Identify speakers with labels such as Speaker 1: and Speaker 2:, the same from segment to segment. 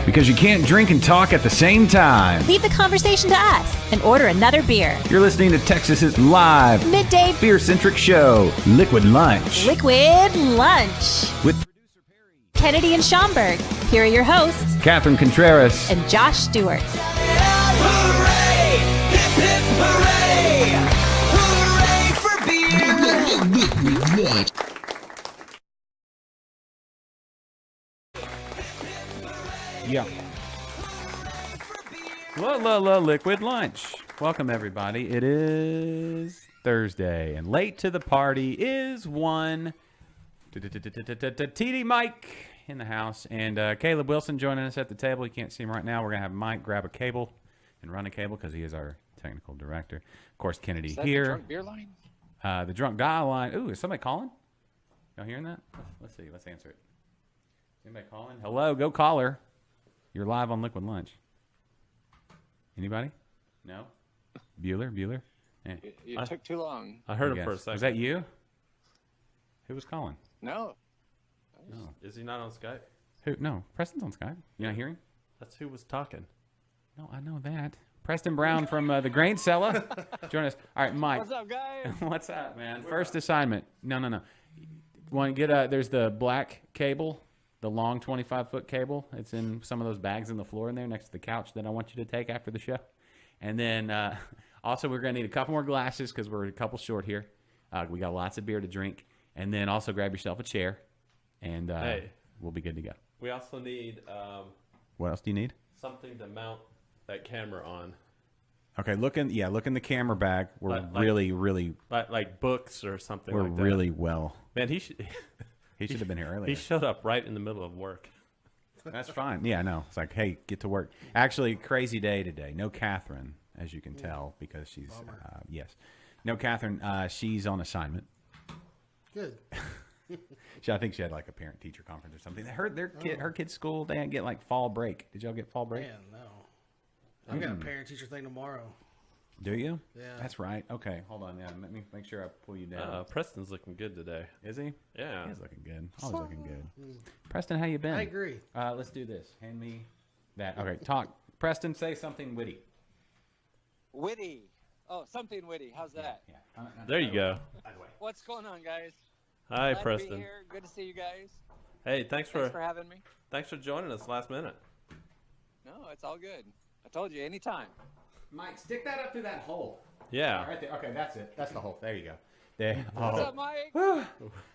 Speaker 1: because you can't drink and talk at the same time.
Speaker 2: Leave the conversation to us and order another beer.
Speaker 1: You're listening to Texas's live
Speaker 2: Midday
Speaker 1: beer-centric show, Liquid Lunch.
Speaker 2: Liquid Lunch.
Speaker 1: With
Speaker 2: Kennedy and Schaumburg. Here are your hosts,
Speaker 1: Catherine Contreras
Speaker 2: and Josh Stewart.
Speaker 3: Hooray! Hip, hip, hooray! Hooray for beer!
Speaker 1: Yeah. Liquid Lunch. Welcome, everybody. It is Thursday, and late to the party is one TD Mike in the house, and Caleb Wilson joining us at the table. You can't see him right now. We're going to have Mike grab a cable and run a cable because he is our technical director. Of course, Kennedy
Speaker 4: Is that
Speaker 1: here.
Speaker 4: the drunk beer line?
Speaker 1: The drunk dial line. Ooh, is somebody calling? Y'all hearing that? Let's see. Let's answer it. Anybody calling? Hello, go caller. You're live on Liquid Lunch. Anybody? No? Bueller? Eh,
Speaker 4: You took too long.
Speaker 5: I heard
Speaker 1: I
Speaker 5: him for a
Speaker 1: guess.
Speaker 5: second.
Speaker 1: Was that you? Who was calling?
Speaker 4: No.
Speaker 1: No.
Speaker 5: Is he not on Skype?
Speaker 1: Who? No. Preston's on Skype. You not hearing?
Speaker 5: That's who was talking.
Speaker 1: No, I know that. Preston Brown from the Grain Cellar. Join us. All right, Mike.
Speaker 4: What's up, guys?
Speaker 1: What's up, man? First assignment. No. Want to get there's the black cable, the long 25-foot cable. It's in some of those bags in the floor in there next to the couch that I want you to take after the show. And then also we're going to need a couple more glasses because we're a couple short here. We got lots of beer to drink. And then also grab yourself a chair, and
Speaker 5: Hey.
Speaker 1: we'll be good to go.
Speaker 5: We also need
Speaker 1: What else do you need?
Speaker 5: something to mount that camera on,
Speaker 1: Okay, look in the camera bag. We're
Speaker 5: Like-
Speaker 1: really,
Speaker 5: like books or something.
Speaker 1: we're
Speaker 5: like that.
Speaker 1: really well.
Speaker 5: Man,
Speaker 1: He should have been here earlier.
Speaker 5: he showed up right in the middle of work.
Speaker 1: That's fine. Yeah, no. It's like, hey, get to work. Actually, crazy day today. No Catherine, as you can tell, because she's yes. No Catherine. She's on assignment.
Speaker 6: Good.
Speaker 1: I think she had like a parent-teacher conference or something. Her kid's school, they get like fall break. Did y'all get fall break?
Speaker 6: Man, no. I've got a parent-teacher thing tomorrow.
Speaker 1: Do you?
Speaker 6: Yeah.
Speaker 1: That's right. Okay, hold on. Yeah, let me make sure I pull you down.
Speaker 5: Preston's looking good today.
Speaker 1: Is he?
Speaker 5: Yeah.
Speaker 1: He's looking good. Always looking good. Preston, how you been?
Speaker 6: I agree.
Speaker 1: Let's do this. Hand me that. Okay, talk. Preston, say something witty.
Speaker 4: Witty. Oh, something witty. How's that?
Speaker 1: Yeah.
Speaker 5: There you go.
Speaker 1: By the way.
Speaker 4: What's going on, guys?
Speaker 5: Hi,
Speaker 4: Glad to be
Speaker 5: Preston.
Speaker 4: here. Good to see you guys.
Speaker 5: Hey, thanks
Speaker 4: Thanks for
Speaker 5: for
Speaker 4: having me.
Speaker 5: joining us last minute.
Speaker 4: No, it's all good. I told you, anytime.
Speaker 1: Mike, stick that up through that hole.
Speaker 5: Yeah.
Speaker 1: Right there. Okay, that's it. That's the hole. There you go. There.
Speaker 4: What's
Speaker 1: Oh,
Speaker 4: up, Mike?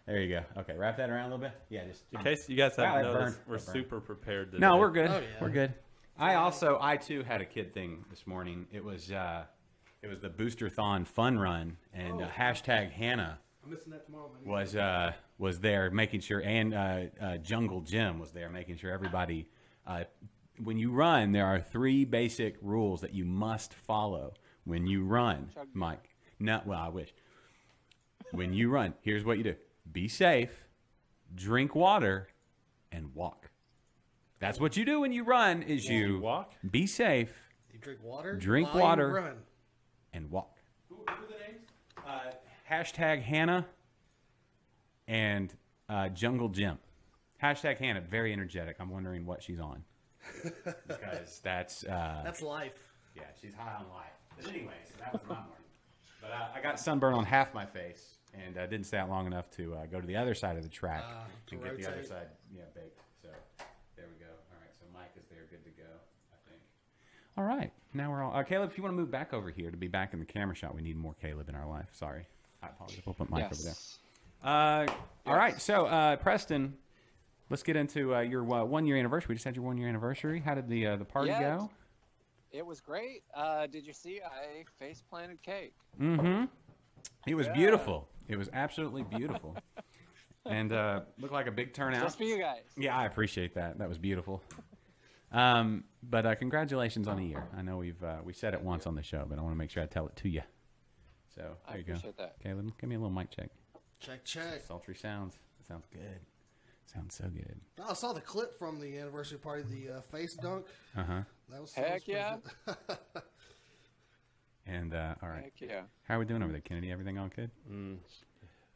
Speaker 1: there you go. Okay, wrap that around a little bit. Yeah, just.
Speaker 5: In case you guys
Speaker 1: Wow,
Speaker 5: haven't
Speaker 1: that
Speaker 5: noticed,
Speaker 1: burned.
Speaker 5: we're
Speaker 1: That burned.
Speaker 5: super prepared today.
Speaker 1: No, we're good.
Speaker 6: Oh, yeah.
Speaker 1: We're good. I too had a kid thing this morning. It was the Booster-thon fun run, and hashtag Hannah
Speaker 6: I'm missing that tomorrow, man.
Speaker 1: was there making sure, and Jungle Jim was there making sure everybody. When you run, there are 3 basic rules that you must follow when you run, Mike. No, well, I wish. When you run, here's what you do: be safe, drink water, and walk. That's what you do when you run. Is you
Speaker 5: walk?
Speaker 1: be safe,
Speaker 6: You drink water?
Speaker 1: Drink
Speaker 6: while you
Speaker 1: water.
Speaker 6: Run.
Speaker 1: and walk. Who are the names? Hashtag Hannah and Jungle Jim. Hashtag Hannah, very energetic. I'm wondering what she's on. Because that's
Speaker 6: life.
Speaker 1: yeah, she's high on life. But anyways, that was my morning. But I got sunburn on half my face, and I didn't stay out long enough to go to the other side of the track
Speaker 6: to
Speaker 1: and get the other
Speaker 6: rotate.
Speaker 1: side baked. So there we go. All right, so Mike is there, good to go, I think. All right, now we're all Caleb, if you want to move back over here to be back in the camera shot, we need more Caleb in our life. Sorry. I apologize. We'll put Mike over there. All right, so Preston, let's get into your 1 year anniversary. We just had your 1 year anniversary. How did the party go?
Speaker 4: It was great. Did you see I face planted cake?
Speaker 1: Mm-hmm. It was beautiful. It was absolutely beautiful, and looked like a big turnout.
Speaker 4: Just for you guys.
Speaker 1: Yeah, I appreciate that. That was beautiful. But congratulations on a year. I know we said it once on the show, but I want to make sure I tell it to you. So there
Speaker 4: I
Speaker 1: you go.
Speaker 4: appreciate that.
Speaker 1: Caleb, give me a little mic check.
Speaker 6: Check.
Speaker 1: Sultry sounds. It sounds good. Sounds so good.
Speaker 6: I saw the clip from the anniversary party, the face dunk.
Speaker 1: Uh-huh.
Speaker 6: That was
Speaker 4: Heck yeah.
Speaker 1: And all right.
Speaker 4: Heck yeah.
Speaker 1: How are we doing over there, Kennedy? Everything all good?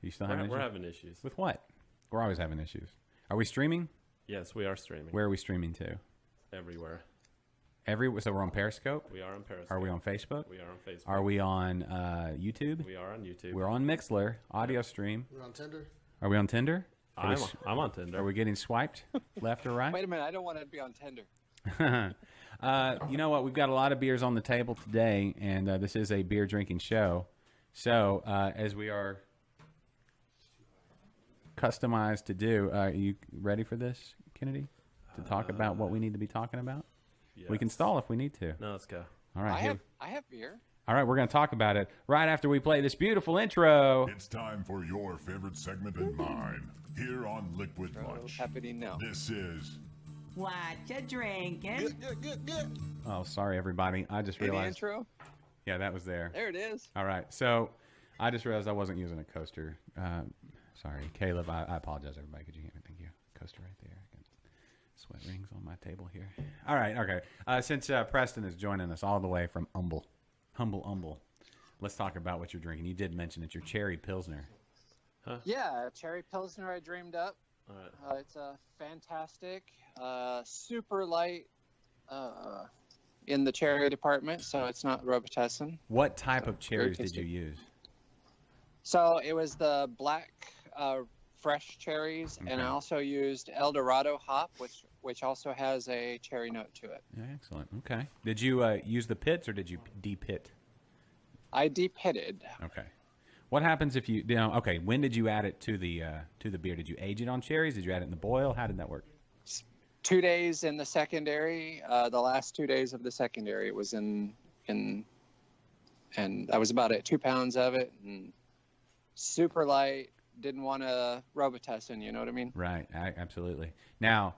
Speaker 1: You still having
Speaker 5: We're
Speaker 1: issues?
Speaker 5: having issues.
Speaker 1: With what? We're always having issues. Are we streaming?
Speaker 5: Yes, we are streaming.
Speaker 1: Where are we streaming to?
Speaker 5: everywhere.
Speaker 1: So we're on Periscope.
Speaker 5: We are on Periscope.
Speaker 1: Are we on Facebook?
Speaker 5: We are on Facebook.
Speaker 1: Are we on YouTube?
Speaker 5: We are on YouTube.
Speaker 1: We're on Mixlr, audio stream.
Speaker 6: We're on Tinder.
Speaker 1: Are we on Tinder?
Speaker 5: I'm on Tinder.
Speaker 1: Are we getting swiped left or right?
Speaker 4: Wait a minute, I don't want to be on Tinder.
Speaker 1: You know what? We've got a lot of beers on the table today, and this is a beer drinking show. So, as we are customized to do, are you ready for this, Kennedy? To talk about what we need to be talking about?
Speaker 5: Yes.
Speaker 1: We can stall if we need to.
Speaker 5: No, let's go.
Speaker 1: All right.
Speaker 4: I have beer.
Speaker 1: All right, we're going to talk about it right after we play this beautiful intro.
Speaker 7: It's time for your favorite segment and mine here on Liquid Lunch.
Speaker 4: Happening now.
Speaker 7: This is
Speaker 8: What you drinking?
Speaker 1: Oh, sorry, everybody. I just
Speaker 4: Any
Speaker 1: realized.
Speaker 4: intro?
Speaker 1: Yeah, that was there.
Speaker 4: There it is.
Speaker 1: All right, so I just realized I wasn't using a coaster. Sorry, Caleb. I apologize, everybody. Could you hand me? Thank you. Coaster right there. I got sweat rings on my table here. All right, okay. Since Preston is joining us all the way from Humble, let's talk about what you're drinking. You did mention it's your cherry pilsner.
Speaker 4: Yeah, cherry pilsner I dreamed up.
Speaker 5: All right.
Speaker 4: It's a fantastic, super light in the cherry department, so it's not Robitussin.
Speaker 1: What type of cherries did
Speaker 4: tasty.
Speaker 1: you use?
Speaker 4: So it was the black fresh cherries, and I
Speaker 1: Okay.
Speaker 4: also used El Dorado hop, which also has a cherry note to it.
Speaker 1: Yeah, excellent. Okay. Did you use the pits or did you de-pit?
Speaker 4: I de-pitted.
Speaker 1: Okay. What happens if you know? Okay. When did you add it to the beer? Did you age it on cherries? Did you add it in the boil? How did that work?
Speaker 4: 2 days in the secondary. The last 2 days of the secondary was in, and I was about at 2 pounds of it, and super light. Didn't want a Robitussin. You know what I mean?
Speaker 1: Right. Absolutely. Now,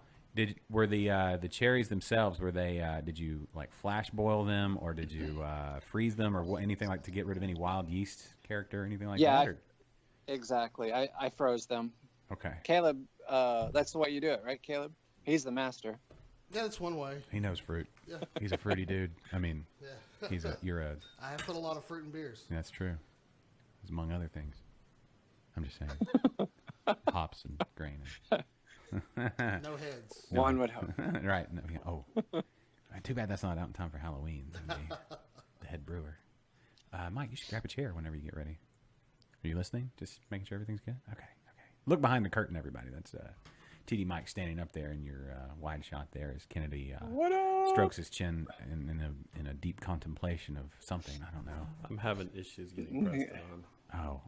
Speaker 1: were the cherries themselves? Were they? Did you like flash boil them, or did you freeze them, or anything like to get rid of any wild yeast character, or anything like
Speaker 4: Yeah,
Speaker 1: that? Or?
Speaker 4: Exactly. I froze them.
Speaker 1: Okay.
Speaker 4: Caleb, that's the way you do it, right, Caleb? He's the master.
Speaker 6: Yeah, that's one way.
Speaker 1: He knows fruit.
Speaker 6: Yeah.
Speaker 1: He's a fruity dude. I mean,
Speaker 6: Yeah.
Speaker 1: you're a.
Speaker 6: I have put a lot of fruit in beers.
Speaker 1: That's true. Among other things. I'm just saying. Hops and grain.
Speaker 6: No heads.
Speaker 1: No.
Speaker 4: One would hope.
Speaker 1: Right. No, yeah. Oh. Too bad that's not out in time for Halloween. The head brewer. Mike, you should grab a chair whenever you get ready. Are you listening? Just making sure everything's good? Okay. Look behind the curtain, everybody. That's TD Mike standing up there in your wide shot there as Kennedy strokes his chin in a deep contemplation of something. I don't know.
Speaker 5: I'm having issues getting Preston on.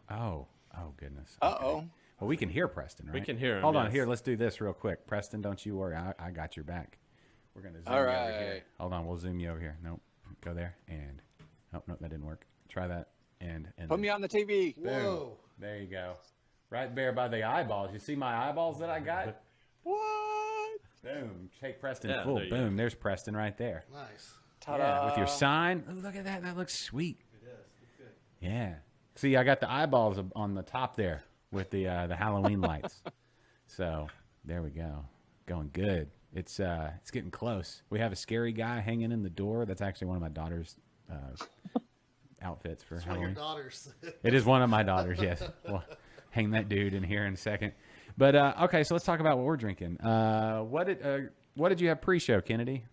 Speaker 1: Oh, goodness.
Speaker 4: Uh-oh.
Speaker 1: Okay. Well, we can hear Preston, right?
Speaker 5: We can hear him,
Speaker 1: Hold on.
Speaker 5: yes.
Speaker 1: Here, let's do this real quick. Preston, don't you worry. I got your back. We're going to zoom
Speaker 4: All
Speaker 1: you over here.
Speaker 4: right.
Speaker 1: Hold on. We'll zoom you over here. Nope. Go there. And, oh, no, that didn't work. Try that. And
Speaker 4: Put me on the TV.
Speaker 1: boom.
Speaker 6: Whoa.
Speaker 1: There you go. Right there by the eyeballs. You see my eyeballs that I got?
Speaker 4: What?
Speaker 1: Boom. Take Preston
Speaker 5: Yeah,
Speaker 1: full.
Speaker 5: there you go.
Speaker 1: Boom. There's Preston right there.
Speaker 6: Nice.
Speaker 4: Ta-da.
Speaker 1: Yeah, with your sign. Oh, look at that. That looks sweet. It does. It's good. Yeah. See, I got the eyeballs on the top there with the Halloween lights. So there we go. Going good. It's getting close. We have a scary guy hanging in the door. That's actually one of my daughter's outfits for
Speaker 6: It's one of your
Speaker 1: Halloween.
Speaker 6: daughters.
Speaker 1: It is one of my daughters. Yes. We'll hang that dude in here in a second. But okay, so let's talk about what we're drinking. What did you have pre-show, Kennedy?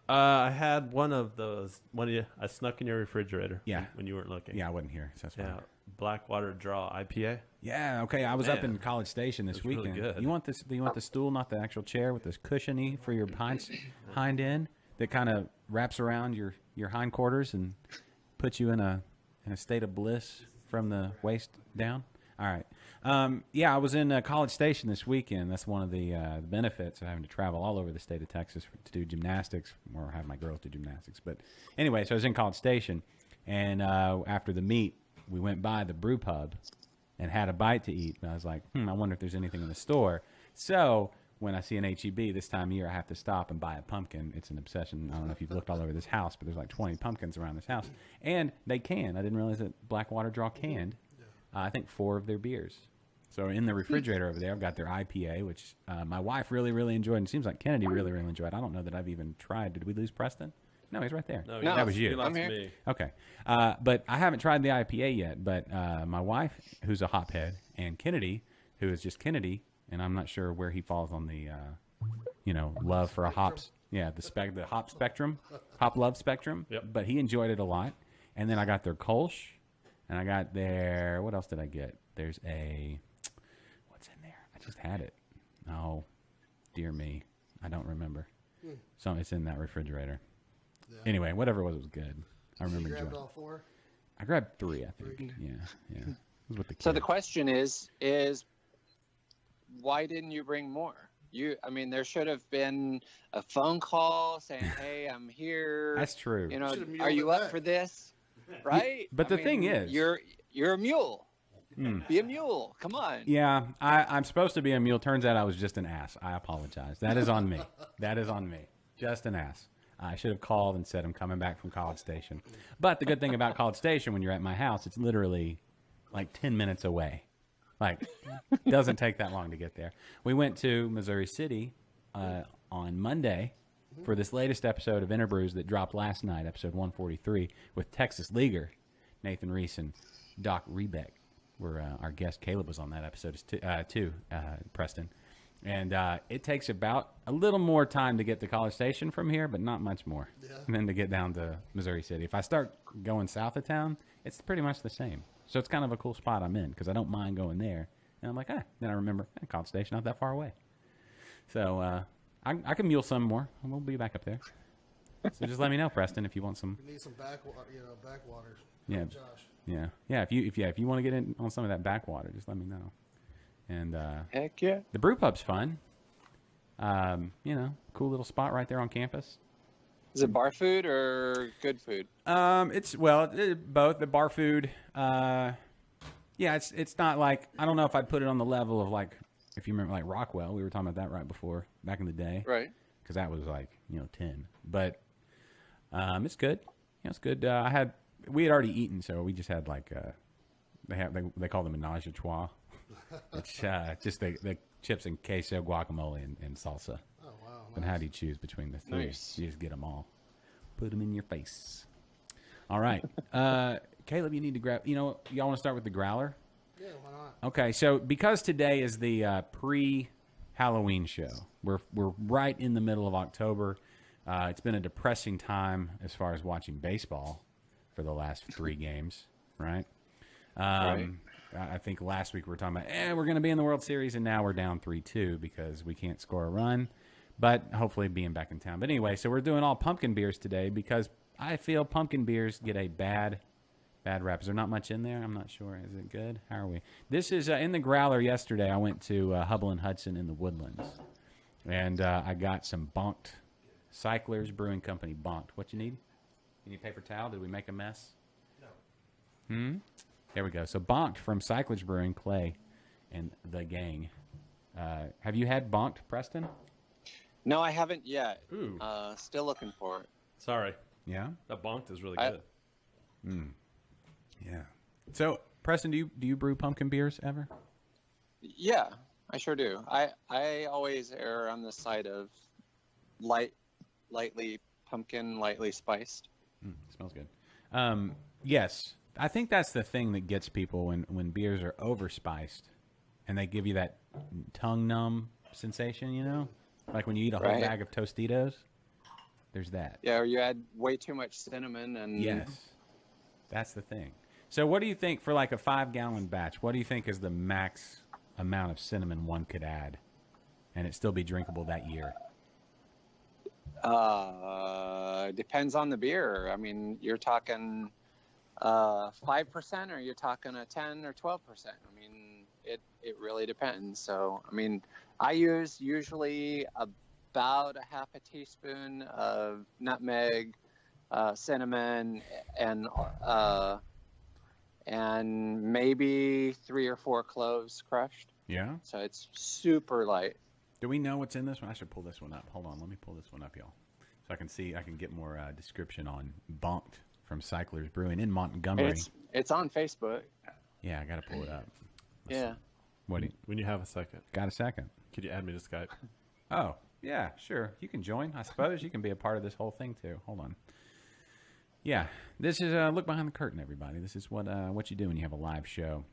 Speaker 5: I had one of those. I snuck in your refrigerator.
Speaker 1: Yeah.
Speaker 5: When you weren't looking.
Speaker 1: Yeah, I wasn't here. So that's fine.
Speaker 5: Yeah. Blackwater Draw IPA.
Speaker 1: Yeah, okay. I was up
Speaker 5: Man,
Speaker 1: in College Station this
Speaker 5: it's really
Speaker 1: weekend.
Speaker 5: good.
Speaker 1: You want this? Do you want the stool, not the actual chair, with this cushiony for your hind end that kind of wraps around your hindquarters and puts you in a state of bliss from the waist down? All right. Yeah, I was in College Station this weekend. That's one of the benefits of having to travel all over the state of Texas to do gymnastics, or have my girls do gymnastics. But anyway, so I was in College Station, and after the meet, we went by the brew pub and had a bite to eat. And I was like, I wonder if there's anything in the store. So when I see an HEB this time of year, I have to stop and buy a pumpkin. It's an obsession. I don't know if you've looked all over this house, but there's like 20 pumpkins around this house. And they can. I didn't realize that Blackwater Draw canned, I think, 4 of their beers. So in the refrigerator over there, I've got their IPA, which my wife really, really enjoyed. And it seems like Kennedy really, really enjoyed. I don't know that I've even tried. Did we lose Preston? No, he's right there.
Speaker 5: No,
Speaker 4: No,
Speaker 1: that was
Speaker 5: He
Speaker 1: you.
Speaker 5: lost
Speaker 4: I'm here.
Speaker 5: me.
Speaker 1: Okay. But I haven't tried the IPA yet. But my wife, who's a hophead, and Kennedy, who is just Kennedy, and I'm not sure where he falls on the, love for a hops. Yeah, the hop spectrum, hop love spectrum.
Speaker 5: Yep.
Speaker 1: But he enjoyed it a lot. And then I got their Kolsch, and I got their, what else did I get? There's a, what's in there? I just had it. Oh, dear me. I don't remember. It's in that refrigerator.
Speaker 6: Yeah.
Speaker 1: Anyway, whatever it was good. I
Speaker 6: You
Speaker 1: remember
Speaker 6: grabbed
Speaker 1: enjoying
Speaker 6: all
Speaker 1: it.
Speaker 6: 4?
Speaker 1: I grabbed 3, I think. Yeah. It was with the
Speaker 4: So the
Speaker 1: kids.
Speaker 4: question is why didn't you bring more? I mean, there should have been a phone call saying, "Hey, I'm here."
Speaker 1: That's true.
Speaker 4: You know,
Speaker 6: Should've muled
Speaker 4: are you
Speaker 6: it
Speaker 4: up
Speaker 6: back.
Speaker 4: for this? Right?
Speaker 1: but the thing is-
Speaker 4: you're a mule. Be a mule. Come on.
Speaker 1: Yeah, I'm supposed to be a mule. Turns out I was just an ass. I apologize. That is on me. That is on me. Just an ass. I should have called and said I'm coming back from College Station. But the good thing about College Station, when you're at my house, it's literally like 10 minutes away. Like, doesn't take that long to get there. We went to Missouri City on Monday for this latest episode of Interbrews that dropped last night, episode 143, with Texas Leaguer, Nathan Reese and Doc Rebeck. Where our guest Caleb was on that episode too, Preston. And it takes about a little more time to get to College Station from here, but not much more than to get down to Missouri City. If I start going south of town, it's pretty much the same. So it's kind of a cool spot I'm in because I don't mind going there. And I'm like, then I remember College Station not that far away. So I can mule some more. We'll be back up there. So just let me know, Preston, if you want some.
Speaker 6: We need some backwaters.
Speaker 1: Yeah.
Speaker 6: Josh.
Speaker 1: Yeah. If you want to get in on some of that backwater, just let me know. And
Speaker 4: Heck yeah.
Speaker 1: the brew pub's fun. Cool little spot right there on campus.
Speaker 4: Is it bar food or good food?
Speaker 1: It's both. The bar food. It's not like, I don't know if I'd put it on the level of like, if you remember like Rockwell, we were talking about that right before back in the day,
Speaker 4: Right.
Speaker 1: because that was like 10. But it's good. It's good. We had already eaten, so we just had like they call them menage a trois, which just the chips and queso, guacamole, and salsa.
Speaker 6: Oh, wow.
Speaker 1: And how do you choose between the 3?
Speaker 4: Nice.
Speaker 1: You just get them all. Put them in your face. All right. Caleb, you need to grab, y'all want to start with the growler?
Speaker 6: Yeah, why not?
Speaker 1: Okay, so because today is the pre-Halloween show, we're right in the middle of October. It's been a depressing time as far as watching baseball for the last 3 games, right?
Speaker 4: Right.
Speaker 1: I think last week we were talking about, we're going to be in the World Series, and now we're down 3-2 because we can't score a run, but hopefully being back in town. But anyway, so we're doing all pumpkin beers today because I feel pumpkin beers get a bad rap. Is there not much in there? I'm not sure. Is it good? How are we? This is in the growler yesterday. I went to Hubble and Hudson in the Woodlands, and I got some Bonked, Cyclers Brewing Company Bonked. What you need? You need paper towel? Did we make a mess? No. There we go. So Bonked from Cyclers Brewing, Clay, and the gang. Have you had Bonked, Preston?
Speaker 4: No, I haven't yet.
Speaker 5: Ooh.
Speaker 4: Still looking for it.
Speaker 5: Sorry.
Speaker 1: Yeah.
Speaker 5: That bonked is really
Speaker 4: I-
Speaker 5: good.
Speaker 1: Yeah. So Preston, do you brew pumpkin beers ever?
Speaker 4: Yeah, I sure do. I always err on the side of lightly pumpkin, lightly spiced.
Speaker 1: Smells good. Yes, I think that's the thing that gets people when beers are overspiced, and they give you that tongue numb sensation. Like when you eat a whole
Speaker 4: Right.
Speaker 1: bag of Tostitos. There's that.
Speaker 4: Yeah, or you add way too much cinnamon and
Speaker 1: Yes, that's the thing. So what do you think for like a 5-gallon batch? What do you think is the max amount of cinnamon one could add, and it still be drinkable that year?
Speaker 4: Depends on the beer. I mean, you're talking 5%, or you're talking a 10 or 12%. I mean, it really depends. So, I mean, I use usually about a half a teaspoon of nutmeg, cinnamon, and maybe 3 or 4 cloves crushed.
Speaker 1: Yeah.
Speaker 4: So it's super light.
Speaker 1: Do we know what's in this one? I should pull this one up. Hold on, let me pull this one up, y'all, so I can see. I can get more description on Bonked from Cyclers Brewing in Montgomery.
Speaker 4: It's on Facebook.
Speaker 1: Yeah, I got to pull it up.
Speaker 4: Yeah.
Speaker 1: What do you
Speaker 5: When you have a second,
Speaker 1: got a second?
Speaker 5: could you add me to Skype?
Speaker 1: Oh, yeah, sure. You can join. I suppose you can be a part of this whole thing too. Hold on. Yeah, this is look behind the curtain, everybody. This is what you do when you have a live show.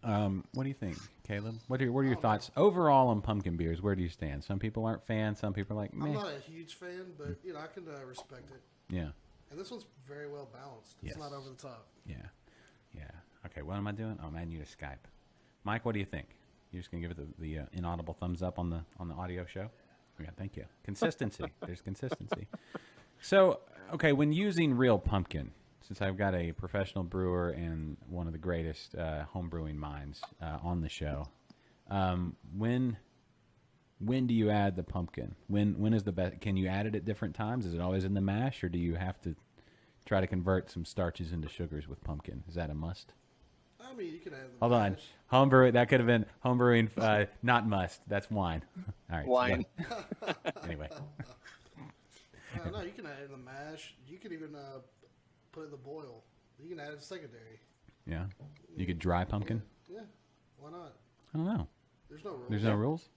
Speaker 1: What do you think, Caleb? What are your thoughts overall on pumpkin beers? Where do you stand? Some people aren't fans. Some people are like, meh.
Speaker 6: I'm not a huge fan, but I can respect it.
Speaker 1: Yeah.
Speaker 6: And this one's very well balanced. It's
Speaker 1: Yes.
Speaker 6: not over the top.
Speaker 1: Yeah. Yeah. Okay, what am I doing? Oh, I'm adding you to Skype. Mike, what do you think? You're just going to give it the inaudible thumbs up on the audio show? Yeah, thank you. Consistency. There's consistency. So, okay, when using real pumpkin, since I've got a professional brewer and one of the greatest home brewing minds on the show, when do you add the pumpkin? When is the best? Can you add it at different times? Is it always in the mash, or do you have to try to convert some starches into sugars with pumpkin? Is that a must?
Speaker 6: I mean, you can add the
Speaker 1: Hold on.
Speaker 6: mash.
Speaker 1: Home brewing, that could have been home brewing, not must. That's wine. All right.
Speaker 4: Wine.
Speaker 1: So, anyway.
Speaker 6: No, you can add it in the mash. You can even put it in the boil. You can add it secondary.
Speaker 1: Yeah. You could dry pumpkin?
Speaker 6: Yeah, why not?
Speaker 1: I don't know.
Speaker 6: There's no rules.
Speaker 1: There's no rules?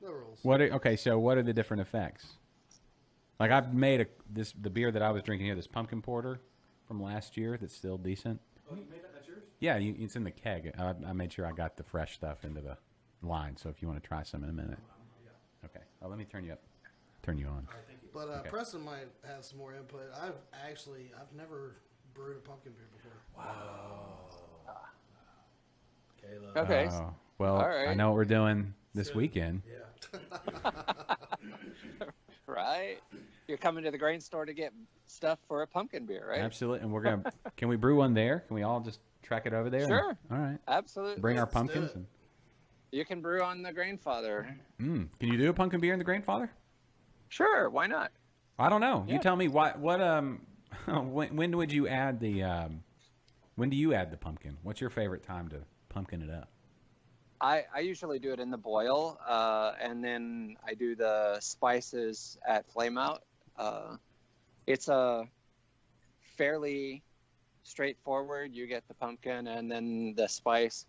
Speaker 6: No rules.
Speaker 1: Okay, so what are the different effects? Like I've made the beer that I was drinking here, this pumpkin porter from last year that's still decent.
Speaker 5: Oh, you made that? That's yours?
Speaker 1: Yeah, it's in the keg. I made sure I got the fresh stuff into the line, so if you want to try some in a minute. Okay. Oh, let me turn you up. Turn you on.
Speaker 6: But
Speaker 1: Okay.
Speaker 6: Preston might have some more input. I've never brewed a pumpkin beer before.
Speaker 5: Caleb.
Speaker 4: Okay.
Speaker 1: Oh, well,
Speaker 4: All right.
Speaker 1: I know what we're doing this weekend.
Speaker 5: Yeah.
Speaker 4: Right. You're coming to the grain store to get stuff for a pumpkin beer, right?
Speaker 1: Absolutely. And we're going to, can we brew one there? Can we all just track it over there?
Speaker 4: Sure.
Speaker 1: All right.
Speaker 4: Absolutely.
Speaker 1: Bring our
Speaker 6: Let's do
Speaker 1: pumpkins.
Speaker 6: it.
Speaker 1: And,
Speaker 4: You can brew on the Grainfather.
Speaker 1: can you do a pumpkin beer in the Grainfather?
Speaker 4: Sure, why not?
Speaker 1: I don't know.
Speaker 4: Yeah.
Speaker 1: You tell me what when would you add the when do you add the pumpkin? What's your favorite time to pumpkin it up?
Speaker 4: I usually do it in the boil, and then I do the spices at flame out. It's a fairly straightforward. You get the pumpkin and then the spice.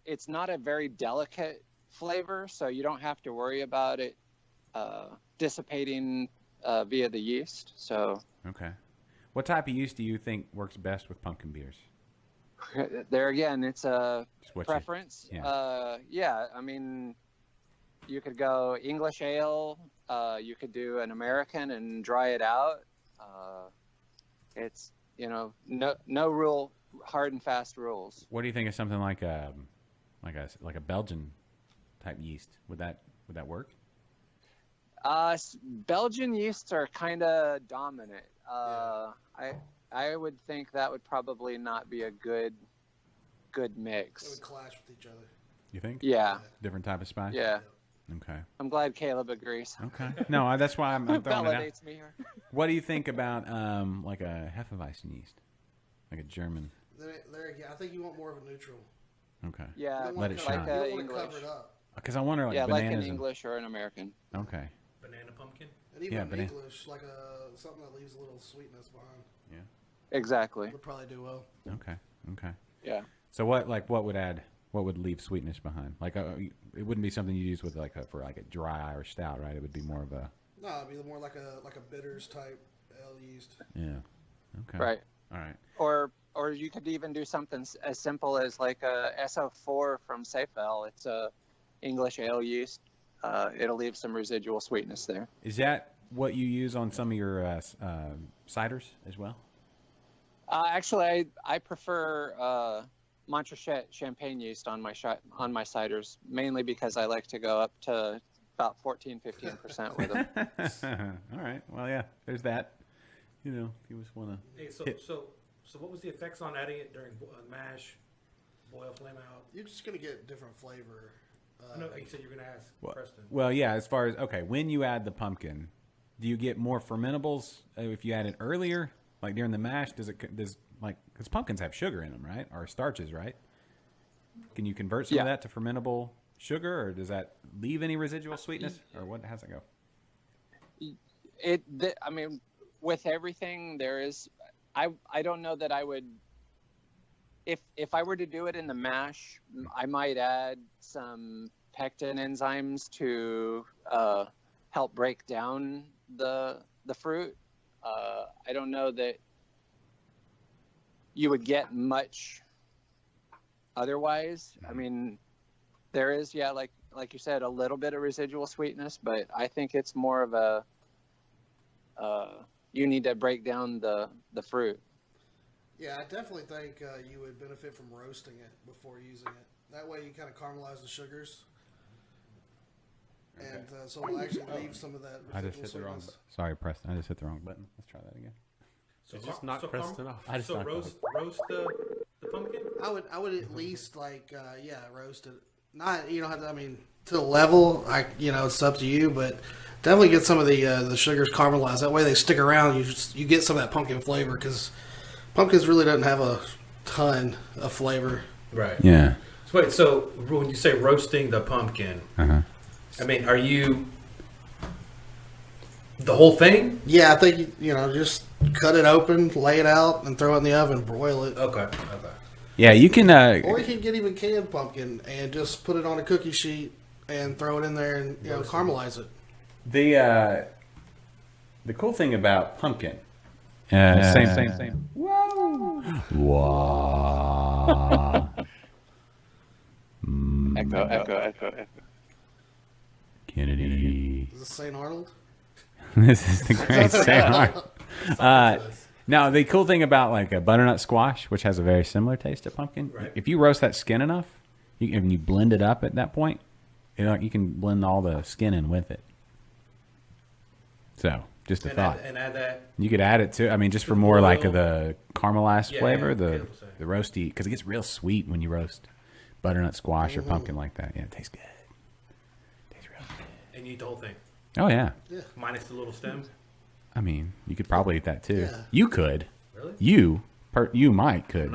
Speaker 4: It's not a very delicate flavor, so you don't have to worry about it dissipating via the yeast. So
Speaker 1: Okay. What type of yeast do you think works best with pumpkin beers?
Speaker 4: there again, it's a
Speaker 1: Just what you-
Speaker 4: preference.
Speaker 1: yeah.
Speaker 4: Yeah, I mean, you could go English ale. You could do an American and dry it out. It's no real hard and fast rules.
Speaker 1: What do you think of something like a Belgian type yeast? Would that work?
Speaker 4: Belgian yeasts are kind of dominant. I would think that would probably not be a good
Speaker 6: They
Speaker 4: mix.
Speaker 6: would clash with each other.
Speaker 1: You think?
Speaker 4: Yeah,
Speaker 1: Different type of spice?
Speaker 4: yeah.
Speaker 1: Okay.
Speaker 4: I'm glad Caleb agrees.
Speaker 1: Okay. No, that's why I'm throwing it out.
Speaker 4: Validates me here.
Speaker 1: What do you think about like a Hefeweizen yeast? Like a German.
Speaker 6: There again, I think you want more of a neutral.
Speaker 1: Okay.
Speaker 4: Yeah,
Speaker 6: You don't
Speaker 1: Let
Speaker 6: wanna
Speaker 1: it
Speaker 6: cover-
Speaker 1: shine.
Speaker 6: You don't
Speaker 4: Like
Speaker 6: want to
Speaker 4: English.
Speaker 6: cover it up.
Speaker 1: Because I wonder, like
Speaker 4: Yeah, like
Speaker 1: bananas.
Speaker 4: an English or an American.
Speaker 1: Okay.
Speaker 5: Banana pumpkin?
Speaker 6: And even
Speaker 1: Yeah,
Speaker 6: in
Speaker 1: banana-
Speaker 6: English, like something that leaves a little sweetness behind
Speaker 4: Exactly.
Speaker 6: would probably do well.
Speaker 1: Okay. Okay.
Speaker 4: Yeah.
Speaker 1: So what would leave sweetness behind? Like it wouldn't be something you use with for a dry Irish stout, right? It would be more of a
Speaker 6: No, it'd be more like a bitters type ale yeast.
Speaker 1: yeah. Okay.
Speaker 4: Right.
Speaker 1: All right.
Speaker 4: Or you could even do something as simple as like a SO4 from Safewell. It's a English ale yeast. It'll leave some residual sweetness there.
Speaker 1: Is that what you use on some of your ciders as well?
Speaker 4: Actually, I prefer Montrachet champagne yeast on my ciders, mainly because I like to go up to about 14-15% with them.
Speaker 1: All right. Well, yeah. There's that. You just want to.
Speaker 9: Hey, so what was the effects on adding it during mash, boil, flame out?
Speaker 6: You're just gonna get different flavor.
Speaker 9: I know you said you're going to ask Preston.
Speaker 1: Well, yeah. As far as when you add the pumpkin, do you get more fermentables if you add it earlier, like during the mash? Because pumpkins have sugar in them, right, or starches, right? Can you convert some of that to fermentable sugar, or does that leave any residual sweetness, or what? How's it go?
Speaker 4: I mean, with everything there is. I don't know that I would. If I were to do it in the mash, I might add some pectin enzymes to help break down the fruit. I don't know that you would get much otherwise. I mean, there is, yeah, like you said, a little bit of residual sweetness, but I think it's more of a you need to break down the fruit.
Speaker 6: Yeah, I definitely think you would benefit from roasting it before using it. That way you kind of caramelize the sugars. And so it'll actually leave some of that
Speaker 1: I
Speaker 6: residual
Speaker 1: just hit the wrong.
Speaker 6: sweetness.
Speaker 1: Sorry, Preston. I just hit the wrong button. Let's try that again.
Speaker 9: So
Speaker 5: You just knocked Preston off.
Speaker 1: I just
Speaker 9: So
Speaker 1: knocked
Speaker 9: roast the pumpkin.
Speaker 6: I would at least roast it. Not you don't have to. I mean, to the level. It's up to you, but definitely get some of the sugars caramelized. That way they stick around. You get some of that pumpkin flavor because pumpkins really doesn't have a ton of flavor.
Speaker 9: Right.
Speaker 1: Yeah.
Speaker 9: So wait. So when you say roasting the pumpkin,
Speaker 1: Uh-huh.
Speaker 9: I mean, are you the whole thing?
Speaker 6: Yeah, I think just cut it open, lay it out, and throw it in the oven, broil it.
Speaker 9: Okay.
Speaker 1: Yeah, you can.
Speaker 6: Or you can get even canned pumpkin and just put it on a cookie sheet and throw it in there and caramelize it.
Speaker 1: The cool thing about pumpkin. Same. Whoa. Wow.
Speaker 4: Echo.
Speaker 1: Kennedy.
Speaker 6: Is this St. Arnold?
Speaker 1: This is the great St. Arnold. Now, the cool thing about like a butternut squash, which has a very similar taste to pumpkin,
Speaker 9: Right.
Speaker 1: if you roast that skin enough, and you blend it up at that point, you can blend all the skin in with it. So, just a thought.
Speaker 9: Add that.
Speaker 1: You could add it to, I mean, just for more like the caramelized
Speaker 9: Yeah,
Speaker 1: flavor,
Speaker 9: yeah,
Speaker 1: the
Speaker 9: yeah, I'm saying.
Speaker 1: the roasty, because it gets real sweet when you roast butternut squash or pumpkin like that. Yeah, it tastes good. Tastes real good.
Speaker 9: And you eat the whole thing,
Speaker 1: Oh yeah.
Speaker 9: minus the little stem.
Speaker 1: I mean, you could probably eat that too.
Speaker 6: Yeah.
Speaker 1: You could.
Speaker 9: Really?
Speaker 1: You might could.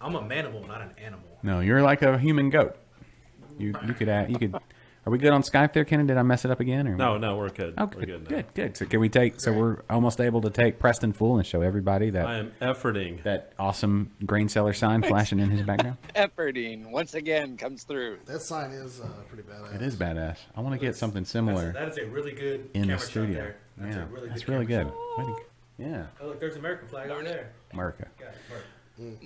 Speaker 9: I'm a manimal, not an animal.
Speaker 1: No, you're like a human goat. You could add. You could. Are we good on Skype there, Kenan? Did I mess it up again? Or
Speaker 5: No, we're good.
Speaker 1: Oh,
Speaker 5: We're good now.
Speaker 1: good. So can we take? So we're almost able to take Preston full and show everybody
Speaker 5: I
Speaker 1: that
Speaker 5: am efforting.
Speaker 1: that awesome grain seller sign flashing in his background.
Speaker 4: Efforting once again comes through.
Speaker 6: That sign is pretty badass.
Speaker 1: It is badass. I want to get something similar
Speaker 9: That is a really good
Speaker 1: in the
Speaker 9: camera shot
Speaker 1: studio.
Speaker 9: there. That's
Speaker 1: Yeah,
Speaker 9: a really
Speaker 1: that's
Speaker 9: good
Speaker 1: really
Speaker 9: camera
Speaker 1: good.
Speaker 9: shot.
Speaker 1: Way to go. Yeah,
Speaker 9: Oh, look, there's an American flag over there.
Speaker 1: America.
Speaker 9: Got it,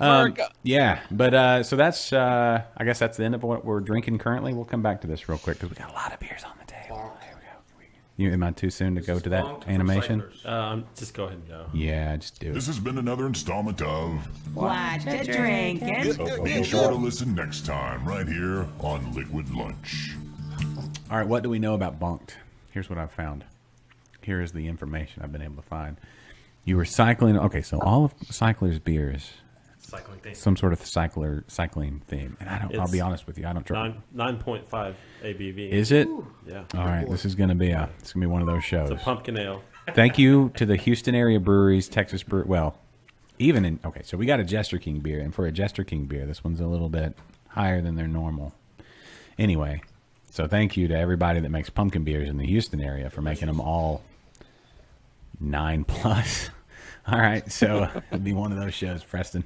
Speaker 9: America.
Speaker 1: Yeah, but so that's I guess that's the end of what we're drinking currently. We'll come back to this real quick because we got a lot of beers on the table. There we go. Am I too soon to go to that
Speaker 9: Bonked from
Speaker 1: animation?
Speaker 9: Cyclers.
Speaker 5: Just go ahead and go.
Speaker 1: Yeah, just do it.
Speaker 7: This has been another installment of.
Speaker 8: What you drinking?
Speaker 7: Be sure to listen next time, right here on Liquid Lunch.
Speaker 1: All right, what do we know about Bunked? Here's what I've found. Here is the information I've been able to find. You were cycling. Okay, so all of Cycler's beers,
Speaker 9: Cycling thing.
Speaker 1: some sort of cycling theme. And I'll
Speaker 5: It's
Speaker 1: be honest with you, I don't try.
Speaker 5: 9.5 ABV.
Speaker 1: Is it?
Speaker 5: Yeah.
Speaker 1: All right, this is gonna be one of those shows.
Speaker 5: It's a pumpkin ale.
Speaker 1: Thank you to the Houston area breweries, Texas brew. Well, even in so we got a Jester King beer, and for a Jester King beer, this one's a little bit higher than their normal. Anyway, so thank you to everybody that makes pumpkin beers in the Houston area for making them all 9+. All right, so it'll be one of those shows, Preston.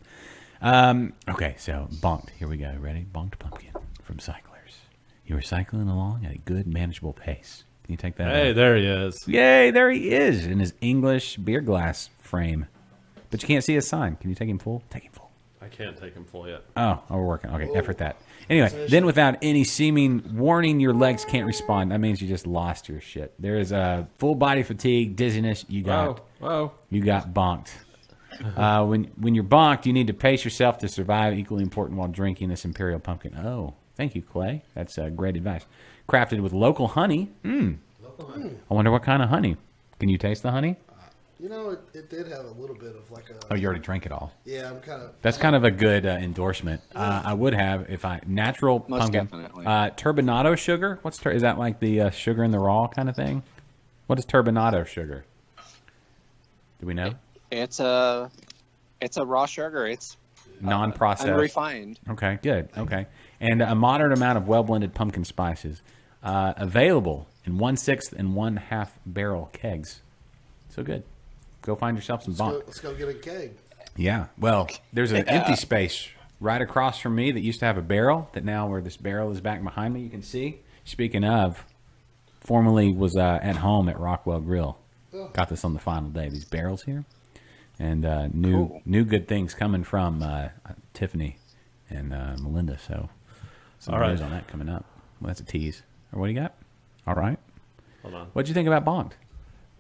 Speaker 1: Okay, so Bonked. Here we go. Ready? Bonked pumpkin from Cyclers. You were cycling along at a good, manageable pace. Can you take that?
Speaker 5: Hey, there he is.
Speaker 1: Yay, there he is in his English beer glass frame. But you can't see his sign. Can you take him full? Take him full.
Speaker 5: I can't take him full yet.
Speaker 1: Oh, we're working. Okay, effort that. Anyway, then without any seeming warning, your legs can't respond. That means you just lost your shit. There is a full body fatigue, dizziness. You got bonked. When you're bonked, you need to pace yourself to survive. Equally important while drinking this Imperial Pumpkin. Oh, thank you, Clay. That's great advice. Crafted with local honey.
Speaker 9: Local honey.
Speaker 1: I wonder what kind of honey. Can you taste the honey?
Speaker 6: It did have a little bit of like a.
Speaker 1: Oh, you already drank it all.
Speaker 6: Yeah, I'm kind of.
Speaker 1: That's kind of a good endorsement. I would have if I natural
Speaker 4: Most
Speaker 1: pumpkin
Speaker 4: definitely.
Speaker 1: turbinado sugar. Is that like the sugar in the raw kind of thing? What is turbinado sugar? Do we know?
Speaker 4: It's a raw sugar. It's
Speaker 1: Non-processed.
Speaker 4: unrefined.
Speaker 1: Okay, good. Okay, and a moderate amount of well-blended pumpkin spices, available in 1/6 and 1/2 barrel kegs. So good. Go find yourself some bonk.
Speaker 6: Let's go get a keg.
Speaker 1: Yeah. Well, there's an empty space right across from me that used to have a barrel that now where this barrel is back behind me, you can see. Speaking of, formerly was at home at Rockwell Grill. Got this on the final day. These barrels here, and new good things coming from Tiffany and Melinda. So some
Speaker 5: All right.
Speaker 1: news on that coming up. Well, that's a tease. Or what do you got? All right.
Speaker 5: Hold on.
Speaker 1: What'd you think about Bonked?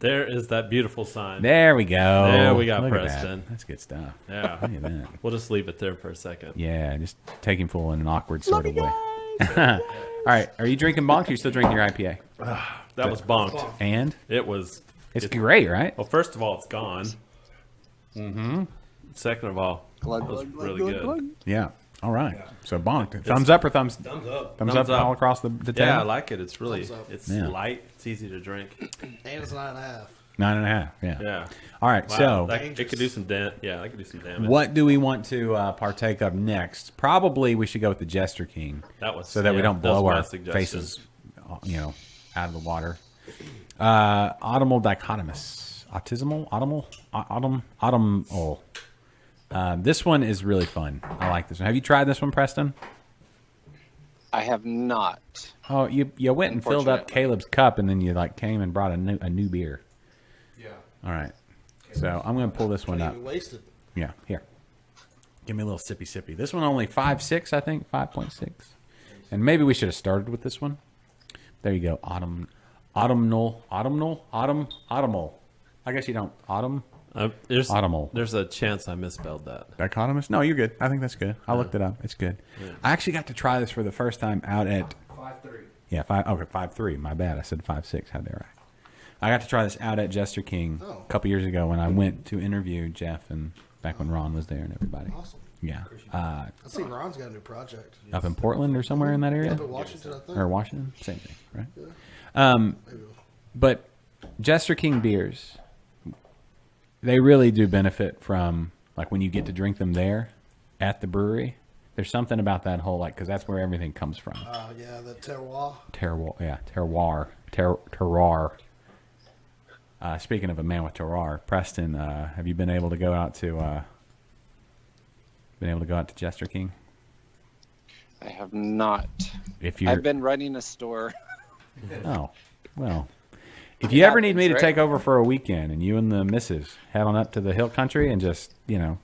Speaker 5: There is that beautiful sign.
Speaker 1: There we go.
Speaker 5: There we got
Speaker 1: Look at
Speaker 5: Preston.
Speaker 1: that. That's good stuff.
Speaker 5: Yeah.
Speaker 1: Look at that.
Speaker 5: We'll just leave it there for a second.
Speaker 1: Yeah, just take him full in an awkward sort of way. All right. Are you drinking Bonked or are you still drinking your IPA?
Speaker 5: That was bonked.
Speaker 1: And?
Speaker 5: It was.
Speaker 1: It's great, right?
Speaker 5: Well, first of all, it's gone. Mm-hmm. Second of all, it was really good.
Speaker 1: Yeah. All right. So Bonked. Thumbs up or thumbs?
Speaker 9: Thumbs up.
Speaker 1: Thumbs up all across the table?
Speaker 5: Yeah, I like it. It's really,
Speaker 6: Thumbs up.
Speaker 5: it's
Speaker 1: Yeah.
Speaker 5: light. It's easy to drink.
Speaker 6: And it's 9.5.
Speaker 1: 9.5. Yeah.
Speaker 5: Yeah.
Speaker 1: All right.
Speaker 5: Wow,
Speaker 1: So
Speaker 5: it could do some damage. Yeah, that could do some damage.
Speaker 1: what do we want to partake of next? Probably we should go with the Jester King.
Speaker 5: That was
Speaker 1: so that we
Speaker 5: yeah,
Speaker 1: don't
Speaker 5: that was
Speaker 1: blow
Speaker 5: my
Speaker 1: our
Speaker 5: suggestion.
Speaker 1: faces, out of the water. Autumnal dichotomous, autumnal. This one is really fun. I like this one. Have you tried this one, Preston?
Speaker 4: I have not.
Speaker 1: Oh, you went and filled up
Speaker 4: Unfortunately.
Speaker 1: Caleb's cup, and then you came and brought a new beer.
Speaker 6: Yeah.
Speaker 1: All right. So I'm going to pull this one up.
Speaker 6: Can't even waste it.
Speaker 1: Yeah, here. Give me a little sippy. This one only 5.6, I think, 5.6. And maybe we should have started with this one. There you go. Autumnal. I guess you don't. Autumnal.
Speaker 5: There's a chance I misspelled that.
Speaker 1: Dichotomous? No, you're good. I think that's good. I looked it up. It's good.
Speaker 5: Yeah.
Speaker 1: I actually got to try this for the first time out at
Speaker 9: 5-3.
Speaker 1: yeah 5.3. My bad. I said 5.6. Had that right. I got to try this out at Jester King a couple years ago when I went to interview Jeff and back when Ron was there and everybody.
Speaker 6: Awesome.
Speaker 1: Yeah.
Speaker 6: I see Ron's got a new project.
Speaker 1: Up in Portland or somewhere in that area?
Speaker 6: Up in Washington, I think.
Speaker 1: Or Washington? Same thing, right? But Jester King beers, they really do benefit from, like, when you get to drink them there at the brewery. There's something about that whole, like, because that's where everything comes from.
Speaker 6: Yeah, the terroir.
Speaker 1: Terroir. Speaking of a man with terroir, Preston, have you been able to go out to Jester King?
Speaker 4: I have not.
Speaker 1: If you're,
Speaker 4: I've been running a store.
Speaker 1: oh, well, if you ever need me to
Speaker 4: happens, right?
Speaker 1: take over for a weekend and you and the missus head on up to the hill country and just,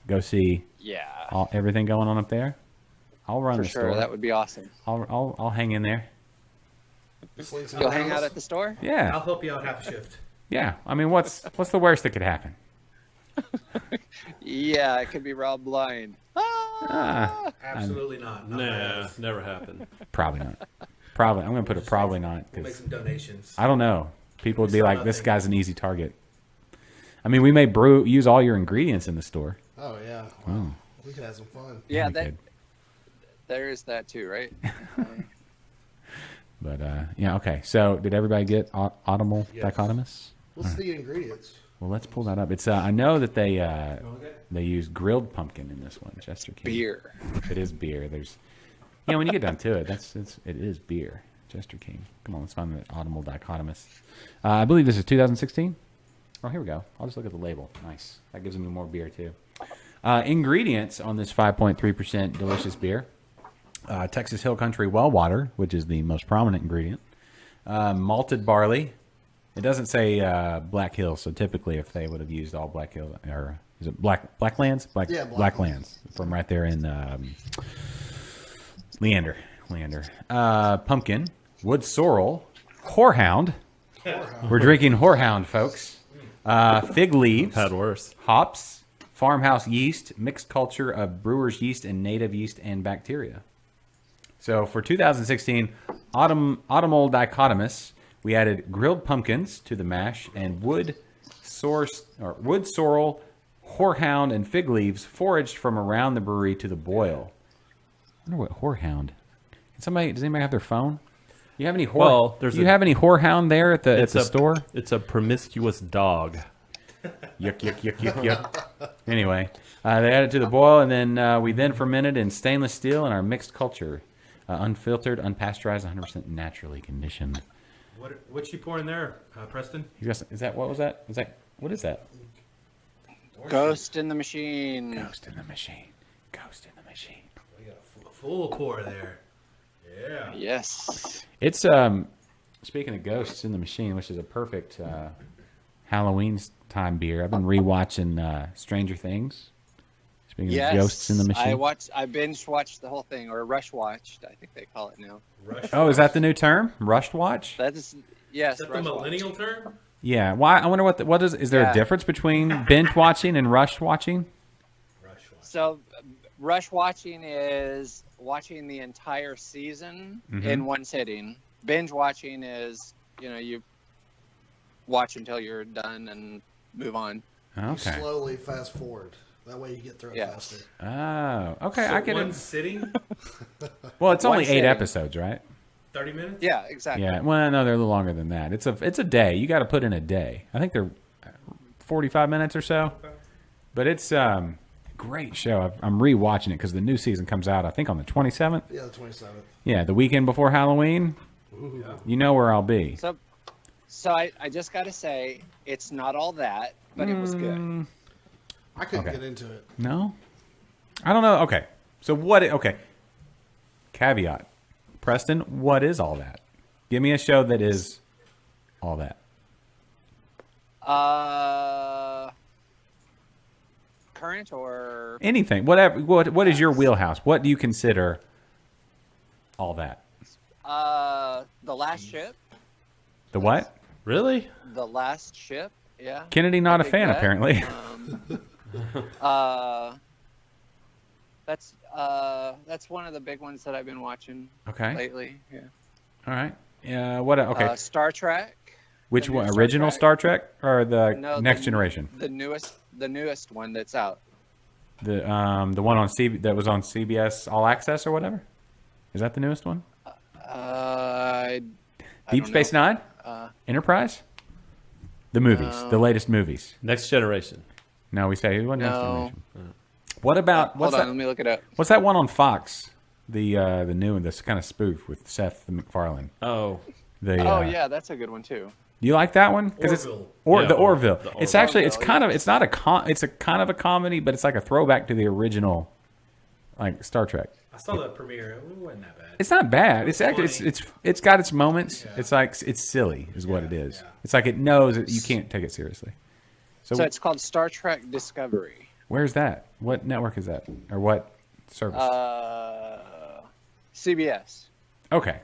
Speaker 1: go see
Speaker 4: Yeah,
Speaker 1: everything going on up there, I'll run
Speaker 4: for
Speaker 1: the
Speaker 4: sure.
Speaker 1: store.
Speaker 4: That would be awesome.
Speaker 1: I'll hang in there.
Speaker 4: You'll hang out at the store?
Speaker 1: Yeah.
Speaker 9: I'll help you out half a shift.
Speaker 1: Yeah. I mean, what's the worst that could happen?
Speaker 4: Yeah, it could be Rob blind.
Speaker 1: Ah,
Speaker 9: Absolutely not. Not my
Speaker 5: Nah,
Speaker 9: ass.
Speaker 5: never happened.
Speaker 1: probably not. Probably. I'm going to put a probably not.
Speaker 9: We'll make
Speaker 1: 'Cause
Speaker 9: some donations.
Speaker 1: I don't know. People would be
Speaker 9: sell
Speaker 1: like, this
Speaker 9: nothing.
Speaker 1: guy's an easy target. I mean, we may use all your ingredients in the store.
Speaker 6: Oh, yeah. Wow. We could have some fun.
Speaker 4: Yeah,
Speaker 1: we
Speaker 4: that
Speaker 1: could.
Speaker 4: there is that too, right?
Speaker 1: But, yeah, okay. So, did everybody get autumnal dichotomous?
Speaker 6: What's the ingredients?
Speaker 1: Well, let's pull that up. It's I know that they use grilled pumpkin in this one, Jester King.
Speaker 4: Beer.
Speaker 1: It is beer. There's, when you get down to it, it is beer. Jester King. Come on, let's find the autumnal dichotomous. I believe this is 2016. Oh, here we go. I'll just look at the label. Nice. That gives me more beer too. Ingredients on this 5.3% delicious beer: Texas Hill Country well water, which is the most prominent ingredient. Malted barley. It doesn't say Black Hills, so typically if they would have used all Black Hills, or is it Blacklands?
Speaker 6: Yeah,
Speaker 1: Blacklands from right there in Leander. Pumpkin, wood sorrel, whorehound. We're drinking whorehound, folks. Fig leaves,
Speaker 5: Had worse.
Speaker 1: hops, farmhouse yeast, mixed culture of brewer's yeast and native yeast and bacteria. So for 2016, autumnal dichotomous, we added grilled pumpkins to the mash and wood sorrel, whorehound, and fig leaves foraged from around the brewery to the boil. I wonder what whorehound. Does anybody have their phone? You have any have any whorehound there at the store?
Speaker 5: It's a promiscuous dog.
Speaker 1: Yuck. Anyway, they added to the boil, and then we fermented in stainless steel in our mixed culture, unfiltered, unpasteurized, 100% naturally conditioned.
Speaker 9: What's she pouring there, Preston?
Speaker 1: What is that? What is that?
Speaker 4: Ghost in the machine.
Speaker 1: Ghost in the machine.
Speaker 9: We got a full pour there. Yeah.
Speaker 4: Yes.
Speaker 1: It's speaking of ghosts in the machine, which is a perfect Halloween time beer. I've been rewatching Stranger Things. Speaking
Speaker 4: Yes,
Speaker 1: of ghosts in the machine.
Speaker 4: I binge watched the whole thing, or rush watched. I think they call it now.
Speaker 1: Oh, is that the new term? Rushed watch?
Speaker 4: That is yes.
Speaker 9: Is that the
Speaker 4: rush
Speaker 9: millennial
Speaker 4: watch.
Speaker 9: term?
Speaker 1: Yeah. Why? I wonder what is there a
Speaker 4: Yeah.
Speaker 1: difference between binge watching and rush watching?
Speaker 4: So, rush watching is watching the entire season in one sitting. Binge watching is, you watch until you're done and move on.
Speaker 1: Okay.
Speaker 6: Slowly fast forward. That way you get through it
Speaker 4: Yeah.
Speaker 6: faster.
Speaker 1: Oh, okay.
Speaker 9: So
Speaker 1: I get
Speaker 9: one
Speaker 1: it.
Speaker 9: sitting,
Speaker 1: Well, it's only 8
Speaker 4: sitting.
Speaker 1: episodes, right?
Speaker 9: 30 minutes?
Speaker 4: Yeah, exactly.
Speaker 1: Yeah. Well, no, they're a little longer than that. It's a day. You got to put in a day. I think they're 45 minutes or so. But it's great show. I'm rewatching it because the new season comes out, I think, on the 27th.
Speaker 6: Yeah, the 27th.
Speaker 1: Yeah, the weekend before Halloween. You know where I'll be.
Speaker 4: So I just got to say, it's not all that, but it was good.
Speaker 6: I couldn't
Speaker 1: Okay.
Speaker 6: get into it.
Speaker 1: No? I don't know. Okay. So okay. Caveat. Preston, what is all that? Give me a show that is all that.
Speaker 4: Current or
Speaker 1: Anything. Whatever. What is your wheelhouse? What do you consider all that?
Speaker 4: The Last Ship?
Speaker 1: The what?
Speaker 5: Really?
Speaker 4: The Last Ship, yeah.
Speaker 1: Kennedy not a
Speaker 4: Big
Speaker 1: fan,
Speaker 4: bet.
Speaker 1: apparently.
Speaker 4: That's one of the big ones that I've been watching
Speaker 1: Okay.
Speaker 4: lately. Yeah.
Speaker 1: All right. Yeah. What? Okay.
Speaker 4: Star Trek.
Speaker 1: Which
Speaker 4: the new
Speaker 1: one?
Speaker 4: Star
Speaker 1: Original
Speaker 4: Trek.
Speaker 1: Star Trek or the
Speaker 4: No,
Speaker 1: Next Generation?
Speaker 4: The newest one that's out.
Speaker 1: The one on that was on CBS All Access or whatever. Is that the newest one?
Speaker 4: I
Speaker 1: Deep
Speaker 4: don't
Speaker 1: Space
Speaker 4: know.
Speaker 1: Nine? Enterprise? The movies, the latest movies.
Speaker 5: Next Generation.
Speaker 1: No, we say it wasn't Next
Speaker 4: No.
Speaker 1: Generation. What about
Speaker 4: Hold on,
Speaker 1: that?
Speaker 4: let me look it up.
Speaker 1: What's that one on Fox? The new one, this kind of spoof with Seth MacFarlane.
Speaker 5: Oh.
Speaker 4: Yeah, that's a good one too.
Speaker 1: Do you like that one?
Speaker 9: Orville.
Speaker 1: The Orville.
Speaker 5: the
Speaker 1: It's
Speaker 5: Orville.
Speaker 1: actually it's not it's a kind of a comedy, but it's like a throwback to the original, like Star Trek.
Speaker 9: I saw the premiere. It wasn't that bad.
Speaker 1: It's not bad. It's actually
Speaker 9: funny.
Speaker 1: it's got its moments. It's like it's silly, is what it is.
Speaker 9: Yeah.
Speaker 1: It's like it knows that you can't take it seriously.
Speaker 4: So it's called Star Trek Discovery.
Speaker 1: Where's that? What network is that, or what service?
Speaker 4: CBS.
Speaker 1: Okay,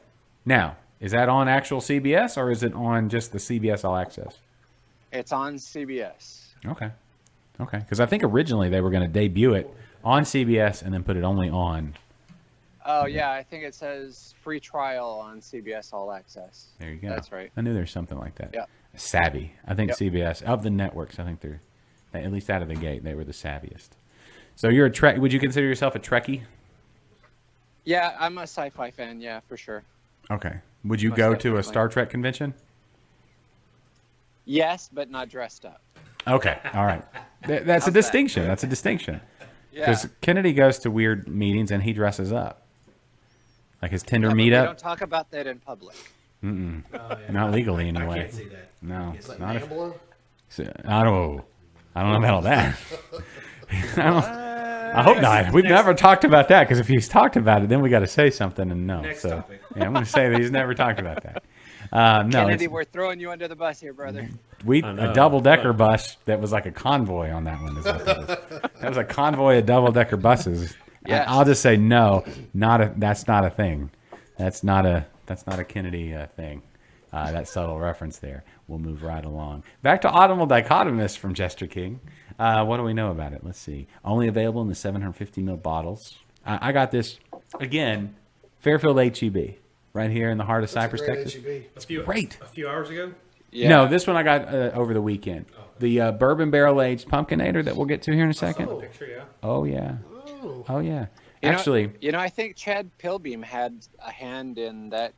Speaker 1: now is that on actual CBS or is it on just the CBS All Access?
Speaker 4: It's on CBS.
Speaker 1: Okay, because I think originally they were going to debut it on CBS and then put it only on.
Speaker 4: Oh yeah, I think it says free trial on CBS All Access.
Speaker 1: There you go.
Speaker 4: That's right.
Speaker 1: I knew there's something like that.
Speaker 4: Yeah.
Speaker 1: Savvy. I think
Speaker 4: Yep.
Speaker 1: CBS of the networks. I think they're at least out of the gate they were the savviest. So you're a Trek. Would you consider yourself a Trekkie?
Speaker 4: Yeah, I'm a sci-fi fan. Yeah, for sure.
Speaker 1: Okay. Would you
Speaker 4: Most
Speaker 1: go to a
Speaker 4: definitely.
Speaker 1: Star Trek convention?
Speaker 4: Yes, but not dressed up.
Speaker 1: Okay. All right. That's a
Speaker 4: How's that?
Speaker 1: distinction. That's a distinction.
Speaker 4: Yeah.
Speaker 1: Because Kennedy goes to weird meetings and he dresses up. Like his Tinder
Speaker 4: Yeah, but we
Speaker 1: meetup.
Speaker 4: don't talk about that in public.
Speaker 9: Oh, yeah.
Speaker 1: Not legally
Speaker 9: I
Speaker 1: anyway.
Speaker 9: can't see that.
Speaker 1: No.
Speaker 6: Is that
Speaker 1: Not if,
Speaker 6: Nambla?
Speaker 1: I don't know about all that. I hope not. We've never talked about that because if he's talked about it, then we got to say something and no.
Speaker 9: Next
Speaker 1: so,
Speaker 9: topic.
Speaker 1: Yeah, I'm going to say that he's never talked about that. No,
Speaker 4: Kennedy,
Speaker 1: it's-
Speaker 4: we're throwing you under the bus here, brother.
Speaker 1: we
Speaker 5: I know.
Speaker 1: a double decker bus that was like a convoy on that one. Is what that was. That was a convoy of double decker buses.
Speaker 4: Yes.
Speaker 1: I'll just say no. That's not a thing. That's not a Kennedy thing. That subtle reference there. We'll move right along. Back to Autumnal Dichotomist from Jester King. What do we know about it? Let's see. Only available in the 750 ml bottles. I got this again. Fairfield HEB, right here in the heart of Cypress,
Speaker 6: Great
Speaker 1: Texas.
Speaker 6: HEB.
Speaker 1: Great.
Speaker 9: A few hours ago.
Speaker 4: Yeah.
Speaker 1: No, this one I got over the weekend. The bourbon barrel aged pumpkinator that we'll get to here in a second.
Speaker 9: Oh, picture, yeah.
Speaker 1: Oh yeah.
Speaker 6: Oh.
Speaker 1: Oh yeah.
Speaker 4: You know-
Speaker 1: Actually,
Speaker 4: I think Chad Pilbeam had a hand in that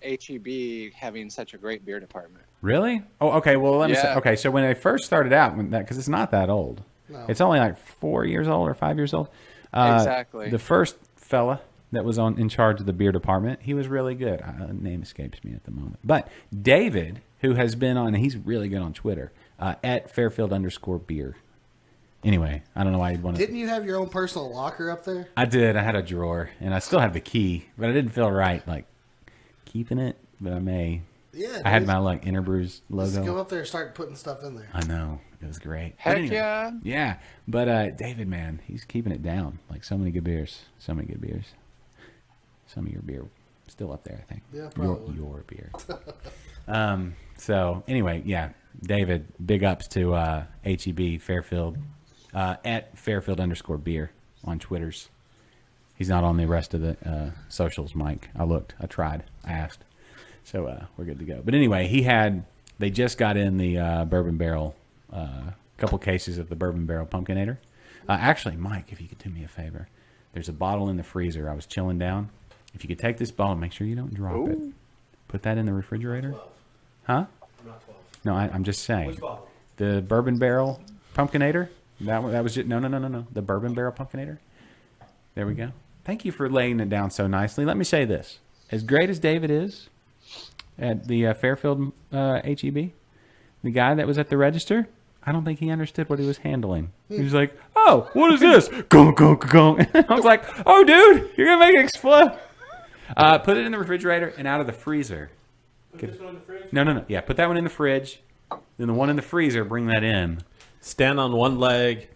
Speaker 4: HEB having such a great beer department.
Speaker 1: really? Oh, okay. Well, let me say.
Speaker 4: Yeah.
Speaker 1: Okay, so when they first started out, because it's not that old.
Speaker 6: No.
Speaker 1: It's only like 4 years old or 5 years old.
Speaker 4: Exactly.
Speaker 1: The first fella that was in charge of the beer department, he was really good. Name escapes me at the moment. But David, who has been on, he's really good on Twitter, at Fairfield_beer. Anyway, I don't know why you'd want to.
Speaker 6: Didn't you have your own personal locker up there?
Speaker 1: I did. I had a drawer, and I still have the key, but I didn't feel right, like, keeping it, but I may.
Speaker 6: Yeah,
Speaker 1: I had
Speaker 6: dude.
Speaker 1: my like Interbrews
Speaker 6: Just go
Speaker 1: logo.
Speaker 6: up there and start putting stuff in there.
Speaker 1: I know it was great. But
Speaker 4: Heck
Speaker 1: anyway,
Speaker 4: yeah.
Speaker 1: yeah. But David, man, he's keeping it down. Like so many good beers. So many good beers. Some of your beer still up there, I think.
Speaker 6: Yeah, probably.
Speaker 1: Your beer. So anyway, yeah, David, big ups to HEB Fairfield at Fairfield_beer on Twitters. He's not on the rest of the socials, Mike. I looked, I tried, I asked. So we're good to go. But anyway, they just got in the Bourbon Barrel, couple cases of the Bourbon Barrel Pumpkinator. Actually, Mike, if you could do me a favor, there's a bottle in the freezer. I was chilling down. If you could take this bottle, make sure you don't drop it. Put that in the refrigerator. Huh?
Speaker 9: I'm not 12.
Speaker 1: No, I'm just saying.
Speaker 9: Which bottle?
Speaker 1: The Bourbon Barrel Pumpkinator. That was just, no. The Bourbon Barrel Pumpkinator. There we go. Thank you for laying it down so nicely. Let me say this: as great as David is at the Fairfield HEB, the guy that was at the register, I don't think he understood what he was handling. He was like, "Oh, what is this?" Gong, gong, gong. I was like, "Oh, dude, you're gonna make it explode." Put it in the refrigerator and out of the freezer.
Speaker 9: Put this one in the fridge?
Speaker 1: No. Yeah, put that one in the fridge. Then the one in the freezer, bring that in.
Speaker 5: Stand on one leg.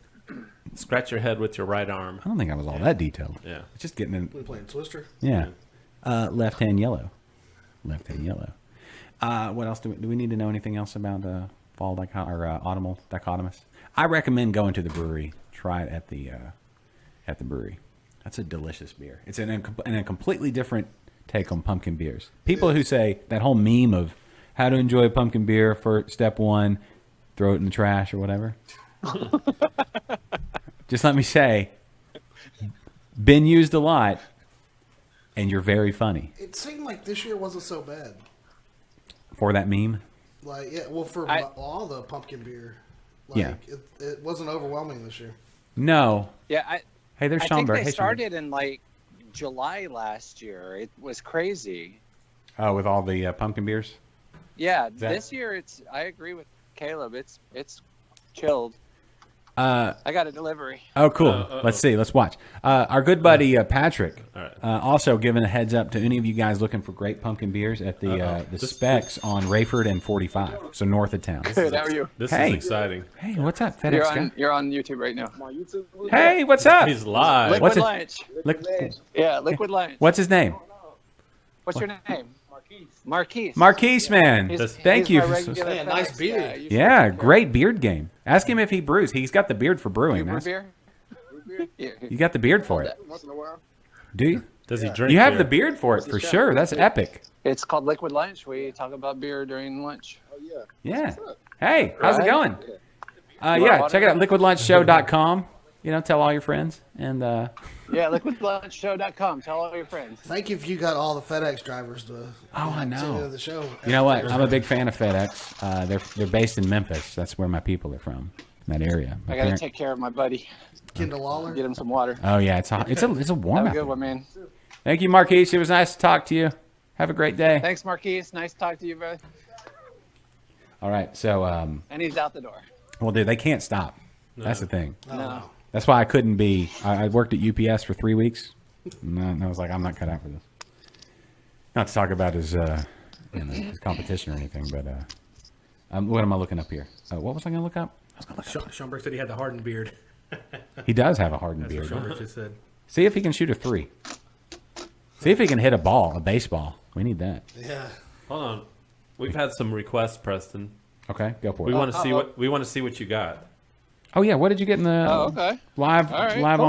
Speaker 5: Scratch your head with your right arm.
Speaker 1: I don't think I was all that detailed.
Speaker 5: Yeah.
Speaker 1: It's just getting in.
Speaker 6: We playing Twister.
Speaker 1: Yeah. Left hand yellow. Left hand yellow. What else do we need to know anything else about fall autumnal dichotomous? I recommend going to the brewery. Try it at the brewery. That's a delicious beer. It's in a completely different take on pumpkin beers. People who say that whole meme of how to enjoy a pumpkin beer for step one, throw it in the trash or whatever. Just let me say, been used a lot, and you're very funny.
Speaker 6: It seemed like this year wasn't so bad.
Speaker 1: For that meme?
Speaker 6: Like, yeah, well, for all the pumpkin beer, like,
Speaker 1: Yeah.
Speaker 6: it wasn't overwhelming this year.
Speaker 1: No.
Speaker 4: Yeah,
Speaker 1: Hey, there's
Speaker 4: I
Speaker 1: Schomburg.
Speaker 4: think they
Speaker 1: Hey,
Speaker 4: started in like July last year. It was crazy.
Speaker 1: Oh, with all the pumpkin beers?
Speaker 4: Yeah,
Speaker 1: that-
Speaker 4: this year I agree with Caleb. It's chilled. I got a delivery.
Speaker 1: Oh, cool. Let's see. Let's watch. Our good buddy Patrick
Speaker 5: All right.
Speaker 1: also giving a heads up to any of you guys looking for great pumpkin beers at the Specs on Rayford and 45, so north of town.
Speaker 4: Good, how are you?
Speaker 5: This
Speaker 1: Hey.
Speaker 5: is exciting.
Speaker 1: Hey, what's up, FedEx guy?
Speaker 4: You're on YouTube right now.
Speaker 1: Hey, what's up?
Speaker 5: He's live.
Speaker 4: Liquid
Speaker 1: What's it-
Speaker 4: Lunch. Yeah, Liquid Lunch.
Speaker 1: What's his name?
Speaker 4: What's your name? Marquise.
Speaker 1: Marquise, man.
Speaker 4: He's-
Speaker 1: Thank
Speaker 4: he's
Speaker 1: you.
Speaker 4: my
Speaker 1: for-
Speaker 4: regular
Speaker 6: Yeah, nice
Speaker 4: FedEx
Speaker 6: beard.
Speaker 4: guy. You should
Speaker 1: Yeah,
Speaker 4: check him out.
Speaker 1: great beard game. Ask him if he brews. He's got the beard for brewing.
Speaker 4: You brew
Speaker 1: That's-
Speaker 4: beer? Yeah.
Speaker 1: You got the beard for it. Do you?
Speaker 5: Does he drink
Speaker 1: You have
Speaker 5: beer?
Speaker 1: the beard for it for sure. That's epic.
Speaker 4: It's called Liquid Lunch. We talk about beer during lunch.
Speaker 1: Yeah. Hey, how's it
Speaker 4: Right?
Speaker 1: going?
Speaker 4: Want
Speaker 1: Yeah,
Speaker 4: water?
Speaker 1: check it out, liquidlunchshow.com. You know, tell all your friends. And
Speaker 4: Yeah, liquidlunchshow.com. Tell all your friends.
Speaker 6: Thank you if you got all the FedEx drivers to
Speaker 1: I
Speaker 6: tune
Speaker 1: know.
Speaker 6: into the show.
Speaker 1: You know what? I'm a big fan of FedEx. They're based in Memphis. That's where my people are from, that area. My
Speaker 4: I gotta
Speaker 1: parent-
Speaker 4: take care of my buddy.
Speaker 6: Kendall Lawler.
Speaker 4: Get him some water.
Speaker 1: Oh yeah, it's a warm
Speaker 4: Have a
Speaker 1: out.
Speaker 4: good one, man.
Speaker 1: Thank you, Marquise. It was nice to talk to you. Have a great day.
Speaker 4: Thanks, Marquise. Nice to talk to you, brother.
Speaker 1: All right, so
Speaker 4: And he's out the door.
Speaker 1: well, dude, they can't stop. That's the thing.
Speaker 4: No.
Speaker 1: That's why I couldn't be. I worked at UPS for 3 weeks, and I was like, I'm not cut out for this. Not to talk about his competition or anything, but what am I looking up here? What was I going to look up?
Speaker 9: Schomburg said he had the hardened beard.
Speaker 1: He does have a hardened
Speaker 9: That's
Speaker 1: beard.
Speaker 9: what Schomburg just said.
Speaker 1: See if he can shoot a 3. See if he can hit a baseball. We need that.
Speaker 6: Yeah.
Speaker 5: Hold on. We've had some requests, Preston.
Speaker 1: Okay, go for
Speaker 5: We
Speaker 1: it.
Speaker 5: want to see what you got.
Speaker 1: Oh yeah, what did you get in the
Speaker 4: Oh, okay.
Speaker 1: live
Speaker 4: All right,
Speaker 1: live
Speaker 4: cool.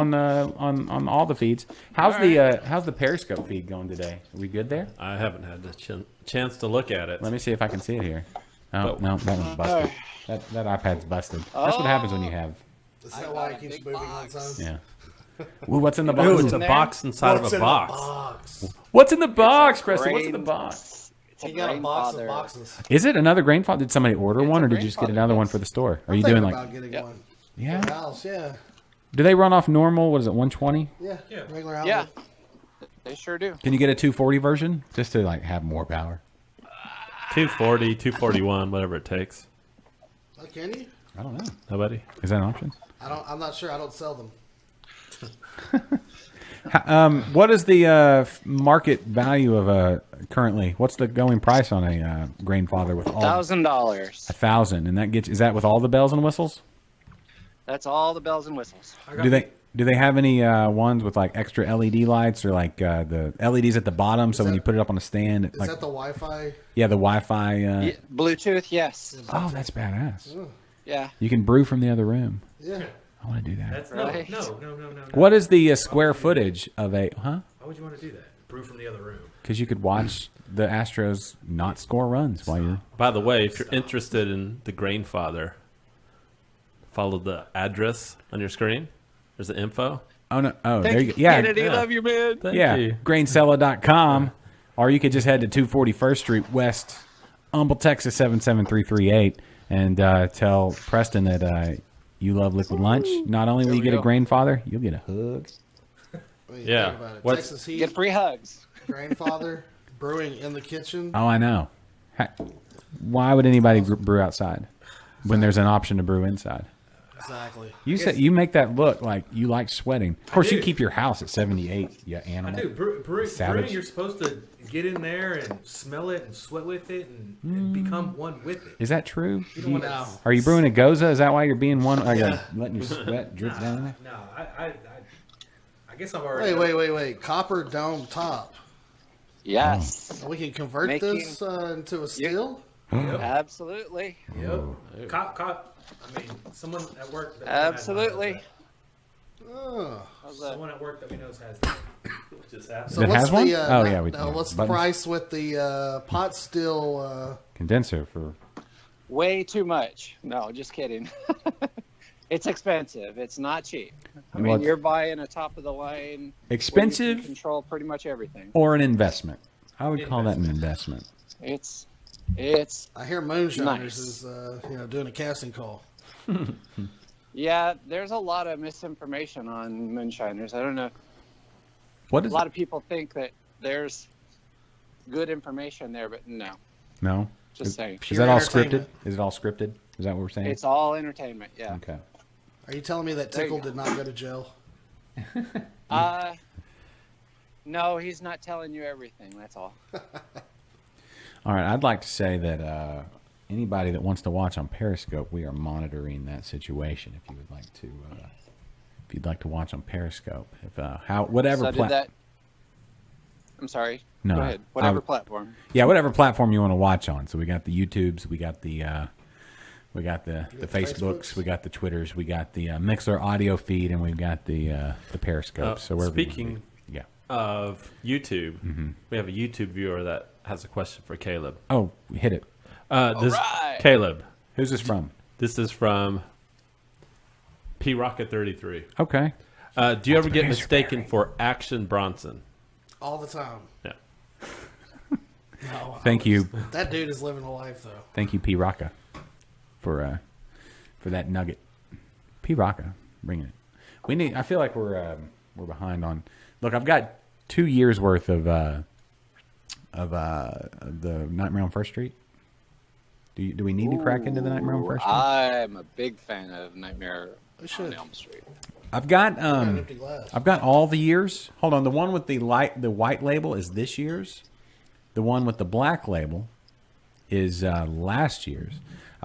Speaker 1: on all the feeds? How's
Speaker 4: All
Speaker 1: how's the Periscope feed going today? Are we good there?
Speaker 5: I haven't had the chance to look at it.
Speaker 1: Let me see if I can see it here. Oh,
Speaker 5: But-
Speaker 1: no, that one's busted. That iPad's busted. That's what happens when you have.
Speaker 6: Is that why it keeps
Speaker 4: big
Speaker 6: moving on
Speaker 4: box.
Speaker 6: time?
Speaker 1: Yeah. Ooh, what's in the box?
Speaker 5: Ooh, it's a
Speaker 4: in there?
Speaker 5: box inside
Speaker 6: What's
Speaker 5: of
Speaker 6: in
Speaker 5: a
Speaker 6: the
Speaker 5: box.
Speaker 6: box?
Speaker 1: What's in the box, Preston? What's in the
Speaker 4: Grain-
Speaker 1: box?
Speaker 4: It's a
Speaker 6: He got a box
Speaker 4: grandfather.
Speaker 6: of boxes.
Speaker 1: Is it another grain font? Did somebody order
Speaker 4: It's
Speaker 1: one,
Speaker 4: a
Speaker 1: or did you just get
Speaker 4: grandfather
Speaker 1: another one
Speaker 4: box.
Speaker 1: for the store? Are
Speaker 6: I'm
Speaker 1: you
Speaker 6: thinking
Speaker 1: doing
Speaker 6: about
Speaker 1: like?
Speaker 6: getting
Speaker 4: Yep.
Speaker 6: one?
Speaker 1: Yeah.
Speaker 6: For the house, yeah.
Speaker 1: Do they run off normal? What is it? 120?
Speaker 6: Yeah.
Speaker 9: Yeah.
Speaker 6: Regular outlet.
Speaker 4: Yeah, they sure do.
Speaker 1: Can you get a 240 version just to like have more power?
Speaker 5: 240, 241, whatever it takes.
Speaker 6: Oh, can you?
Speaker 1: I don't know.
Speaker 5: Nobody.
Speaker 1: Is that an option?
Speaker 6: I'm not sure. I don't sell them.
Speaker 1: What is the market value of currently? What's the going price on a Grainfather with all
Speaker 4: $1,000.
Speaker 1: $1,000, and is that with all the bells and whistles?
Speaker 4: That's all the bells and whistles.
Speaker 1: Do they have any ones with like extra LED lights or like the LEDs at the bottom? So when you put it up on a stand,
Speaker 6: Is that the Wi-Fi?
Speaker 1: Yeah, the Wi-Fi.
Speaker 4: Bluetooth, yes.
Speaker 1: Oh, that's badass.
Speaker 4: Yeah.
Speaker 1: You can brew from the other room.
Speaker 6: Yeah.
Speaker 1: I want to do that.
Speaker 9: That's
Speaker 4: Right.
Speaker 9: no.
Speaker 1: What is the square footage of a? Huh?
Speaker 9: Why would you want to do that? Brew from the other room.
Speaker 1: Because you could watch the Astros not score runs while you're.
Speaker 5: By the way, if you're interested in the Grainfather, follow the address on your screen. There's the info.
Speaker 1: Oh no! Oh,
Speaker 4: Thank
Speaker 1: there you go. Yeah,
Speaker 4: Kennedy, love you, man.
Speaker 5: Thank
Speaker 1: yeah.
Speaker 5: you.
Speaker 1: Graincella.com, or you could just head to 241st Street West, Humble, Texas 77338, and tell Preston that you love Liquid Lunch. Not only will you get a Grainfather, you'll get a hug.
Speaker 6: What do you
Speaker 5: Yeah.
Speaker 6: think about it?
Speaker 5: What's-
Speaker 6: Texas Heat,
Speaker 4: Get free hugs.
Speaker 6: Grandfather, brewing in the kitchen.
Speaker 1: Oh, I know. Why would anybody brew outside when there's an option to brew inside?
Speaker 6: Exactly.
Speaker 1: You said you make that look like you like sweating. Of course, you keep your house at 78. You animal.
Speaker 9: I do. Brewing,
Speaker 1: Savage.
Speaker 9: you're supposed to get in there and smell it and sweat with it and become one with it.
Speaker 1: Is that true?
Speaker 9: You don't want to.
Speaker 1: Are you brewing a Goza? Is that why you're being one? Letting your sweat drip down there?
Speaker 9: No, I guess I've already.
Speaker 6: Wait. Copper dome top.
Speaker 4: Yes.
Speaker 6: We can convert
Speaker 4: Making-
Speaker 6: this into a steel?
Speaker 4: Absolutely.
Speaker 9: Yep. I mean, someone at work. That we know has
Speaker 4: Absolutely.
Speaker 9: that.
Speaker 6: Oh.
Speaker 4: How's that?
Speaker 9: Someone at work that we know has that.
Speaker 5: Just happened.
Speaker 6: So
Speaker 1: That
Speaker 6: what's
Speaker 1: has one?
Speaker 6: the,
Speaker 1: Oh, yeah, we do.
Speaker 6: what's the
Speaker 1: Buttons.
Speaker 6: price with the pot still?
Speaker 1: Condenser for.
Speaker 4: Way too much. No, just kidding. It's expensive. It's not cheap. I mean,
Speaker 1: What's-
Speaker 4: you're buying a top of the line. where you can
Speaker 1: Expensive
Speaker 4: control pretty much everything.
Speaker 1: or an investment? I would call that an investment.
Speaker 4: It's
Speaker 6: I hear Moonshiners
Speaker 4: Nice.
Speaker 6: is doing a casting call.
Speaker 4: yeah. There's a lot of misinformation on moonshiners. I don't know.
Speaker 1: What
Speaker 4: A
Speaker 1: is
Speaker 4: lot
Speaker 1: it?
Speaker 4: of people think that there's good information there, but no.
Speaker 1: No.
Speaker 4: Just saying.
Speaker 1: Is that all scripted?
Speaker 6: entertainment.
Speaker 1: Is it all scripted? Is that what we're saying?
Speaker 4: It's all entertainment. Yeah.
Speaker 1: Okay.
Speaker 6: Are you telling me that
Speaker 4: There you
Speaker 6: Tickle
Speaker 4: go.
Speaker 6: did not go to jail?
Speaker 4: No, he's not telling you everything. That's all.
Speaker 1: All right. I'd like to say that anybody that wants to watch on Periscope, we are monitoring that situation. If you would like to, if you'd like to watch on Periscope, whatever
Speaker 4: So did that. I'm sorry.
Speaker 1: No,
Speaker 4: Go ahead. Whatever platform.
Speaker 1: Yeah, whatever platform you want to watch on. So we got the YouTubes, we got the Facebooks, we got the Twitters, we got the Mixler audio feed, and we've got the Periscope. So wherever you wanna
Speaker 5: Speaking
Speaker 1: be. Yeah.
Speaker 5: of YouTube, we have a YouTube viewer that has a question for Caleb.
Speaker 1: Oh, hit it.
Speaker 4: right.
Speaker 5: Caleb,
Speaker 1: Who's this from?
Speaker 5: this is from P Rocket 33.
Speaker 1: Okay.
Speaker 5: Do you ever get mistaken for Action Bronson?
Speaker 6: All the time.
Speaker 5: Yeah.
Speaker 6: No,
Speaker 1: Thank you.
Speaker 6: that dude is living a life though.
Speaker 1: Thank you, P. Rocca, for that nugget. P. Rocca, bringing it. We need. I feel like we're behind on. Look, I've got 2 years worth of the Nightmare on First Street. Do we need to crack into the Nightmare on First Street?
Speaker 4: I'm a big fan of Nightmare
Speaker 6: We should.
Speaker 4: on Elm Street.
Speaker 1: I've got
Speaker 6: An empty glass.
Speaker 1: I've got all the years. Hold on, the one with the white label is this year's. The one with the black label is last year's.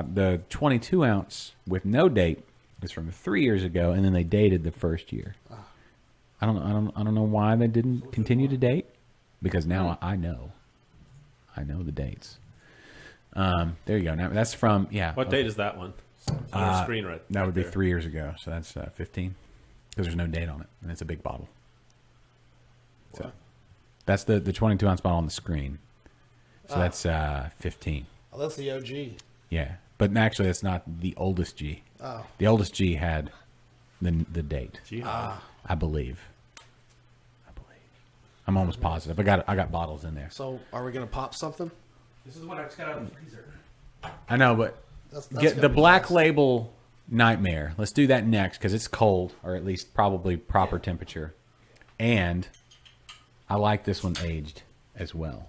Speaker 1: The 22 ounce with no date is from 3 years ago, and then they dated the first year. I don't know why they didn't continue to date, because now I know the dates. There you go. Now that's from
Speaker 5: What date is that one? It's on your screen right.
Speaker 1: That would be
Speaker 5: there.
Speaker 1: 3 years ago, so that's 15, because there's no date on it, and it's a big bottle. So that's the 22 ounce bottle on the screen. So that's 15.
Speaker 6: Oh, that's the OG.
Speaker 1: Yeah, but actually, it's not the oldest G.
Speaker 6: Oh.
Speaker 1: The oldest G had the date.
Speaker 5: Jihad.
Speaker 1: I believe. I'm almost positive. I got bottles in there.
Speaker 6: So are we gonna pop something?
Speaker 9: This is what I just got out of the freezer.
Speaker 1: I know, but
Speaker 6: That's
Speaker 1: get
Speaker 6: gonna
Speaker 1: the
Speaker 6: be
Speaker 1: black
Speaker 6: nice.
Speaker 1: label Nightmare. Let's do that next because it's cold, or at least probably proper temperature. And I like this one aged as well.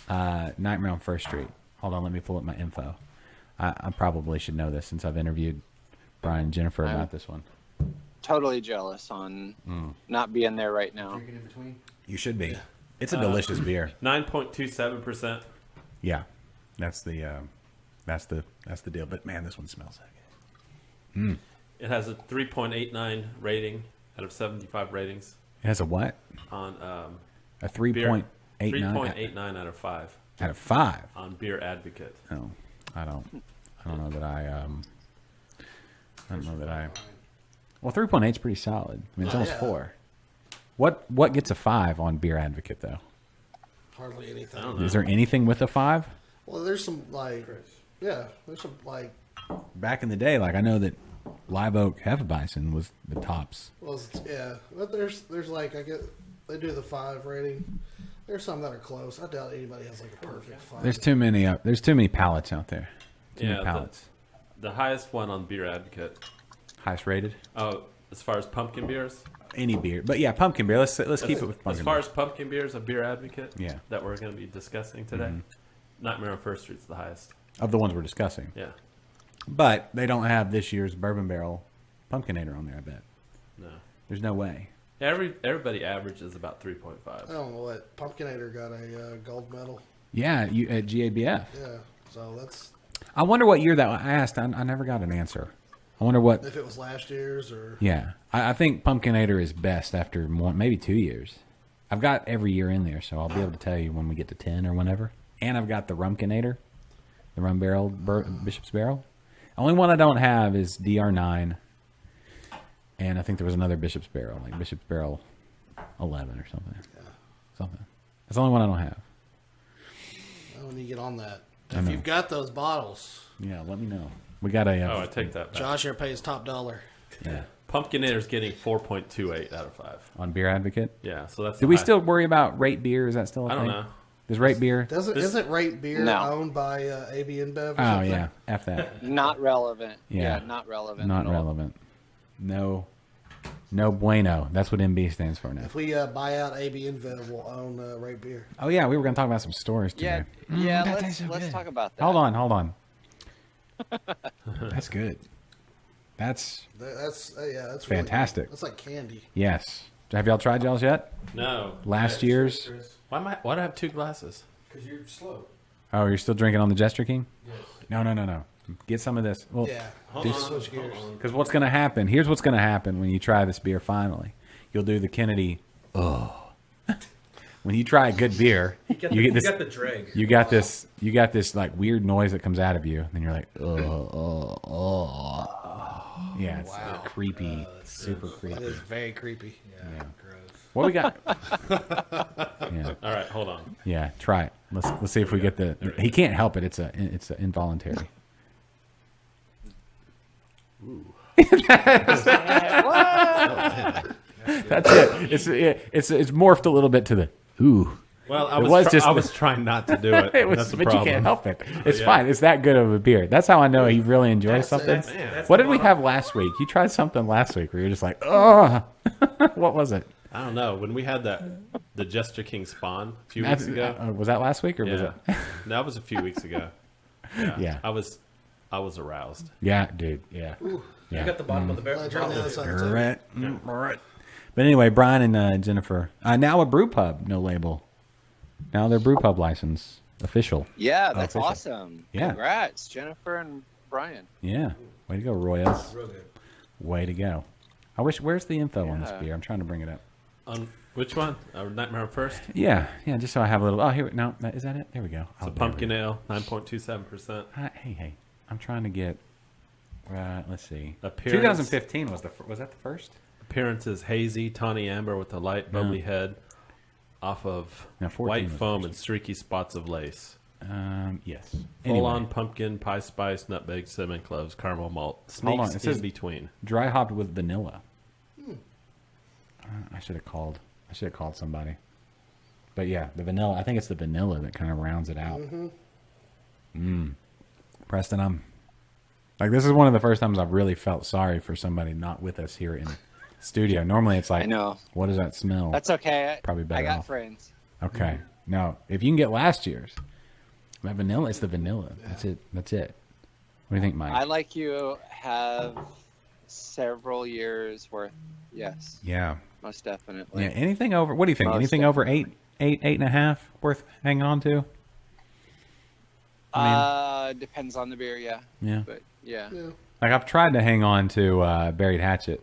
Speaker 1: Nightmare on First Street. Hold on, let me pull up my info. I probably should know this since I've interviewed Brian and Jennifer about this one.
Speaker 4: totally jealous on not being there right now.
Speaker 9: Drinking in between.
Speaker 1: You should be. It's a delicious beer.
Speaker 5: 9.27%.
Speaker 1: Yeah, that's the deal. But man, this one smells so good.
Speaker 5: It has a 3.89 rating out of 75 ratings
Speaker 1: It has a what?
Speaker 5: on
Speaker 1: A
Speaker 5: beer.
Speaker 1: 3.89
Speaker 5: 3.89 out of 5
Speaker 1: out of 5.
Speaker 5: on Beer Advocate.
Speaker 1: Oh, I don't know that I Well, 3.8 is pretty solid. I mean, it's almost 4. What gets a 5 on Beer Advocate though?
Speaker 6: Hardly anything.
Speaker 5: I don't know.
Speaker 1: Is there anything with a 5?
Speaker 6: Well, there's some like, yeah, there's some like,
Speaker 1: Back in the day, like I know that Live Oak Hefeweizen was the tops.
Speaker 6: well, yeah, but there's like I get they do the 5 rating. There's some that are close. I doubt anybody has like a perfect 5.
Speaker 1: There's too many. There's too many pallets out there. Too many
Speaker 5: Yeah,
Speaker 1: pallets.
Speaker 5: the highest one on Beer Advocate.
Speaker 1: Highest rated.
Speaker 5: Oh, as far as pumpkin beers?
Speaker 1: Any beer, but yeah, pumpkin beer. Let's keep it with
Speaker 5: As
Speaker 1: pumpkin
Speaker 5: far
Speaker 1: beer.
Speaker 5: as pumpkin beers, a Beer Advocate
Speaker 1: Yeah.
Speaker 5: that we're going to be discussing today. Nightmare on First Street's the highest.
Speaker 1: Of the ones we're discussing,
Speaker 5: Yeah.
Speaker 1: but they don't have this year's Bourbon Barrel Pumpkinator on there. I bet
Speaker 5: No.
Speaker 1: there's no way.
Speaker 5: Everybody averages about 3.5.
Speaker 6: I don't know what Pumpkinator got a gold medal.
Speaker 1: Yeah, you at GABF.
Speaker 6: Yeah, so that's
Speaker 1: I wonder what year that I asked. I never got an answer. I wonder what.
Speaker 6: if it was last year's or
Speaker 1: Yeah, I think Pumpkinator is best after maybe 2 years. I've got every year in there, so I'll be able to tell you when we get to 10 or whenever. And I've got the Rumkinator, the Rum Barrel, Bishop's Barrel. Only one I don't have is DR9. And I think there was another Bishop's Barrel, like Bishop's Barrel 11 or something.
Speaker 6: Yeah.
Speaker 1: Something. That's the only one I don't have.
Speaker 6: when you get on that.
Speaker 1: I
Speaker 6: If
Speaker 1: know.
Speaker 6: you've got those bottles,
Speaker 1: Yeah, let me know. We got a.
Speaker 5: Oh, I take that back.
Speaker 6: Josh here pays top dollar.
Speaker 1: Yeah.
Speaker 5: Pumpkinator's getting 4.28 out of 5.
Speaker 1: On Beer Advocate.
Speaker 5: Yeah, so that's.
Speaker 1: Do
Speaker 5: the
Speaker 1: we
Speaker 5: high-
Speaker 1: still worry about rate beer? Is that still a
Speaker 5: I don't
Speaker 1: thing?
Speaker 5: know.
Speaker 1: Does rate beer?
Speaker 6: Isn't Rate Beer
Speaker 4: No.
Speaker 6: owned by AB InBev? Or
Speaker 1: Oh
Speaker 6: something?
Speaker 1: yeah, F that.
Speaker 4: Not relevant.
Speaker 1: Yeah.
Speaker 4: Not relevant.
Speaker 1: Not
Speaker 4: at all.
Speaker 1: relevant. No bueno. That's what MB stands for now.
Speaker 6: If we buy out AB InBev, we'll own Rate Beer.
Speaker 1: Oh yeah, we were going to talk about some stories
Speaker 4: Yeah,
Speaker 1: today.
Speaker 4: yeah.
Speaker 1: that tastes so
Speaker 4: Let's
Speaker 1: good.
Speaker 4: talk about that.
Speaker 1: Hold on. That's good. That's
Speaker 6: That's that's
Speaker 1: Fantastic.
Speaker 6: Really, that's like candy.
Speaker 1: yes. Have y'all tried y'all's yet?
Speaker 5: No.
Speaker 1: Last year's?
Speaker 5: Why do I have 2 glasses?
Speaker 9: Because you're slow.
Speaker 1: Oh, you're still drinking on the Jester King? No. Get some of this. Well,
Speaker 6: Yeah,
Speaker 5: Hold
Speaker 6: just
Speaker 5: on,
Speaker 6: switch gears.
Speaker 1: because what's going to happen? Here's what's going to happen when you try this beer. Finally, you'll do the Kennedy. Oh, when you try a good beer, you get this.
Speaker 9: You got the drag.
Speaker 1: You got this. You got this like weird noise that comes out of you, and you're like, yeah, it's creepy, super
Speaker 6: It
Speaker 1: creepy.
Speaker 6: is very creepy.
Speaker 1: Yeah.
Speaker 9: Gross.
Speaker 1: What we got? Yeah,
Speaker 5: All right, hold on.
Speaker 1: yeah. Try it. Let's see if we get the. He can't help it. It's a involuntary. That's it. It's morphed a little bit to the ooh.
Speaker 5: Well, I
Speaker 1: It
Speaker 5: was,
Speaker 1: was just-
Speaker 5: I was trying not to do it.
Speaker 1: It was,
Speaker 5: That's the
Speaker 1: but
Speaker 5: problem.
Speaker 1: you can't help it. It's
Speaker 5: Yeah.
Speaker 1: fine. It's that good of a beer. That's how I know he really enjoys something.
Speaker 9: That's
Speaker 1: What
Speaker 9: the
Speaker 1: did we
Speaker 9: bottom.
Speaker 1: have last week? You tried something last week where you're just like, oh, what was it?
Speaker 5: I don't know. When we had the Jester King spawn a few
Speaker 1: That's-
Speaker 5: weeks ago.
Speaker 1: was that last week or was
Speaker 5: Yeah,
Speaker 1: it?
Speaker 5: that was a few weeks ago.
Speaker 1: Yeah.
Speaker 5: I was aroused.
Speaker 1: Yeah, dude. Yeah.
Speaker 9: You
Speaker 1: Yeah.
Speaker 9: got the bottom of the barrel.
Speaker 6: Try the other side too.
Speaker 1: Right. But anyway, Brian and Jennifer, now a brew pub, no label. Now they're brew pub license official.
Speaker 4: Yeah, that's
Speaker 1: Official.
Speaker 4: awesome.
Speaker 1: Yeah.
Speaker 4: Congrats, Jennifer and Brian.
Speaker 1: Yeah. Way to go, Royals.
Speaker 9: Real good.
Speaker 1: Way to go. Where's the info on this
Speaker 4: Yeah.
Speaker 1: beer? I'm trying to bring it up.
Speaker 5: On which one? Nightmare on First.
Speaker 1: Yeah, just so I have a little. Oh, here. No, is that it? There we go.
Speaker 5: It's
Speaker 1: Oh,
Speaker 5: a
Speaker 1: there
Speaker 5: pumpkin
Speaker 1: we
Speaker 5: ale, 9.27%.
Speaker 1: go. Hey. I'm trying to get. Let's see.
Speaker 5: Appearance.
Speaker 1: 2015 was that the first?
Speaker 5: Appearance is hazy, tawny amber with a light, bubbly head, off of
Speaker 1: Now, 14
Speaker 5: white
Speaker 1: was the
Speaker 5: foam
Speaker 1: first
Speaker 5: and streaky spots of lace.
Speaker 1: Yes.
Speaker 5: Full
Speaker 1: Anyway,
Speaker 5: on pumpkin, pie spice, nutmeg, cinnamon, cloves, caramel malt.
Speaker 1: Hold on,
Speaker 5: Sneaks
Speaker 1: it says-
Speaker 5: in between.
Speaker 1: dry hopped with vanilla. I should have called somebody. But yeah, the vanilla. I think it's the vanilla that kind of rounds it out. Preston, I'm like, this is one of the first times I've really felt sorry for somebody not with us here in studio. Normally, it's like,
Speaker 4: I know.
Speaker 1: what does that smell?
Speaker 4: That's okay.
Speaker 1: Probably better
Speaker 4: I got
Speaker 1: off.
Speaker 4: friends.
Speaker 1: Okay. Now, if you can get last year's, that vanilla, it's the vanilla. That's it. What do you think, Mike?
Speaker 4: I like you have several years worth. Yes,
Speaker 1: Yeah.
Speaker 4: most definitely.
Speaker 1: Yeah. Anything over? What do you think?
Speaker 4: Most
Speaker 1: Anything over eight and a half worth hanging on to?
Speaker 4: Depends on the beer, yeah.
Speaker 1: Yeah.
Speaker 4: But yeah.
Speaker 1: Like I've tried to hang on to Buried Hatchet.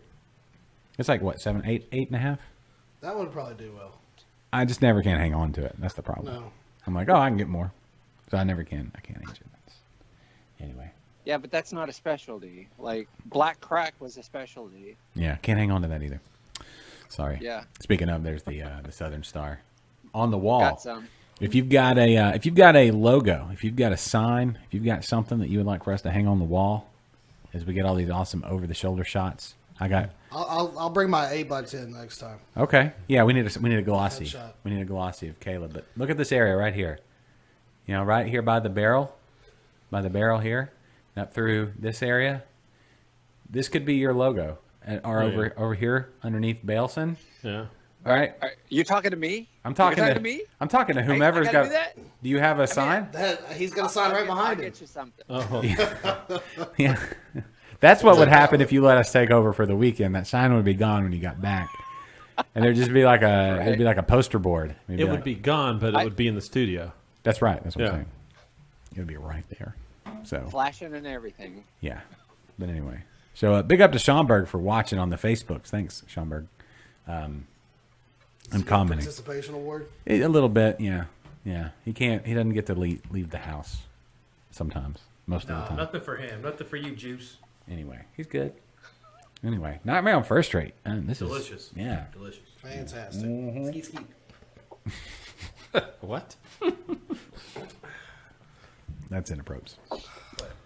Speaker 1: It's like what, 7, 8, 8.5?
Speaker 6: That would probably do well.
Speaker 1: I just never can hang on to it. That's the problem.
Speaker 6: No.
Speaker 1: I'm like, oh, I can get more. So I never can. I can't age it. Anyway.
Speaker 4: Yeah, but that's not a specialty. Like Black Crack was a specialty.
Speaker 1: Yeah, can't hang on to that either. Sorry.
Speaker 4: Yeah.
Speaker 1: Speaking of, there's the Southern Star on the wall.
Speaker 4: Got some.
Speaker 1: If you've got a logo, if you've got a sign, if you've got something that you would like for us to hang on the wall, as we get all these awesome over the shoulder shots,
Speaker 6: I'll bring my 8x10 next time.
Speaker 1: Okay. Yeah, we need a glossy.
Speaker 6: Headshot.
Speaker 1: We need a glossy of Caleb. But look at this area right here. You know, right here by the barrel here, up through this area. This could be your logo, or over here underneath Bailson.
Speaker 5: Yeah.
Speaker 1: All right.
Speaker 4: Are you talking to me?
Speaker 1: I'm talking
Speaker 4: You're
Speaker 1: to
Speaker 4: me.
Speaker 1: I'm talking to whomever's
Speaker 4: I
Speaker 1: got.
Speaker 4: gotta do that?
Speaker 1: Do you have a sign?
Speaker 6: He's got a sign right behind
Speaker 4: I'll
Speaker 6: him.
Speaker 4: get you something.
Speaker 5: Oh.
Speaker 1: Yeah. That's what would happen if you let us take over for the weekend. That sign would be gone when you got back, and there'd just be like it'd be like a poster board.
Speaker 5: It would be gone, but it would be in the studio.
Speaker 1: That's right. That's what
Speaker 5: Yeah.
Speaker 1: I'm saying. It would be right there. So
Speaker 4: Flashing and everything.
Speaker 1: yeah. But anyway, so big up to Schomburg for watching on the Facebooks. Thanks, Schomburg. And commenting
Speaker 6: Participation award.
Speaker 1: a little bit. Yeah. He doesn't get to leave the house sometimes. Most of the
Speaker 9: No,
Speaker 1: time.
Speaker 9: nothing for him. Nothing for you, Juice.
Speaker 1: Anyway, he's good. Anyway, Nightmare on First Street. This
Speaker 9: Delicious.
Speaker 1: is yeah.
Speaker 9: Delicious.
Speaker 6: Fantastic. Skeet, skeet.
Speaker 5: What?
Speaker 1: That's inappropriate.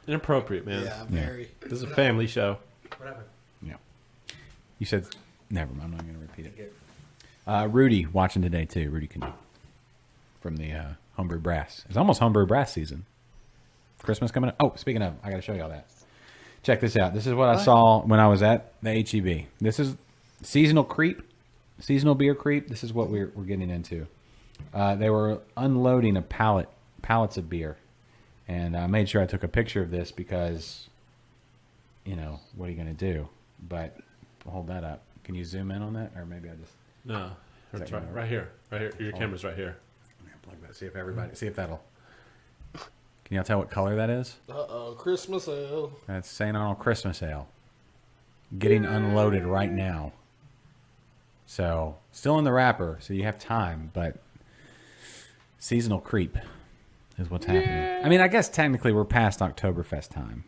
Speaker 5: Inappropriate, man.
Speaker 6: Yeah, very.
Speaker 5: This is a family show.
Speaker 9: What happened?
Speaker 1: Yeah. You said, never mind. I'm not going to repeat it. Rudy watching today too. Rudy Canoe from the Homebrew Brass. It's almost Homebrew Brass season. Christmas coming up. Oh, speaking of, I got to show y'all that. Check this out. This is what I saw when I was at the HEB. This is seasonal creep, seasonal beer creep. This is what we're getting into. They were unloading pallets of beer, and I made sure I took a picture of this because, you know, what are you going to do? But hold that up. Can you zoom in on that, or maybe I just
Speaker 5: No,
Speaker 1: Is
Speaker 5: it's
Speaker 1: that
Speaker 5: right,
Speaker 1: gonna
Speaker 5: right here. Right here. Your camera's right here.
Speaker 1: plug that. See if that'll. Can y'all tell what color that is?
Speaker 6: Christmas ale.
Speaker 1: That's St. Arnold Christmas Ale. Getting unloaded right now. So, still in the wrapper, so you have time, but seasonal creep is what's happening. I mean, I guess technically we're past Oktoberfest time.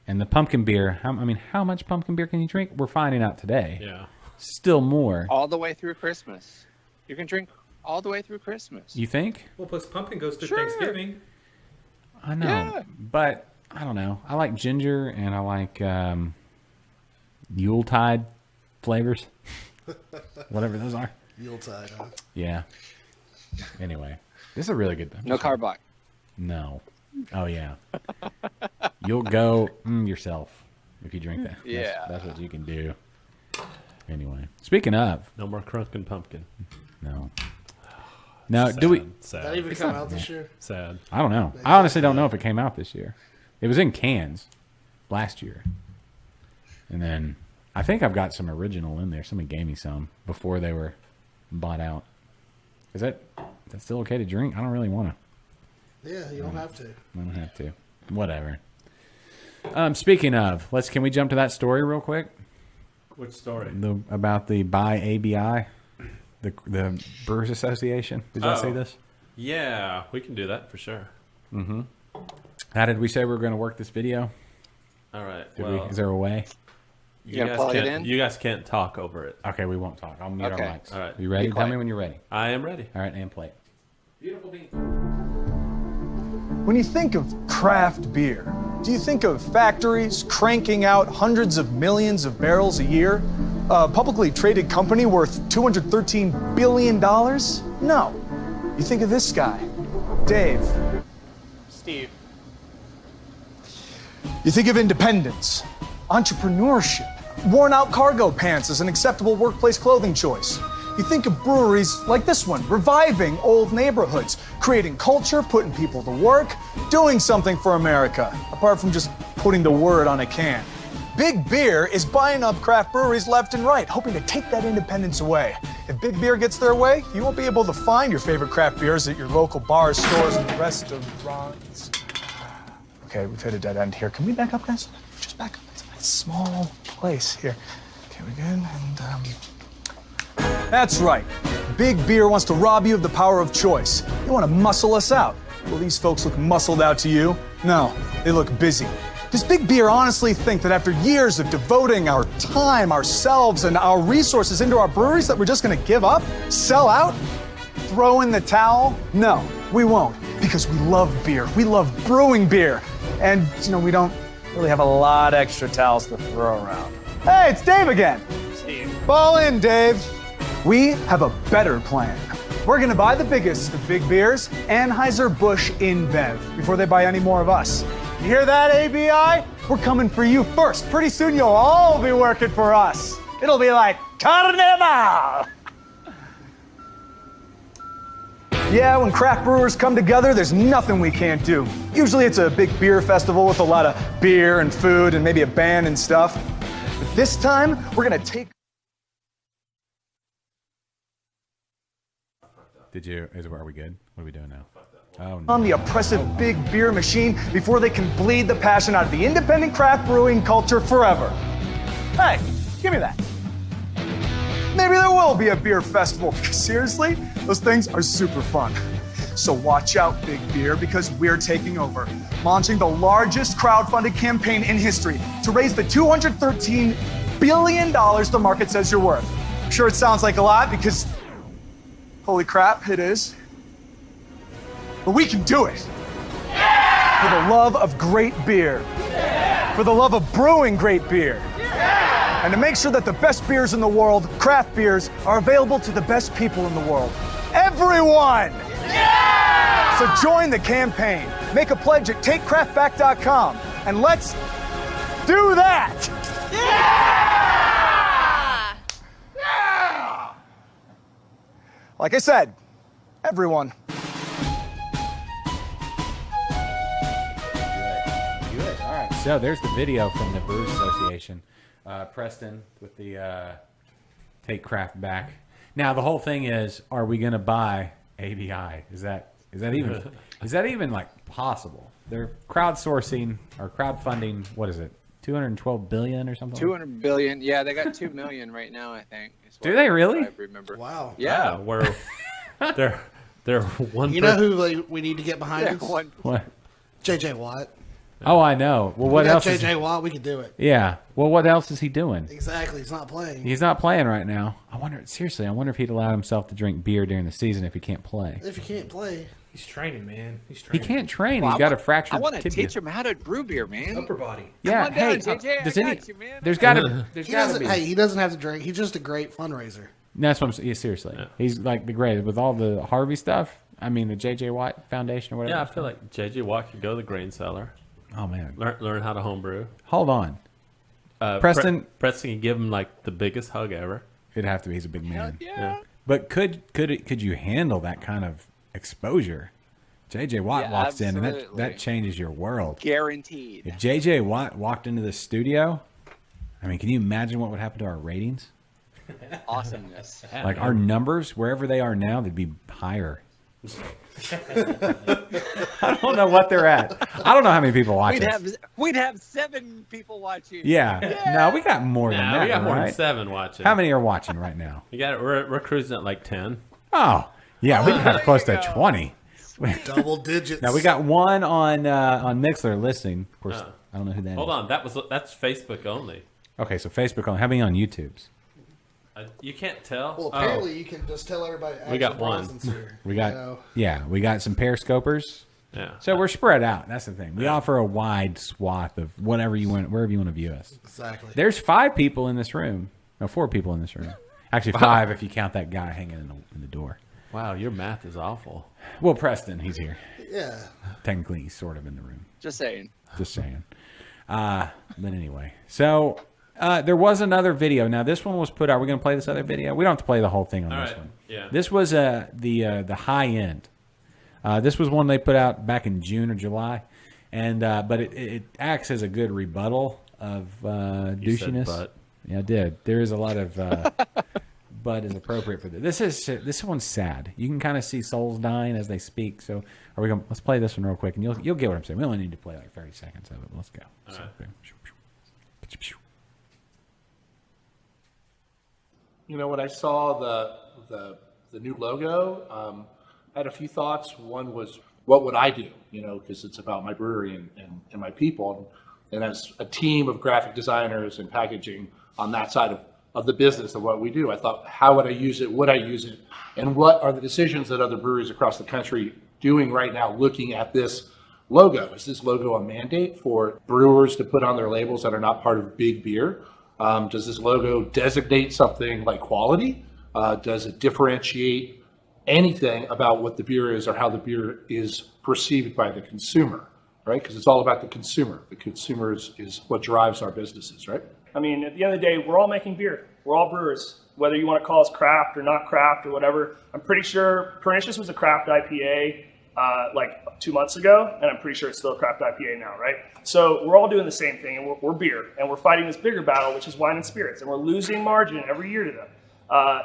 Speaker 1: And the pumpkin beer, how much pumpkin beer can you drink? We're finding out today.
Speaker 5: Yeah.
Speaker 1: Still more.
Speaker 4: All the way through Christmas. You can drink all the way through Christmas.
Speaker 1: You think?
Speaker 9: Well, plus pumpkin goes through
Speaker 4: Sure.
Speaker 9: Thanksgiving.
Speaker 1: I know.
Speaker 4: Yeah.
Speaker 1: But, I don't know. I like ginger and I like Yuletide flavors. Whatever those are.
Speaker 6: Yuletide, huh?
Speaker 1: Yeah. Anyway, this is a really good.
Speaker 4: No carbide.
Speaker 1: No. Oh yeah. You'll go yourself if you drink that.
Speaker 4: Yeah.
Speaker 1: That's what you can do. Anyway, speaking of,
Speaker 5: No more Crunkin' Pumpkin.
Speaker 1: no. Now, do we?
Speaker 5: Sad.
Speaker 6: That even come out this year?
Speaker 5: Sad.
Speaker 1: I don't know. I honestly don't know if it came out this year. It was in cans last year, and then I think I've got some original in there. Somebody gave me some before they were bought out. Is that still okay to drink? I don't really want to.
Speaker 6: Yeah, you don't have to.
Speaker 1: I don't have to. Whatever. Speaking of, can we jump to that story real quick?
Speaker 5: Which story?
Speaker 1: About the Buy ABI, the Brewers Association. Did y'all see this?
Speaker 5: Yeah, we can do that for sure.
Speaker 1: How did we say we were going to work this video?
Speaker 5: All right.
Speaker 1: Is there a way?
Speaker 4: You gonna plug it in?
Speaker 5: You guys can't talk over it.
Speaker 1: Okay, we won't talk. I'll mute
Speaker 4: Okay.
Speaker 1: our mics.
Speaker 5: All right.
Speaker 1: You ready?
Speaker 4: Be
Speaker 1: Tell me
Speaker 4: quiet.
Speaker 1: when you're ready.
Speaker 5: I am ready.
Speaker 1: All right, and play it. Beautiful beans.
Speaker 10: When you think of craft beer, do you think of factories cranking out hundreds of millions of barrels a year? A publicly traded company worth $213 billion? No. You think of this guy, Dave.
Speaker 8: Steve.
Speaker 10: You think of independence, entrepreneurship, worn out cargo pants as an acceptable workplace clothing choice. You think of breweries like this one, reviving old neighborhoods, creating culture, putting people to work, doing something for America, apart from just putting the word on a can. Big Beer is buying up craft breweries left and right, hoping to take that independence away. If Big Beer gets their way, you won't be able to find your favorite craft beers at your local bars, stores, and restaurants. Okay, we've hit a dead end here. Can we back up, guys? Just back up. It's a nice small place here. Okay, we're good. And, That's right. Big Beer wants to rob you of the power of choice. They want to muscle us out. Will these folks look muscled out to you? No, they look busy. Does Big Beer honestly think that after years of devoting our time, ourselves, and our resources into our breweries that we're just going to give up, sell out, throw in the towel? No, we won't, because we love beer. We love brewing beer. And, we don't really have a lot of extra towels to throw around. Hey, it's Dave again.
Speaker 8: Steve.
Speaker 10: Ball in, Dave. We have a better plan. We're going to buy the biggest of big beers, Anheuser-Busch InBev, before they buy any more of us. You hear that, ABI? We're coming for you first. Pretty soon you'll all be working for us. It'll be like Carnival! Yeah, when craft brewers come together, there's nothing we can't do. Usually it's a big beer festival with a lot of beer and food and maybe a band and stuff. But this time, we're going to take...
Speaker 1: Are we good? What are we doing now? Oh, no.
Speaker 10: On the oppressive big beer machine before they can bleed the passion out of the independent craft brewing culture forever. Hey, give me that. Maybe there will be a beer festival. Seriously, those things are super fun. So watch out, Big Beer, because we're taking over, launching the largest crowdfunded campaign in history to raise the $213 billion the market says you're worth. I'm sure it sounds like a lot because, holy crap, it is. But we can do it. For the love of great beer. For the love of brewing great beer. And to make sure that the best beers in the world, craft beers, are available to the best people in the world. Everyone! So join the campaign. Make a pledge at takecraftback.com. And let's do that! Like I said, everyone.
Speaker 1: Good. All right. So there's the video from the Brewers Association. Preston with the Take Craft Back. Now the whole thing is, are we going to buy ABI? Is that even like possible? They're crowdsourcing or crowdfunding. What is it? 212 billion or something.
Speaker 4: 200 billion. Yeah, they got 2 million right now, I think.
Speaker 1: Do they really?
Speaker 4: I remember.
Speaker 6: Wow.
Speaker 4: Yeah.
Speaker 5: Where they're one.
Speaker 6: You know who we need to get behind us?
Speaker 1: What?
Speaker 6: JJ Watt.
Speaker 1: Oh, I know. Well, what else?
Speaker 6: JJ Watt, we could do it.
Speaker 1: Yeah. Well, what else is he doing?
Speaker 6: Exactly. He's not playing.
Speaker 1: He's not playing right now. I wonder if he'd allow himself to drink beer during the season if he can't play.
Speaker 6: If he can't play.
Speaker 9: He's training, man.
Speaker 1: He can't train. He's got a fractured
Speaker 4: I want to
Speaker 1: tibia.
Speaker 4: teach him how to brew beer, man.
Speaker 9: Upper body.
Speaker 1: Yeah.
Speaker 4: Come on
Speaker 1: Hey,
Speaker 4: down, JJ.
Speaker 1: does
Speaker 4: I
Speaker 1: any?
Speaker 4: got you, man.
Speaker 1: There's got to. There's
Speaker 6: He
Speaker 1: got to
Speaker 6: doesn't.
Speaker 1: be.
Speaker 6: Hey, he doesn't have to drink. He's just a great fundraiser.
Speaker 1: That's what I'm saying. Yeah, seriously.
Speaker 5: Yeah.
Speaker 1: He's like the greatest with all the Harvey stuff. I mean, the J.J. Watt Foundation or whatever.
Speaker 5: Yeah, I feel like JJ Watt could go to the grain cellar,
Speaker 1: Oh man.
Speaker 5: learn how to homebrew.
Speaker 1: Hold on. Preston.
Speaker 5: Preston can give him like the biggest hug ever.
Speaker 1: It'd have to be. He's a big man.
Speaker 4: Yeah.
Speaker 1: But could you handle that kind of exposure? J.J. Watt
Speaker 4: Yeah,
Speaker 1: walks in, and
Speaker 4: absolutely.
Speaker 1: that changes your world.
Speaker 4: Guaranteed.
Speaker 1: If J.J. Watt walked into the studio, I mean, can you imagine what would happen to our ratings?
Speaker 4: Awesomeness.
Speaker 1: Like our numbers, wherever they are now, they'd be higher. I don't know what they're at. I don't know how many people watch us.
Speaker 4: We'd have 7 people watching.
Speaker 1: Yeah. No, we got more than that.
Speaker 5: we got more
Speaker 1: right?
Speaker 5: than 7 watching.
Speaker 1: How many are watching right now?
Speaker 5: You got it. We're cruising at like 10.
Speaker 1: Oh, yeah, we got close to 20.
Speaker 6: Double digits.
Speaker 1: Now we got one on Mixler listening. Of course, I don't know who that
Speaker 5: Hold
Speaker 1: is.
Speaker 5: on, that's Facebook only.
Speaker 1: Okay, so Facebook on. How many on YouTube's?
Speaker 5: You can't tell.
Speaker 6: Well, apparently you can just tell everybody.
Speaker 5: We got
Speaker 6: Action
Speaker 5: one.
Speaker 6: Bronson's here,
Speaker 1: We got we got some Periscopers.
Speaker 5: Yeah.
Speaker 1: So we're spread out. That's the thing. We offer a wide swath of whatever you want, wherever you want to view us.
Speaker 6: Exactly.
Speaker 1: There's 5 people in this room. No, 4 people in this room. Actually, 5 if you count that guy hanging in the door.
Speaker 5: Wow, your math is awful.
Speaker 1: Well, Preston, he's here.
Speaker 6: Yeah.
Speaker 1: Technically, he's sort of in the room.
Speaker 4: Just saying.
Speaker 1: Just saying. But anyway, so there was another video. Now this one was put out. We're going to play this other video. We don't have to play the whole thing on
Speaker 5: All
Speaker 1: this
Speaker 5: right.
Speaker 1: one.
Speaker 5: Yeah.
Speaker 1: This was the high end. This was one they put out back in June or July, and but it acts as a good rebuttal of
Speaker 5: You said
Speaker 1: douchiness.
Speaker 5: butt.
Speaker 1: Yeah, I did. There is a lot of butt is appropriate for this. This one's sad. You can kind of see souls dying as they speak. So are we going? Let's play this one real quick, and you'll get what I'm saying. We only need to play like 30 seconds of it. Let's go.
Speaker 5: All
Speaker 1: So,
Speaker 5: right.
Speaker 11: You know, when I saw the new logo, I had a few thoughts. One was, what would I do? You know, because it's about my brewery and my people. And as a team of graphic designers and packaging on that side of the business of what we do, I thought, how would I use it? Would I use it? And what are the decisions that other breweries across the country doing right now looking at this logo? Is this logo a mandate for brewers to put on their labels that are not part of big beer? Does this logo designate something like quality? Does it differentiate anything about what the beer is or how the beer is perceived by the consumer, right? Because it's all about the consumer. The consumer is what drives our businesses, right?
Speaker 8: I mean, at the end of the day, we're all making beer. We're all brewers. Whether you want to call us craft or not craft or whatever, I'm pretty sure Pernicious was a craft IPA like 2 months ago, and I'm pretty sure it's still a craft IPA now, right? So we're all doing the same thing, and we're beer, and we're fighting this bigger battle, which is wine and spirits, and we're losing margin every year to them.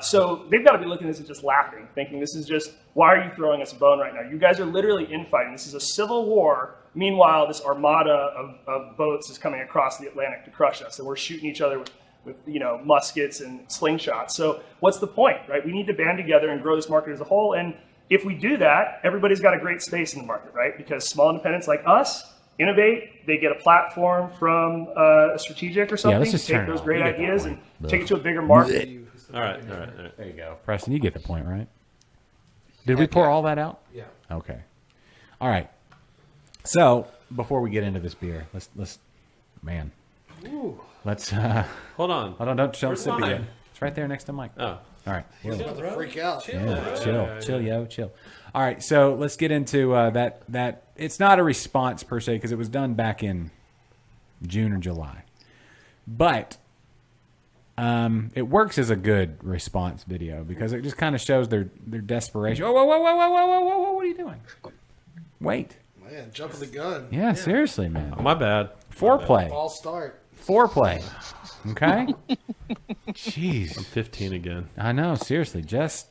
Speaker 8: So they've got to be looking at this and just laughing, thinking this is just, why are you throwing us a bone right now? You guys are literally infighting. This is a civil war. Meanwhile, this armada of boats is coming across the Atlantic to crush us, and we're shooting each other with muskets and slingshots. So what's the point, right? We need to band together and grow this market as a whole. And if we do that, everybody's got a great space in the market, right? Because small independents like us innovate, they get a platform from a strategic or something to take those great ideas and take it to a bigger market.
Speaker 5: All right.
Speaker 1: There you go. Preston, you get the point, right? Did we pour all that out?
Speaker 9: Yeah.
Speaker 1: Okay. All right. So before we get into this beer, let's man.
Speaker 6: Ooh.
Speaker 1: Let's
Speaker 5: hold on.
Speaker 1: Don't
Speaker 5: Where's
Speaker 1: sip it
Speaker 5: mine?
Speaker 1: yet. It's right there next to Mike.
Speaker 5: Oh.
Speaker 1: All right.
Speaker 6: He's about to freak out.
Speaker 1: Yeah, chill. All right, so let's get into that. It's not a response per se because it was done back in June or July, but it works as a good response video because it just kind of shows their desperation. Whoa! What are you doing? Wait.
Speaker 6: Man, jumping the gun.
Speaker 1: Yeah, seriously, man.
Speaker 5: Oh, my bad.
Speaker 1: Foreplay.
Speaker 6: False start.
Speaker 1: Foreplay. Okay. Jeez.
Speaker 5: I'm 15 again.
Speaker 1: I know. Seriously, just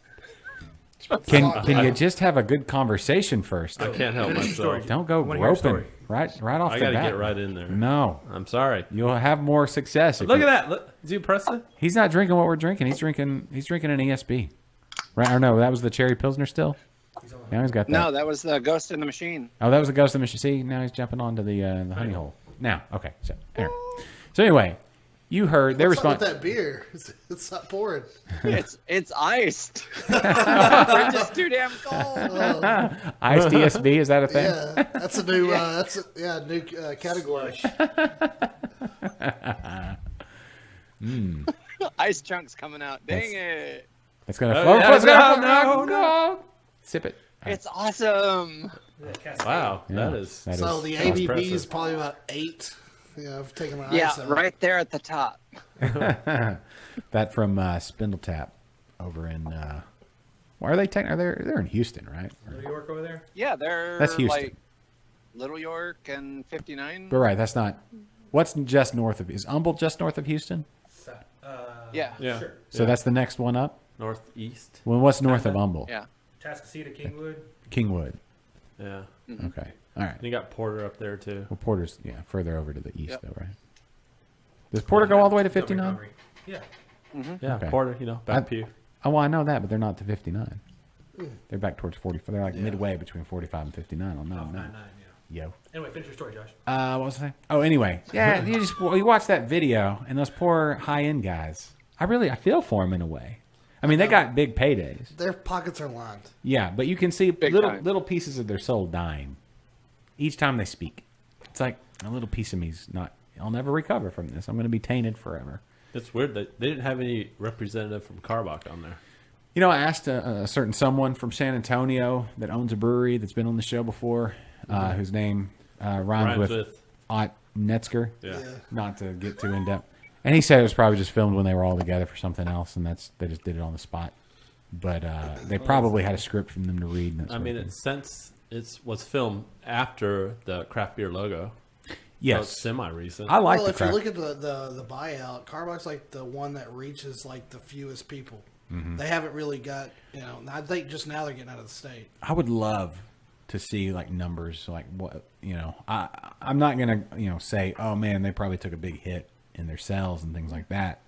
Speaker 1: can you just have a good conversation first?
Speaker 5: I can't help myself.
Speaker 1: Don't go groping right off
Speaker 5: I
Speaker 1: the
Speaker 5: gotta
Speaker 1: bat.
Speaker 5: get right in there.
Speaker 1: No,
Speaker 5: I'm sorry.
Speaker 1: You'll have more success.
Speaker 5: Look at that. Look, is he Preston?
Speaker 1: He's not drinking what we're drinking. He's drinking an ESB. Right? Or no, that was the Cherry Pilsner still. Now he's got that.
Speaker 4: No, that was the Ghost in the Machine.
Speaker 1: Oh, that was the Ghost in the Machine. See, now he's jumping onto the honey hole. Now, okay. So anyway, you heard their
Speaker 6: What's up
Speaker 1: response.
Speaker 6: with that beer? It's not pouring.
Speaker 4: It's iced. We're just too damn cold.
Speaker 1: Iced ESB, is that a thing?
Speaker 6: Yeah, that's a new. New category.
Speaker 4: Ice chunks coming out. Dang it!
Speaker 1: It's gonna float.
Speaker 5: No.
Speaker 1: Sip it.
Speaker 4: It's awesome.
Speaker 5: Wow,
Speaker 1: Yeah,
Speaker 5: that is.
Speaker 6: So the
Speaker 5: that's
Speaker 6: ABV is
Speaker 5: impressive.
Speaker 6: probably about 8. Yeah, I've taken my
Speaker 4: Yeah,
Speaker 6: ice out.
Speaker 4: right there at the top.
Speaker 1: That from Spindletap over in. Why are they taking? They're in Houston, right?
Speaker 9: New York over there?
Speaker 4: Yeah, they're
Speaker 1: That's Houston.
Speaker 4: like Little York and 59.
Speaker 1: But right, that's not. What's just north of? Is Humboldt just north of Houston?
Speaker 4: Yeah.
Speaker 5: Yeah.
Speaker 9: Sure.
Speaker 1: So that's the next one up.
Speaker 5: Northeast.
Speaker 1: Well, what's north of Humboldt?
Speaker 4: Yeah.
Speaker 9: Tascasita, Kingwood.
Speaker 1: Kingwood.
Speaker 5: Yeah.
Speaker 1: Okay. All right.
Speaker 5: And you got Porter up there too.
Speaker 1: Well, Porter's further over to the east though, right? Does Porter go all the way to 59?
Speaker 9: Yeah.
Speaker 5: Yeah,
Speaker 1: Okay.
Speaker 5: Porter. Back Pew.
Speaker 1: Oh, well, I know that, but they're not to 59. They're back towards 45. They're like midway between 45 and 59 on 99.
Speaker 9: 99, yeah.
Speaker 1: Yo.
Speaker 9: Anyway, finish your story, Josh.
Speaker 1: What was I saying? Oh, anyway. Yeah, you watch that video, and those poor high-end guys. I feel for them in a way. I mean, they got big paydays.
Speaker 6: Their pockets are lined.
Speaker 1: Yeah, but you can see
Speaker 4: Big
Speaker 1: little
Speaker 4: time.
Speaker 1: little pieces of their soul dying each time they speak. It's like a little piece of me's not. I'll never recover from this. I'm going to be tainted forever.
Speaker 5: It's weird that they didn't have any representative from Carbach on there.
Speaker 1: You know, I asked a certain someone from San Antonio that owns a brewery that's been on the show before, whose name rhymes with Ott Netzger.
Speaker 5: Yeah.
Speaker 1: Not to get too in depth. And he said it was probably just filmed when they were all together for something else, and they just did it on the spot. But they probably had a script from them to read. And that
Speaker 5: I
Speaker 1: sort
Speaker 5: mean,
Speaker 1: of thing.
Speaker 5: since it was filmed after the craft beer logo.
Speaker 1: Yes.
Speaker 5: So it's semi-recent.
Speaker 1: I like
Speaker 6: well,
Speaker 1: the
Speaker 6: if you
Speaker 1: craft.
Speaker 6: look at the buyout, Carbock's like the one that reaches like the fewest people.
Speaker 1: Mm-hmm.
Speaker 6: They haven't really got, I think just now they're getting out of the state.
Speaker 1: I would love to see like numbers, like what I'm not gonna say, oh man, they probably took a big hit in their sales and things like that.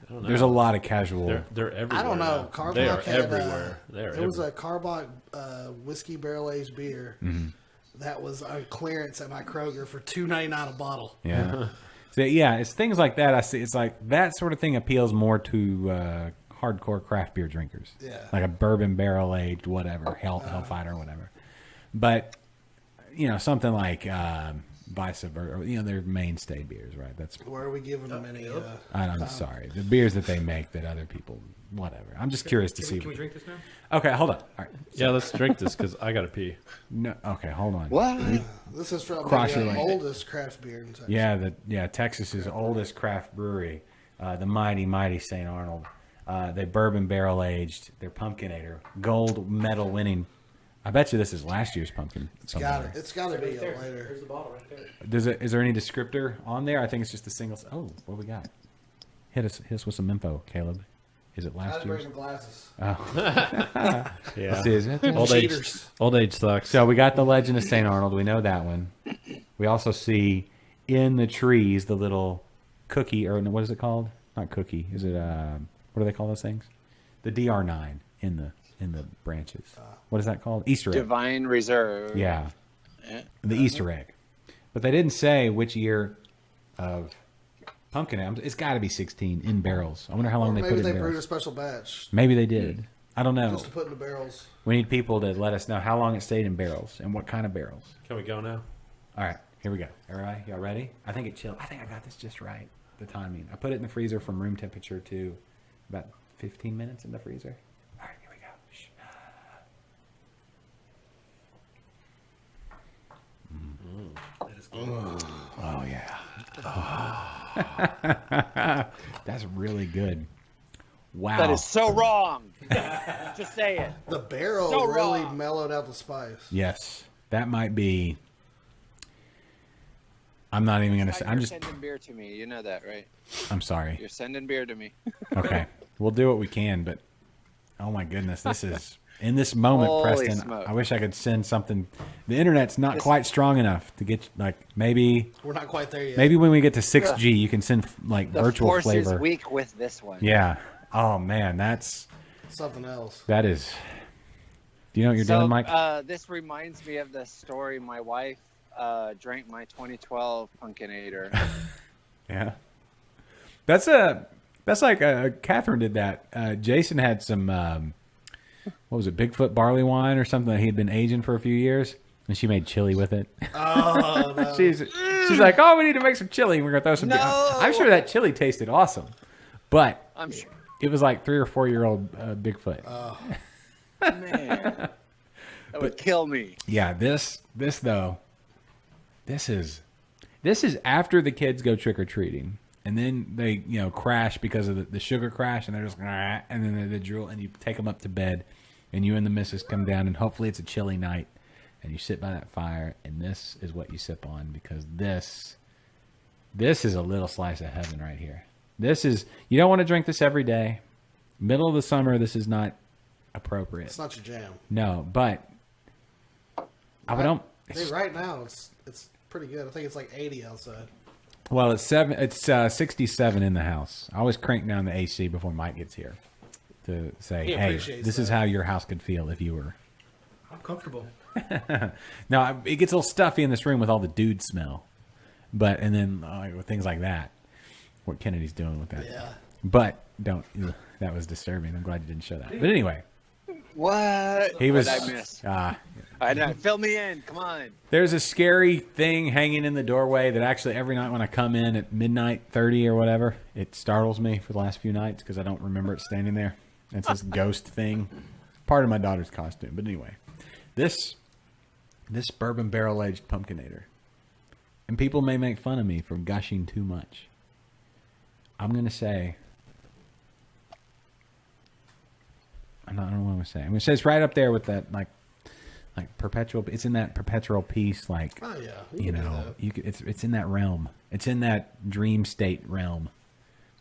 Speaker 1: There's a lot of casual.
Speaker 5: They're everywhere.
Speaker 6: I don't know.
Speaker 5: now.
Speaker 6: Carbock
Speaker 5: They are
Speaker 6: had,
Speaker 5: everywhere.
Speaker 6: There was a Carbock whiskey barrel aged beer that was on clearance at my Kroger for $2.99 a bottle.
Speaker 1: Yeah. So yeah, it's things like that. I see. It's like that sort of thing appeals more to hardcore craft beer drinkers.
Speaker 6: Yeah.
Speaker 1: Like a bourbon barrel aged whatever, Hellfighter or whatever. But something like Vice Versa, their mainstay beers, right? That's
Speaker 6: Where are we giving them any?
Speaker 1: I'm sorry, the beers that they make that other people, whatever. I'm just curious to see.
Speaker 9: Can we drink this now?
Speaker 1: Okay, hold on. All right.
Speaker 5: Yeah, let's drink this because I gotta pee.
Speaker 1: No. Okay, hold on.
Speaker 4: What?
Speaker 6: This is from
Speaker 1: Cross your
Speaker 6: the
Speaker 1: leg.
Speaker 6: oldest craft beer in Texas.
Speaker 1: Yeah, Texas's oldest craft brewery, the mighty St. Arnold. They bourbon barrel aged. Their Pumpkinator, gold medal winning. I bet you this is last year's pumpkin.
Speaker 6: It's got to be later.
Speaker 9: There's the bottle right there.
Speaker 1: Is there any descriptor on there? I think it's just a single. Oh, what do we got? Hit us with some info, Caleb. Is it
Speaker 6: I
Speaker 1: last
Speaker 6: had to bring
Speaker 1: year's?
Speaker 6: my glasses.
Speaker 5: Yeah.
Speaker 1: Let's see, is it?
Speaker 5: Old age sucks.
Speaker 1: So we got the Legend of St. Arnold. We know that one. We also see in the trees the little cookie, or what is it called? Not cookie. Is it what do they call those things? The DR9 in the branches. What is that called? Easter egg.
Speaker 4: Divine Reserve.
Speaker 1: Yeah. The Easter egg. But they didn't say which year of pumpkin ale. It's got to be 16 in barrels. I wonder how long they put it in
Speaker 6: Maybe they brewed a
Speaker 1: barrels.
Speaker 6: special batch
Speaker 1: Maybe they did. I don't know.
Speaker 6: just to put in the barrels.
Speaker 1: We need people to let us know how long it stayed in barrels and what kind of barrels.
Speaker 5: Can we go now?
Speaker 1: All right, here we go. Everybody, y'all ready? I think it chilled. I think I got this just right. The timing. I put it in the freezer from room temperature to about 15 minutes in the freezer. All right, here we go. Shh. Oh yeah. That's really good. Wow.
Speaker 4: That is so wrong. Just say it.
Speaker 6: The barrel
Speaker 4: So
Speaker 6: really
Speaker 4: wrong.
Speaker 6: mellowed out the spice.
Speaker 1: Yes, that might be. I'm not even gonna say.
Speaker 4: You're
Speaker 1: I'm just.
Speaker 4: sending beer to me. You know that, right?
Speaker 1: I'm sorry.
Speaker 4: You're sending beer to me.
Speaker 1: Okay, we'll do what we can, but oh my goodness, this is in this moment,
Speaker 4: Holy
Speaker 1: Preston.
Speaker 4: smoke.
Speaker 1: I wish I could send something. The internet's not quite strong enough to get maybe
Speaker 6: We're not quite there yet.
Speaker 1: maybe when we get to 6G, you can send like
Speaker 4: The
Speaker 1: virtual
Speaker 4: force
Speaker 1: flavor.
Speaker 4: is weak with this one.
Speaker 1: Yeah. Oh man,
Speaker 6: something else.
Speaker 1: that is. Do you know what you're
Speaker 4: So,
Speaker 1: doing, Mike?
Speaker 4: This reminds me of the story my wife drank my 2012 Pumpkinator.
Speaker 1: Yeah. That's like Catherine did that. Jason had some what was it, Bigfoot barley wine or something that he'd been aging for a few years, and she made chili with it.
Speaker 6: Oh, no.
Speaker 1: she's like, oh, we need to make some chili. We're gonna throw some.
Speaker 4: No!
Speaker 1: I'm sure that chili tasted awesome, but
Speaker 4: I'm sure.
Speaker 1: it was like 3 or 4 year old Bigfoot.
Speaker 4: Man, that would kill me.
Speaker 1: Yeah, this though, this is after the kids go trick or treating, and then they crash because of the sugar crash, and they're just and then they drool, and you take them up to bed, and you and the missus come down, and hopefully it's a chilly night, and you sit by that fire, and this is what you sip on, because this is a little slice of heaven right here. This is, you don't want to drink this every day. Middle of the summer, this is not appropriate.
Speaker 6: It's not your jam.
Speaker 1: No, but I don't.
Speaker 6: Hey, right now it's pretty good. I think it's like 80 outside.
Speaker 1: Well, it's 67 in the house. I always crank down the AC before Mike gets here to say,
Speaker 6: He
Speaker 1: "Hey,
Speaker 6: appreciates
Speaker 1: this is
Speaker 6: that.
Speaker 1: how your house could feel if you were."
Speaker 9: I'm comfortable.
Speaker 1: Now it gets a little stuffy in this room with all the dude smell, and then with things like that. What Kennedy's doing with that?
Speaker 6: Yeah.
Speaker 1: But don't. That was disturbing. I'm glad you didn't show that. But anyway,
Speaker 4: What?
Speaker 1: he was.
Speaker 4: What did I miss?
Speaker 1: I
Speaker 4: know. Fill me in. Come on.
Speaker 1: There's a scary thing hanging in the doorway that actually every night when I come in at midnight 30 or whatever, it startles me for the last few nights because I don't remember it standing there. It's this ghost thing. Part of my daughter's costume. But anyway, this bourbon barrel aged Pumpkinator. And people may make fun of me for gushing too much. I'm going to say, I don't know what I'm going to say. I'm going to say it's right up there with that, like like perpetual. It's in that perpetual peace, like
Speaker 6: Oh yeah,
Speaker 1: you know, it's in that realm. It's in that dream state realm,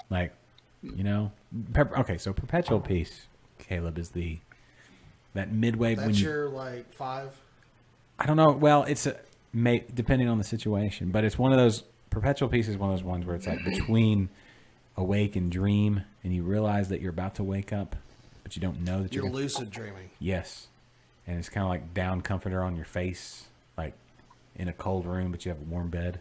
Speaker 1: like you know. Okay, so perpetual peace, Caleb, is that midway
Speaker 6: That's
Speaker 1: when you.
Speaker 6: your like 5.
Speaker 1: I don't know. Well, it's depending on the situation, but it's one of those perpetual peace is one of those ones where it's like between awake and dream, and you realize that you're about to wake up, but you don't know that
Speaker 6: You're
Speaker 1: gonna-
Speaker 6: lucid dreaming.
Speaker 1: Yes, and it's kind of like down comforter on your face, like in a cold room, but you have a warm bed.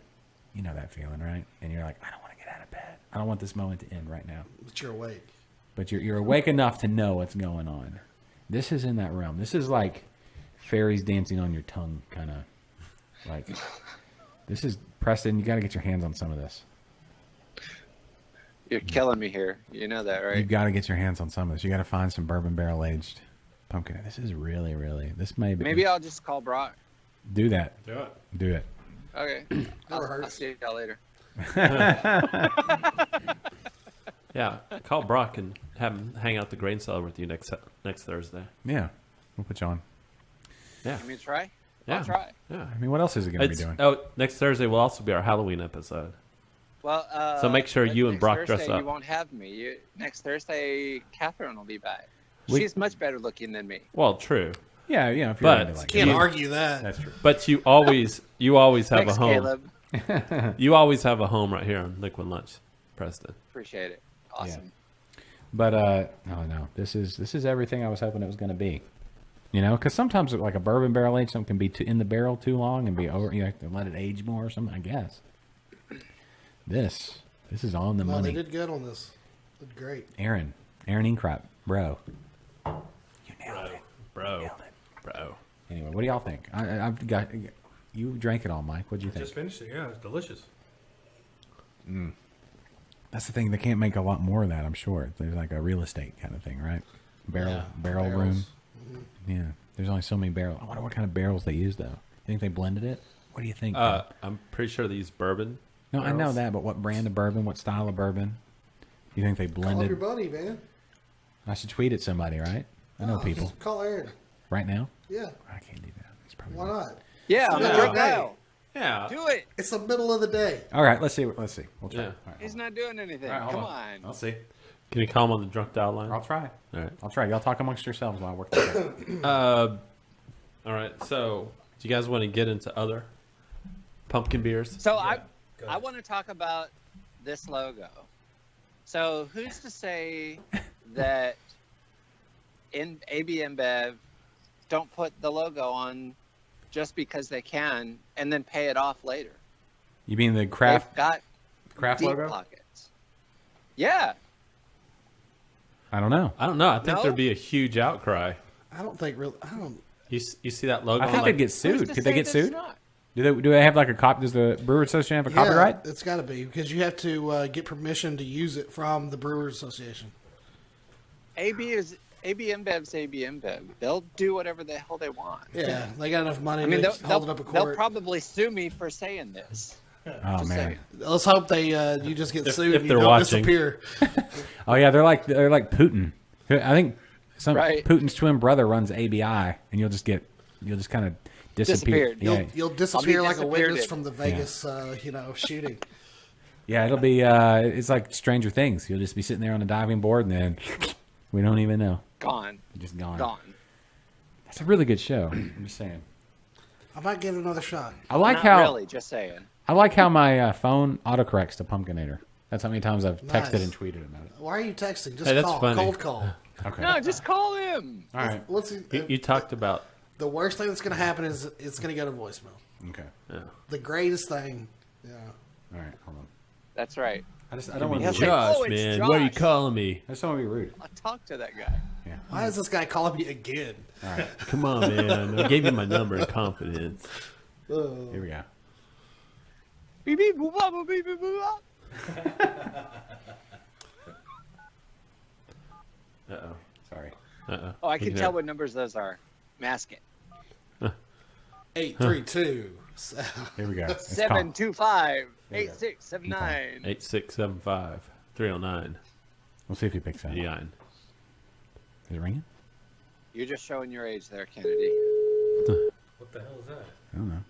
Speaker 1: You know that feeling, right? And you're like, I don't want to get out of bed. I don't want this moment to end right now.
Speaker 6: But you're awake.
Speaker 1: But you're awake enough to know what's going on. This is in that realm. This is like fairies dancing on your tongue, kind of like. This is Preston. You got to get your hands on some of this.
Speaker 4: You're killing me here. You know that, right?
Speaker 1: You got to get your hands on some of this. You got to find some bourbon barrel aged pumpkin. This is really, really. This may be.
Speaker 4: Maybe I'll just call Brock.
Speaker 1: Do that.
Speaker 5: Do it.
Speaker 1: Do it.
Speaker 4: Okay. I'll see y'all later.
Speaker 5: Yeah, call Brock and have him hang out the grain cellar with you next Thursday.
Speaker 1: Yeah, we'll put you on.
Speaker 5: Yeah.
Speaker 4: You mean try?
Speaker 5: Yeah.
Speaker 4: I'll try.
Speaker 5: Yeah.
Speaker 1: I mean, what else is it going to be doing?
Speaker 5: Oh, next Thursday will also be our Halloween episode.
Speaker 4: Well,
Speaker 5: So make sure you and
Speaker 4: next
Speaker 5: Brock
Speaker 4: Thursday,
Speaker 5: dress up.
Speaker 4: You won't have me. Next Thursday, Catherine will be back.
Speaker 5: We-
Speaker 4: She's much better looking than me.
Speaker 5: Well, true.
Speaker 1: Yeah, yeah. If you're
Speaker 5: But
Speaker 1: into like
Speaker 6: Can't
Speaker 1: it.
Speaker 6: argue that.
Speaker 1: That's true.
Speaker 5: But you always have
Speaker 4: Thanks,
Speaker 5: a home.
Speaker 4: Caleb.
Speaker 5: You always have a home right here on Liquid Lunch, Preston.
Speaker 4: Appreciate it. Awesome.
Speaker 1: But no. This is everything I was hoping it was going to be. You know, because sometimes like a bourbon barrel aged, something can be in the barrel too long and be over. You have to let it age more or something. I guess. This is on the
Speaker 6: No,
Speaker 1: money.
Speaker 6: they did good on this. Did great.
Speaker 1: Aaron Inkrop, bro. You nailed it.
Speaker 5: Bro.
Speaker 1: Anyway, what do y'all think? I've got you drank it all, Mike. What'd you think?
Speaker 9: Just finished it. Yeah, it's delicious.
Speaker 1: That's the thing. They can't make a lot more of that. I'm sure there's like a real estate kind of thing, right? Barrel
Speaker 6: barrels.
Speaker 1: room. Yeah. There's only so many barrels. I wonder what kind of barrels they use though. You think they blended it? What do you think?
Speaker 5: I'm pretty sure they use bourbon.
Speaker 1: No, I know
Speaker 5: barrels.
Speaker 1: that, but what brand of bourbon? What style of bourbon? You think they
Speaker 6: Call up
Speaker 1: blended?
Speaker 6: your buddy, man.
Speaker 1: I should tweet at somebody, right? I know people.
Speaker 6: Just call Aaron.
Speaker 1: Right now?
Speaker 6: Yeah.
Speaker 1: I can't do that. He's probably
Speaker 6: Why not?
Speaker 4: Yeah, I'm
Speaker 6: Yeah.
Speaker 4: right now.
Speaker 5: Yeah.
Speaker 4: Do it.
Speaker 6: It's the middle of the day.
Speaker 1: All right, let's see. We'll try.
Speaker 5: Yeah.
Speaker 1: All right,
Speaker 4: He's not doing anything.
Speaker 1: hold
Speaker 4: Come
Speaker 1: on.
Speaker 4: on.
Speaker 1: I'll see.
Speaker 5: Can you call him on the drunk dial line?
Speaker 1: I'll try.
Speaker 5: All right.
Speaker 1: I'll try. Y'all talk amongst yourselves while I work together.
Speaker 5: All right. So, do you guys want to get into other pumpkin beers?
Speaker 4: So I want to talk about this logo. So who's to say that in AB InBev don't put the logo on just because they can and then pay it off later?
Speaker 1: You mean the
Speaker 4: They've
Speaker 1: craft
Speaker 4: got
Speaker 1: craft
Speaker 4: deep
Speaker 1: logo?
Speaker 4: pockets. Yeah.
Speaker 1: I don't know.
Speaker 5: I don't know. I think
Speaker 4: No?
Speaker 5: there'd be a huge outcry.
Speaker 6: I don't think really. I don't.
Speaker 5: You see that logo?
Speaker 1: I think
Speaker 5: like,
Speaker 1: they'd get
Speaker 4: Who's
Speaker 1: sued.
Speaker 4: to
Speaker 1: Could they
Speaker 4: say
Speaker 1: get
Speaker 4: that
Speaker 1: sued?
Speaker 4: it's not?
Speaker 1: Do they have like a cop? Does the Brewers Association have a copyright?
Speaker 6: Yeah, it's got to be because you have to get permission to use it from the Brewers Association.
Speaker 4: AB InBev's AB InBev. They'll do whatever the hell they want.
Speaker 6: Yeah, they got enough money
Speaker 4: I mean,
Speaker 6: to
Speaker 4: they'll,
Speaker 6: hold it up in
Speaker 4: they'll
Speaker 6: court.
Speaker 4: probably sue me for saying this.
Speaker 1: Oh
Speaker 4: Just
Speaker 1: man.
Speaker 4: saying.
Speaker 6: Let's hope they you just get sued
Speaker 5: if
Speaker 6: and you
Speaker 5: they're
Speaker 6: don't
Speaker 5: watching.
Speaker 6: disappear.
Speaker 1: Oh yeah, they're like Putin. I think
Speaker 4: Right.
Speaker 1: Putin's twin brother runs ABI, and you'll just kind of disappear.
Speaker 4: Disappeared.
Speaker 1: Yeah,
Speaker 6: You'll disappear like a
Speaker 4: disappeared
Speaker 6: witness
Speaker 4: it.
Speaker 6: from the Vegas shooting.
Speaker 1: yeah. It'll be it's like Stranger Things. You'll just be sitting there on a diving board, and then we don't even know.
Speaker 4: Gone.
Speaker 1: You're just gone.
Speaker 4: Gone.
Speaker 1: It's a really good show. I'm just saying.
Speaker 6: I might get another shot.
Speaker 1: I like
Speaker 4: Not
Speaker 1: how
Speaker 4: really, just saying.
Speaker 1: I like how my phone autocorrects to Pumpkinator. That's how many times I've texted
Speaker 6: Nice.
Speaker 1: and tweeted about it.
Speaker 6: Why are you texting? Just
Speaker 5: Hey, that's
Speaker 6: call.
Speaker 5: funny.
Speaker 6: Cold call.
Speaker 1: Okay.
Speaker 4: No, just call him.
Speaker 1: All right.
Speaker 6: What's
Speaker 5: You talked about.
Speaker 6: the worst thing that's going to happen is it's going to go to voicemail.
Speaker 1: Okay.
Speaker 5: Yeah.
Speaker 6: The greatest thing. Yeah.
Speaker 1: All right. Hold on.
Speaker 4: That's right.
Speaker 1: I don't want
Speaker 4: He'll
Speaker 1: to.
Speaker 4: say,
Speaker 5: Josh,
Speaker 4: "Oh, it's
Speaker 5: man, what are you
Speaker 4: Josh."
Speaker 5: calling me?
Speaker 1: I just don't want to be rude.
Speaker 4: I'll talk to that guy.
Speaker 1: Yeah.
Speaker 6: Why is this guy calling me again?
Speaker 1: All right.
Speaker 5: Come on, man. I gave you my number in confidence.
Speaker 1: Here we go.
Speaker 4: Beep, beep, boop, bop, boop, beep, beep, boop, bop.
Speaker 5: Uh-oh.
Speaker 1: Sorry.
Speaker 5: Uh-oh.
Speaker 4: Oh, I
Speaker 5: You
Speaker 4: can
Speaker 5: hear
Speaker 4: tell
Speaker 5: it.
Speaker 4: what numbers those are. Mask it.
Speaker 6: 832.
Speaker 1: Here we go. It's
Speaker 4: 725
Speaker 1: There you go.
Speaker 4: 8679.
Speaker 5: 8675 309
Speaker 1: We'll see if he picks up.
Speaker 5: Is
Speaker 1: Is it ringing?
Speaker 4: You're just showing your age there, Kennedy.
Speaker 9: What the hell is that?
Speaker 1: I don't know.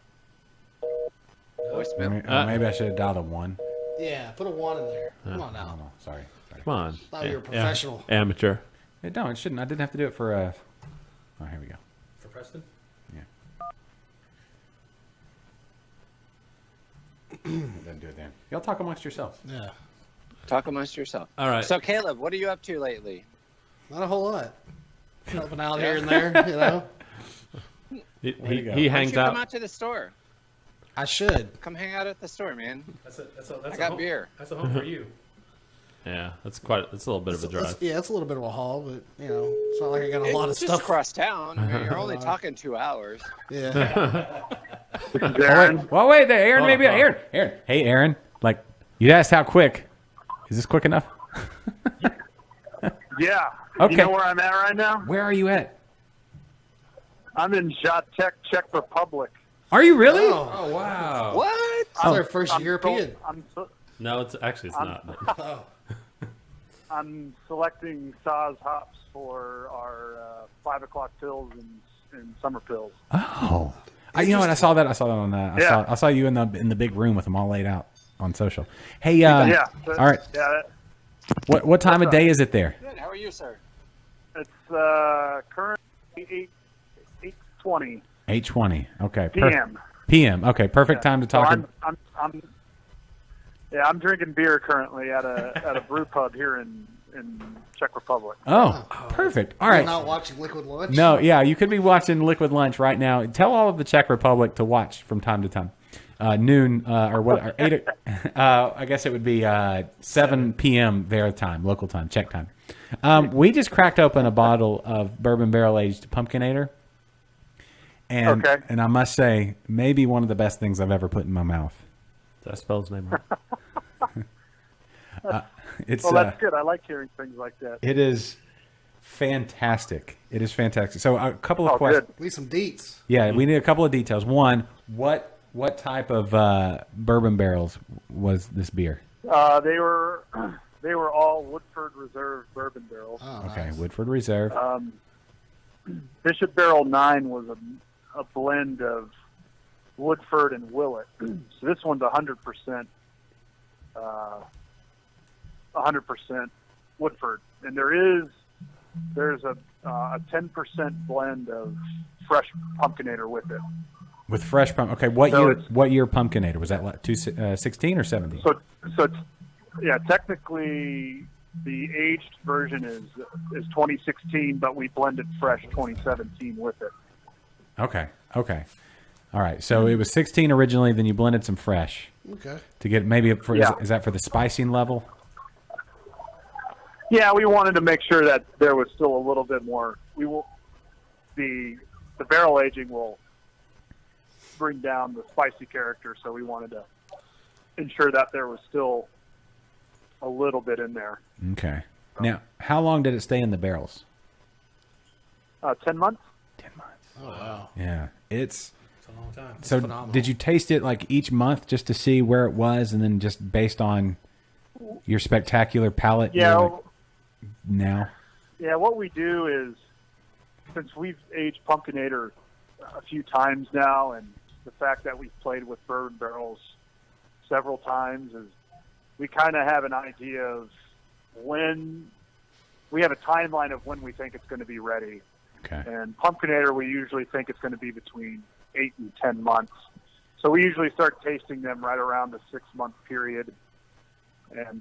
Speaker 4: Voicemail.
Speaker 1: Maybe I should have dialed a 1.
Speaker 6: Yeah, put a 1 in there. Come on
Speaker 1: I
Speaker 6: now.
Speaker 1: don't know. Sorry.
Speaker 5: Come on.
Speaker 6: Thought you were a professional.
Speaker 5: Amateur.
Speaker 1: No, it shouldn't. I didn't have to do it for. Oh, here we go.
Speaker 9: For Preston?
Speaker 1: Yeah. Then do it then. Y'all talk amongst yourselves.
Speaker 6: Yeah.
Speaker 4: Talk amongst yourself.
Speaker 5: All right.
Speaker 4: So, Caleb, what are you up to lately?
Speaker 6: Not a whole lot. Helping out here and there, you know.
Speaker 5: He
Speaker 4: Why don't
Speaker 5: hangs
Speaker 4: you
Speaker 5: out.
Speaker 4: come out to the store?
Speaker 6: I should.
Speaker 4: Come hang out at the store, man.
Speaker 9: That's
Speaker 4: I got beer.
Speaker 9: That's a home for you.
Speaker 5: Yeah, that's a little bit of a drive.
Speaker 6: It's a little bit of a haul, but you know, it's not like I got a lot of
Speaker 4: It's
Speaker 6: stuff
Speaker 4: just across town. I mean, you're only talking 2 hours.
Speaker 6: Yeah.
Speaker 1: Well, wait there, Aaron.
Speaker 5: Hold
Speaker 1: Maybe
Speaker 5: on.
Speaker 1: Aaron. Hey, Aaron. Like you asked how quick. Is this quick enough?
Speaker 12: Yeah.
Speaker 1: Okay.
Speaker 12: You know where I'm at right now?
Speaker 1: Where are you at?
Speaker 12: I'm in Žatec, Czech Republic.
Speaker 1: Are you really?
Speaker 5: Oh wow.
Speaker 4: What?
Speaker 6: It's our first European.
Speaker 5: No, it's not.
Speaker 6: Oh.
Speaker 12: I'm selecting Saz hops for our 5 o'clock pills and summer pills.
Speaker 1: Oh. You know what? I saw that on
Speaker 12: Yeah.
Speaker 1: I saw you in the big room with them all laid out on social. Hey,
Speaker 12: Yeah.
Speaker 1: all right.
Speaker 12: Yeah.
Speaker 1: What time of day is it there?
Speaker 4: Good. How are you, sir?
Speaker 12: It's currently 8:20
Speaker 1: 8:20. Okay.
Speaker 12: p.m.
Speaker 1: PM. Okay. Perfect time to talk.
Speaker 12: So I'm drinking beer currently at a brew pub here in Czech Republic.
Speaker 1: Oh, perfect. All right.
Speaker 6: You're not watching Liquid Lunch?
Speaker 1: No, yeah, you could be watching Liquid Lunch right now. Tell all of the Czech Republic to watch from time to time. Noon or what? Or 8. I guess it would be 7 p.m. their time, local time, Czech time. We just cracked open a bottle of bourbon barrel aged Pumpkinator, and I must say, maybe one of the best things I've ever put in my mouth.
Speaker 5: Did I spell his name right?
Speaker 1: It's
Speaker 12: Well, that's good. I like hearing things like that.
Speaker 1: It is fantastic. It is fantastic. So a couple of
Speaker 12: Oh,
Speaker 1: questions.
Speaker 12: good.
Speaker 6: We need some deets.
Speaker 1: Yeah, we need a couple of details. One, what type of bourbon barrels was this beer?
Speaker 12: They were all Woodford Reserve bourbon barrels.
Speaker 6: Oh,
Speaker 1: Okay,
Speaker 6: nice.
Speaker 1: Woodford Reserve.
Speaker 12: Bishop Barrel 9 was a blend of Woodford and Willet. So this one's 100%, 100% Woodford, and there's a 10% blend of fresh Pumpkinator with it.
Speaker 1: With fresh pump. Okay, what year Pumpkinator was that? 16 or 17?
Speaker 12: So yeah, technically the aged version is 2016, but we blended fresh 2017 with it.
Speaker 1: Okay. All right. So it was 16 originally, then you blended some fresh.
Speaker 6: Okay.
Speaker 1: To get maybe for
Speaker 12: Yeah.
Speaker 1: is that for the spicing level?
Speaker 12: Yeah, we wanted to make sure that there was still a little bit more. The barrel aging will bring down the spicy character, so we wanted to ensure that there was still a little bit in there.
Speaker 1: Okay. Now, how long did it stay in the barrels?
Speaker 12: 10 months.
Speaker 1: 10 months.
Speaker 6: Oh, wow.
Speaker 1: Yeah. It's
Speaker 9: a long time.
Speaker 1: So
Speaker 6: phenomenal.
Speaker 1: did you taste it like each month just to see where it was, and then just based on your spectacular palate?
Speaker 12: Yeah.
Speaker 1: you're like, now.
Speaker 12: Yeah, what we do is, since we've aged Pumpkinator a few times now, and the fact that we've played with bourbon barrels several times, is we kind of have an idea of when we have a timeline of when we think it's going to be ready.
Speaker 1: Okay.
Speaker 12: And Pumpkinator, we usually think it's going to be between 8 and 10 months. So we usually start tasting them right around the 6-month period, and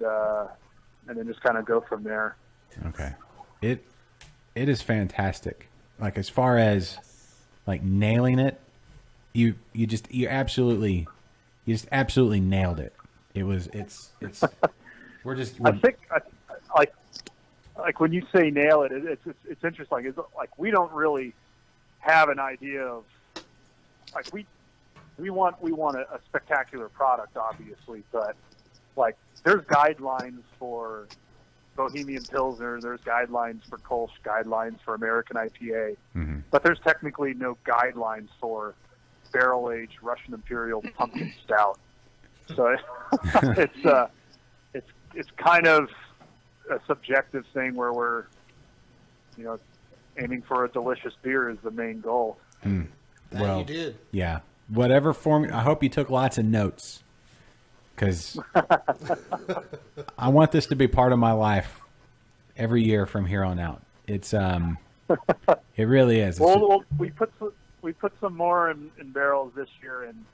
Speaker 12: then just kind of go from there.
Speaker 1: Okay. It is fantastic. Like, as far as like nailing it, you just absolutely nailed it. It's
Speaker 12: I think like when you say nail it, it's interesting. It's like we don't really have an idea of, like, we want a spectacular product, obviously, but like there's guidelines for Bohemian Pilsner, there's guidelines for Kolsch, guidelines for American IPA, but there's technically no guidelines for barrel-aged Russian Imperial Pumpkin Stout. So it's kind of a subjective thing where we're, aiming for a delicious beer is the main goal.
Speaker 6: That you did.
Speaker 1: Yeah. Whatever form. I hope you took lots of notes, because I want this to be part of my life every year from here on out. It's it really is.
Speaker 12: Well, we put some more in barrels this year, and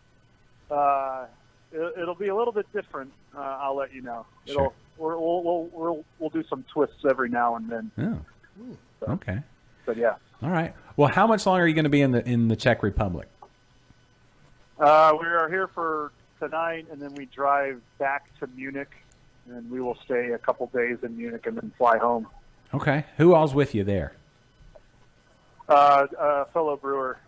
Speaker 12: it'll be a little bit different. I'll let you know.
Speaker 1: Sure.
Speaker 12: We'll do some twists every now and then.
Speaker 1: Oh. Okay.
Speaker 12: But yeah.
Speaker 1: All right. Well, how much longer are you going to be in the Czech Republic?
Speaker 12: We are here for tonight, and then we drive back to Munich, and we will stay a couple days in Munich and then fly home.
Speaker 1: Okay. Who all's with you there?
Speaker 12: A fellow brewer,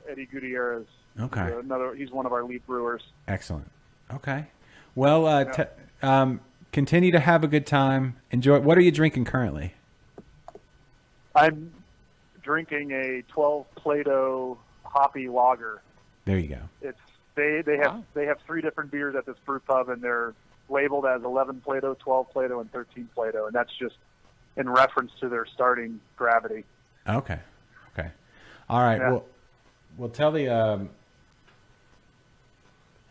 Speaker 12: Eddie Gutierrez.
Speaker 1: Okay.
Speaker 12: He's one of our lead brewers.
Speaker 1: Excellent. Okay. Well, continue to have a good time. Enjoy. What are you drinking currently?
Speaker 12: I'm drinking a 12 Plato hoppy lager.
Speaker 1: There you go.
Speaker 12: It's they have 3 different beers at this brew pub, and they're labeled as 11 Plato, 12 Plato, and 13 Plato, and that's just in reference to their starting gravity.
Speaker 1: Okay. Okay. All right.
Speaker 12: Yeah.
Speaker 1: We'll tell the.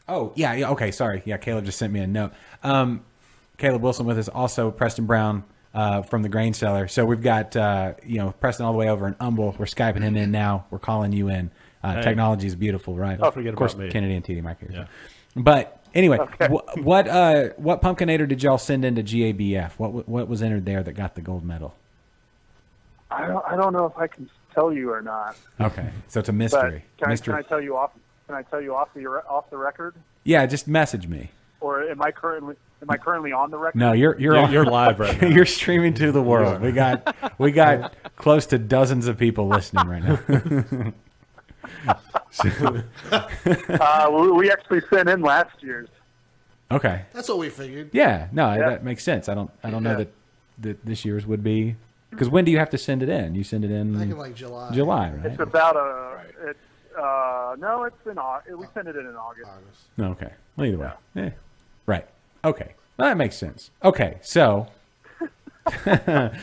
Speaker 1: Oh yeah. Okay. Sorry. Yeah. Caleb just sent me a note. Caleb Wilson with us, also Preston Brown from the Grain Cellar. So we've got Preston all the way over in Humble. We're Skyping him in now. We're calling you in.
Speaker 5: Hey.
Speaker 1: Technology is beautiful, right?
Speaker 5: Don't forget
Speaker 1: of course,
Speaker 5: about me.
Speaker 1: Kennedy and TD Mike here.
Speaker 5: Yeah.
Speaker 1: But anyway,
Speaker 12: Okay.
Speaker 1: what Pumpkinator did y'all send into GABF? What was entered there that got the gold medal?
Speaker 12: I don't know if I can tell you or not.
Speaker 1: Okay, so it's a mystery.
Speaker 12: But
Speaker 1: mystery.
Speaker 12: can I tell you off? Can I tell you off the record?
Speaker 1: Yeah, just message me.
Speaker 12: Or am I currently on the record?
Speaker 1: No, you're on,
Speaker 5: you're live right now.
Speaker 1: You're streaming to the world. We got close to dozens of people listening right now.
Speaker 12: We actually sent in last year's.
Speaker 1: Okay.
Speaker 6: That's what we figured.
Speaker 1: Yeah. No, that makes sense. I don't know that this year's would be, because when do you have to send it in? You send it in.
Speaker 6: I think like July.
Speaker 1: July, right?
Speaker 12: It's about no, it's in August. We sent it in August.
Speaker 1: Okay. Well, either way. Right. Okay. Well, that makes sense. Okay. So, but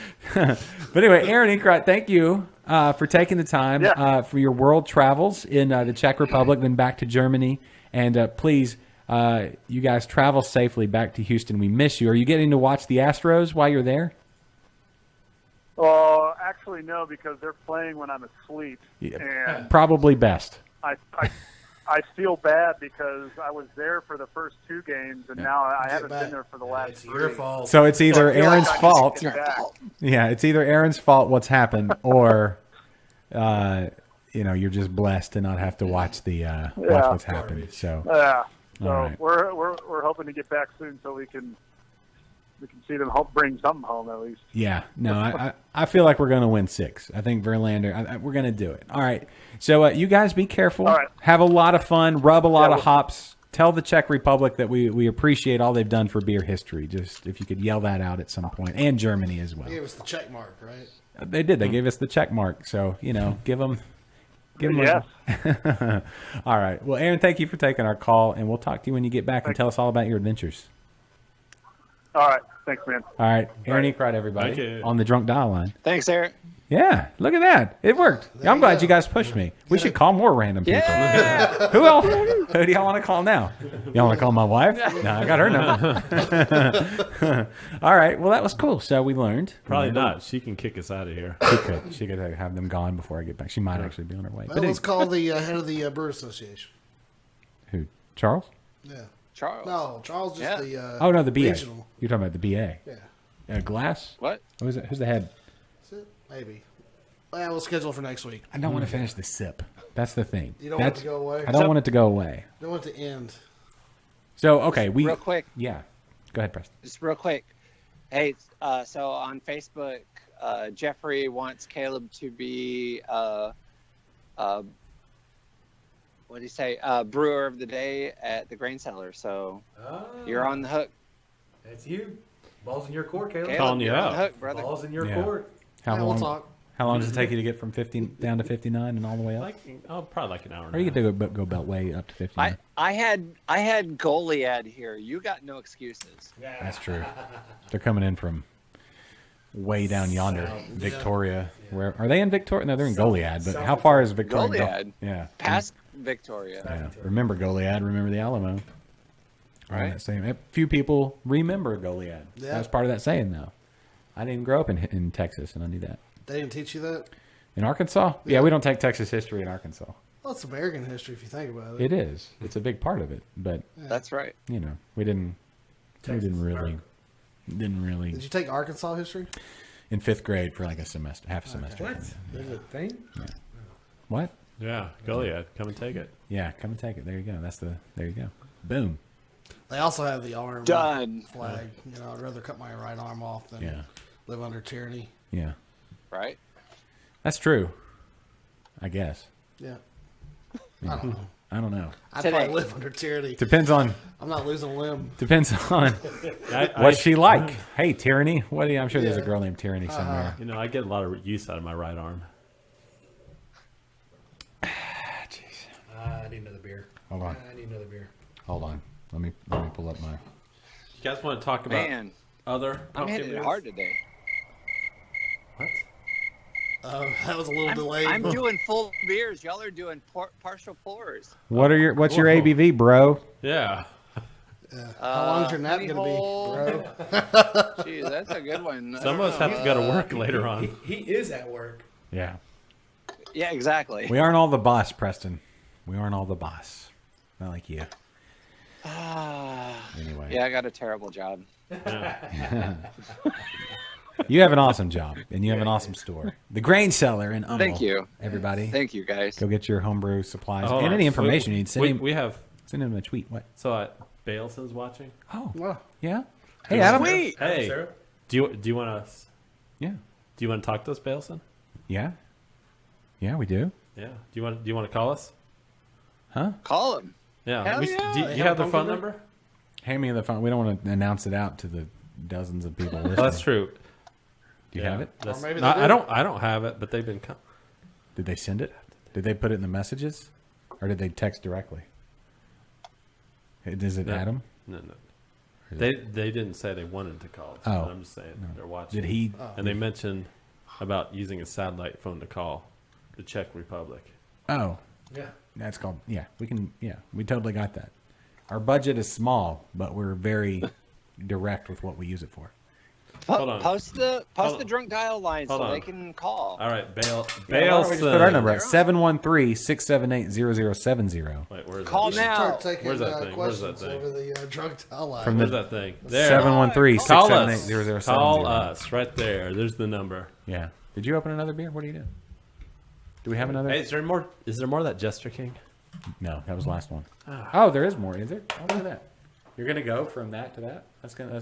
Speaker 1: anyway, Aaron Inkrot, thank you for taking the time for your world travels in the Czech Republic, then back to Germany. And please, you guys travel safely back to Houston. We miss you. Are you getting to watch the Astros while you're there?
Speaker 12: Well, actually, no, because they're playing when I'm asleep.
Speaker 1: Yeah.
Speaker 12: And
Speaker 1: Probably best.
Speaker 12: I feel bad because I was there for the first 2 games, and now I haven't been there for the last 3.
Speaker 9: Your fault.
Speaker 1: So it's either
Speaker 12: I feel like
Speaker 1: Aaron's
Speaker 12: I need to
Speaker 1: fault.
Speaker 12: get back.
Speaker 1: Yeah, it's either Aaron's fault what's happened, or you're just blessed to not have to watch watch what's happened. So
Speaker 12: Yeah. So
Speaker 1: All right.
Speaker 12: we're hoping to get back soon so we can see them bring something home at least.
Speaker 1: yeah, no, I feel like we're going to win 6. I think Verlander, we're going to do it. All right. So you guys be careful.
Speaker 12: All right.
Speaker 1: Have a lot of fun. Rub a lot of hops. Tell the Czech Republic that we appreciate all they've done for beer history. Just if you could yell that out at some point, and Germany as well.
Speaker 6: They gave us the check mark, right?
Speaker 1: They did. They gave us the check mark. So give them.
Speaker 12: Yes.
Speaker 1: All right. Well, Aaron, thank you for taking our call, and we'll talk to you when you get back and tell us all about your adventures.
Speaker 12: All right. Thanks, man.
Speaker 1: All right. Aaron Ekrot, everybody,
Speaker 5: Thank you.
Speaker 1: on the Drunk Dial line.
Speaker 4: Thanks, Eric.
Speaker 1: Yeah, look at that. It worked. I'm glad you guys pushed me. We should call more random people.
Speaker 4: Yeah.
Speaker 1: Who else? Who do y'all want to call now? Y'all want to call my wife? No, I got her number. All right. Well, that was cool. So we learned.
Speaker 5: Probably not. She can kick us out of here.
Speaker 1: She could have them gone before I get back. She might actually be on her way.
Speaker 6: Well, let's call the head of the Brewer Association.
Speaker 1: Who? Charles?
Speaker 6: Yeah.
Speaker 4: Charles.
Speaker 6: No, Charles just the
Speaker 1: Oh no, the BA.
Speaker 6: regional.
Speaker 1: You're talking about the BA.
Speaker 6: Yeah.
Speaker 1: Glass.
Speaker 4: What?
Speaker 1: Who's it? Who's the head?
Speaker 6: That's it? Maybe. Well, we'll schedule for next week.
Speaker 1: I don't want to finish the sip. That's the thing.
Speaker 6: You don't want it to go away?
Speaker 1: I don't want it to go away.
Speaker 6: You don't want it to end.
Speaker 1: So okay,
Speaker 4: Real quick.
Speaker 1: Yeah. Go ahead, Preston.
Speaker 4: Just real quick. Hey, so on Facebook, Jeffrey wants Caleb to be what do you say? Brewer of the day at the Grain Cellar. So you're on the hook.
Speaker 9: That's you. Ball's in your court, Caleb.
Speaker 5: Calling you
Speaker 4: you're on
Speaker 5: out.
Speaker 4: the hook, brother.
Speaker 9: Ball's in your
Speaker 1: Yeah.
Speaker 9: court.
Speaker 1: How
Speaker 6: Yeah,
Speaker 1: long?
Speaker 6: we'll talk.
Speaker 1: How long does it take you to get from 50 down to 59 and all the way up?
Speaker 5: Probably like an hour.
Speaker 1: Or you get to go belt way up to 59.
Speaker 4: I had Goliad here. You got no excuses.
Speaker 1: That's true. They're coming in from way down yonder, Victoria. Where are they in Victoria? No, they're in Goliad. But how far is Victoria?
Speaker 4: Goliad.
Speaker 1: Yeah.
Speaker 4: Past Victoria.
Speaker 1: Yeah. Remember Goliad? Remember the Alamo? Right. That saying. A few people remember Goliad.
Speaker 6: Yeah.
Speaker 1: That was part of that saying, though. I didn't grow up in Texas, and I knew that.
Speaker 6: They didn't teach you that?
Speaker 1: In Arkansas? Yeah, we don't take Texas history in Arkansas.
Speaker 6: Well, it's American history if you think about it.
Speaker 1: It is. It's a big part of it, but
Speaker 4: That's right.
Speaker 1: you know, we didn't really.
Speaker 6: Did you take Arkansas history?
Speaker 1: In 5th grade for like a semester, half a semester.
Speaker 9: What? There's a thing?
Speaker 1: What?
Speaker 5: Yeah, Goliad, come and take it.
Speaker 1: Yeah, come and take it. There you go. There you go. Boom.
Speaker 6: They also have the arm
Speaker 4: Done.
Speaker 6: flag. You know, I'd rather cut my right arm off than live under tyranny.
Speaker 1: Yeah.
Speaker 4: Right?
Speaker 1: That's true. I guess.
Speaker 6: Yeah. I don't know.
Speaker 1: I don't know.
Speaker 6: I'd
Speaker 4: Today.
Speaker 6: probably live under tyranny.
Speaker 1: Depends on.
Speaker 6: I'm not losing a limb.
Speaker 1: Depends on what's she like. Hey, Tyranny. What do you, I'm sure there's a
Speaker 6: Yeah.
Speaker 1: girl named Tyranny somewhere.
Speaker 5: You know, I get a lot of use out of my right arm.
Speaker 9: I need another beer.
Speaker 1: Hold on.
Speaker 9: I need another beer.
Speaker 1: Hold on. Let me pull up my.
Speaker 5: You guys want to talk about
Speaker 4: Man,
Speaker 5: other
Speaker 4: I'm
Speaker 5: pumpkin
Speaker 4: hitting it
Speaker 5: beers?
Speaker 4: hard today.
Speaker 5: What?
Speaker 6: That was a little delayed.
Speaker 4: I'm doing full beers. Y'all are doing partial pours.
Speaker 1: What's your ABV, bro?
Speaker 5: Yeah.
Speaker 6: How long's your nap
Speaker 4: honey
Speaker 6: going to be,
Speaker 4: hole.
Speaker 6: bro?
Speaker 4: Jeez, that's a good one. I
Speaker 5: Some
Speaker 4: don't
Speaker 5: of us
Speaker 4: know.
Speaker 5: have to go to work later on.
Speaker 9: He is at work.
Speaker 1: Yeah.
Speaker 4: Yeah, exactly.
Speaker 1: We aren't all the boss, Preston. We aren't all the boss. Not like you. Anyway.
Speaker 4: Yeah, I got a terrible job.
Speaker 1: You have an awesome job, and you have an awesome store. The Grain Cellar in Hummel.
Speaker 4: Thank you.
Speaker 1: Everybody.
Speaker 4: Thank you, guys.
Speaker 1: Go get your homebrew supplies
Speaker 5: Hold
Speaker 1: and
Speaker 5: on.
Speaker 1: any information you need. Send
Speaker 5: we have
Speaker 1: him a tweet. What?
Speaker 5: so Baleson's watching.
Speaker 1: Oh,
Speaker 6: Well,
Speaker 1: yeah. Hey, Adam.
Speaker 4: Sweet.
Speaker 5: Hey,
Speaker 9: Sarah?
Speaker 5: do you want to?
Speaker 1: Yeah.
Speaker 5: Do you want to talk to us, Baleson?
Speaker 1: Yeah. Yeah, we do.
Speaker 5: Yeah. Do you want to call us?
Speaker 1: Huh?
Speaker 4: Call him.
Speaker 5: Yeah.
Speaker 4: Hell
Speaker 5: Do
Speaker 4: yeah.
Speaker 5: you
Speaker 6: They
Speaker 5: have
Speaker 6: have
Speaker 5: the
Speaker 6: a
Speaker 5: phone
Speaker 6: phone
Speaker 5: number?
Speaker 1: Hand me the phone. We don't want to announce it out to the dozens of people listening.
Speaker 5: Oh, that's true.
Speaker 1: Do you have it?
Speaker 5: That's,
Speaker 6: Or maybe
Speaker 5: no,
Speaker 6: they
Speaker 5: I
Speaker 6: do.
Speaker 5: don't have it, but they've been.
Speaker 1: Did they send it? Did they put it in the messages? Or did they text directly? Is it
Speaker 5: No.
Speaker 1: Adam?
Speaker 5: No. They didn't say they wanted to call us.
Speaker 1: Oh.
Speaker 5: But I'm just saying they're watching.
Speaker 1: Did he?
Speaker 5: And they mentioned about using a satellite phone to call the Czech Republic.
Speaker 1: Oh,
Speaker 9: Yeah.
Speaker 1: that's called. Yeah, we can. Yeah, we totally got that. Our budget is small, but we're very direct with what we use it for.
Speaker 5: Hold on.
Speaker 4: Post the
Speaker 5: Hold on.
Speaker 4: drunk dial line
Speaker 5: Hold
Speaker 4: so
Speaker 5: on.
Speaker 4: they can call.
Speaker 5: All right,
Speaker 1: Yeah, why don't we just put our number at 713-678-0070
Speaker 5: Wait, where is
Speaker 4: Call
Speaker 5: that?
Speaker 4: now.
Speaker 6: start taking
Speaker 5: Where's that thing? Where's that
Speaker 6: questions
Speaker 5: thing?
Speaker 6: over the drunk dial line.
Speaker 1: From
Speaker 5: Where's
Speaker 1: the
Speaker 5: that thing? There.
Speaker 1: 713-678-0070.
Speaker 5: Call us right there. There's the number.
Speaker 1: Yeah. Did you open another beer? What are you doing? Do we have another?
Speaker 5: Hey, is there more? Is there more of that Jester King?
Speaker 1: No, that was the last one. Oh, there is more. Is there? Oh, look at that. You're gonna go from that to that. That's gonna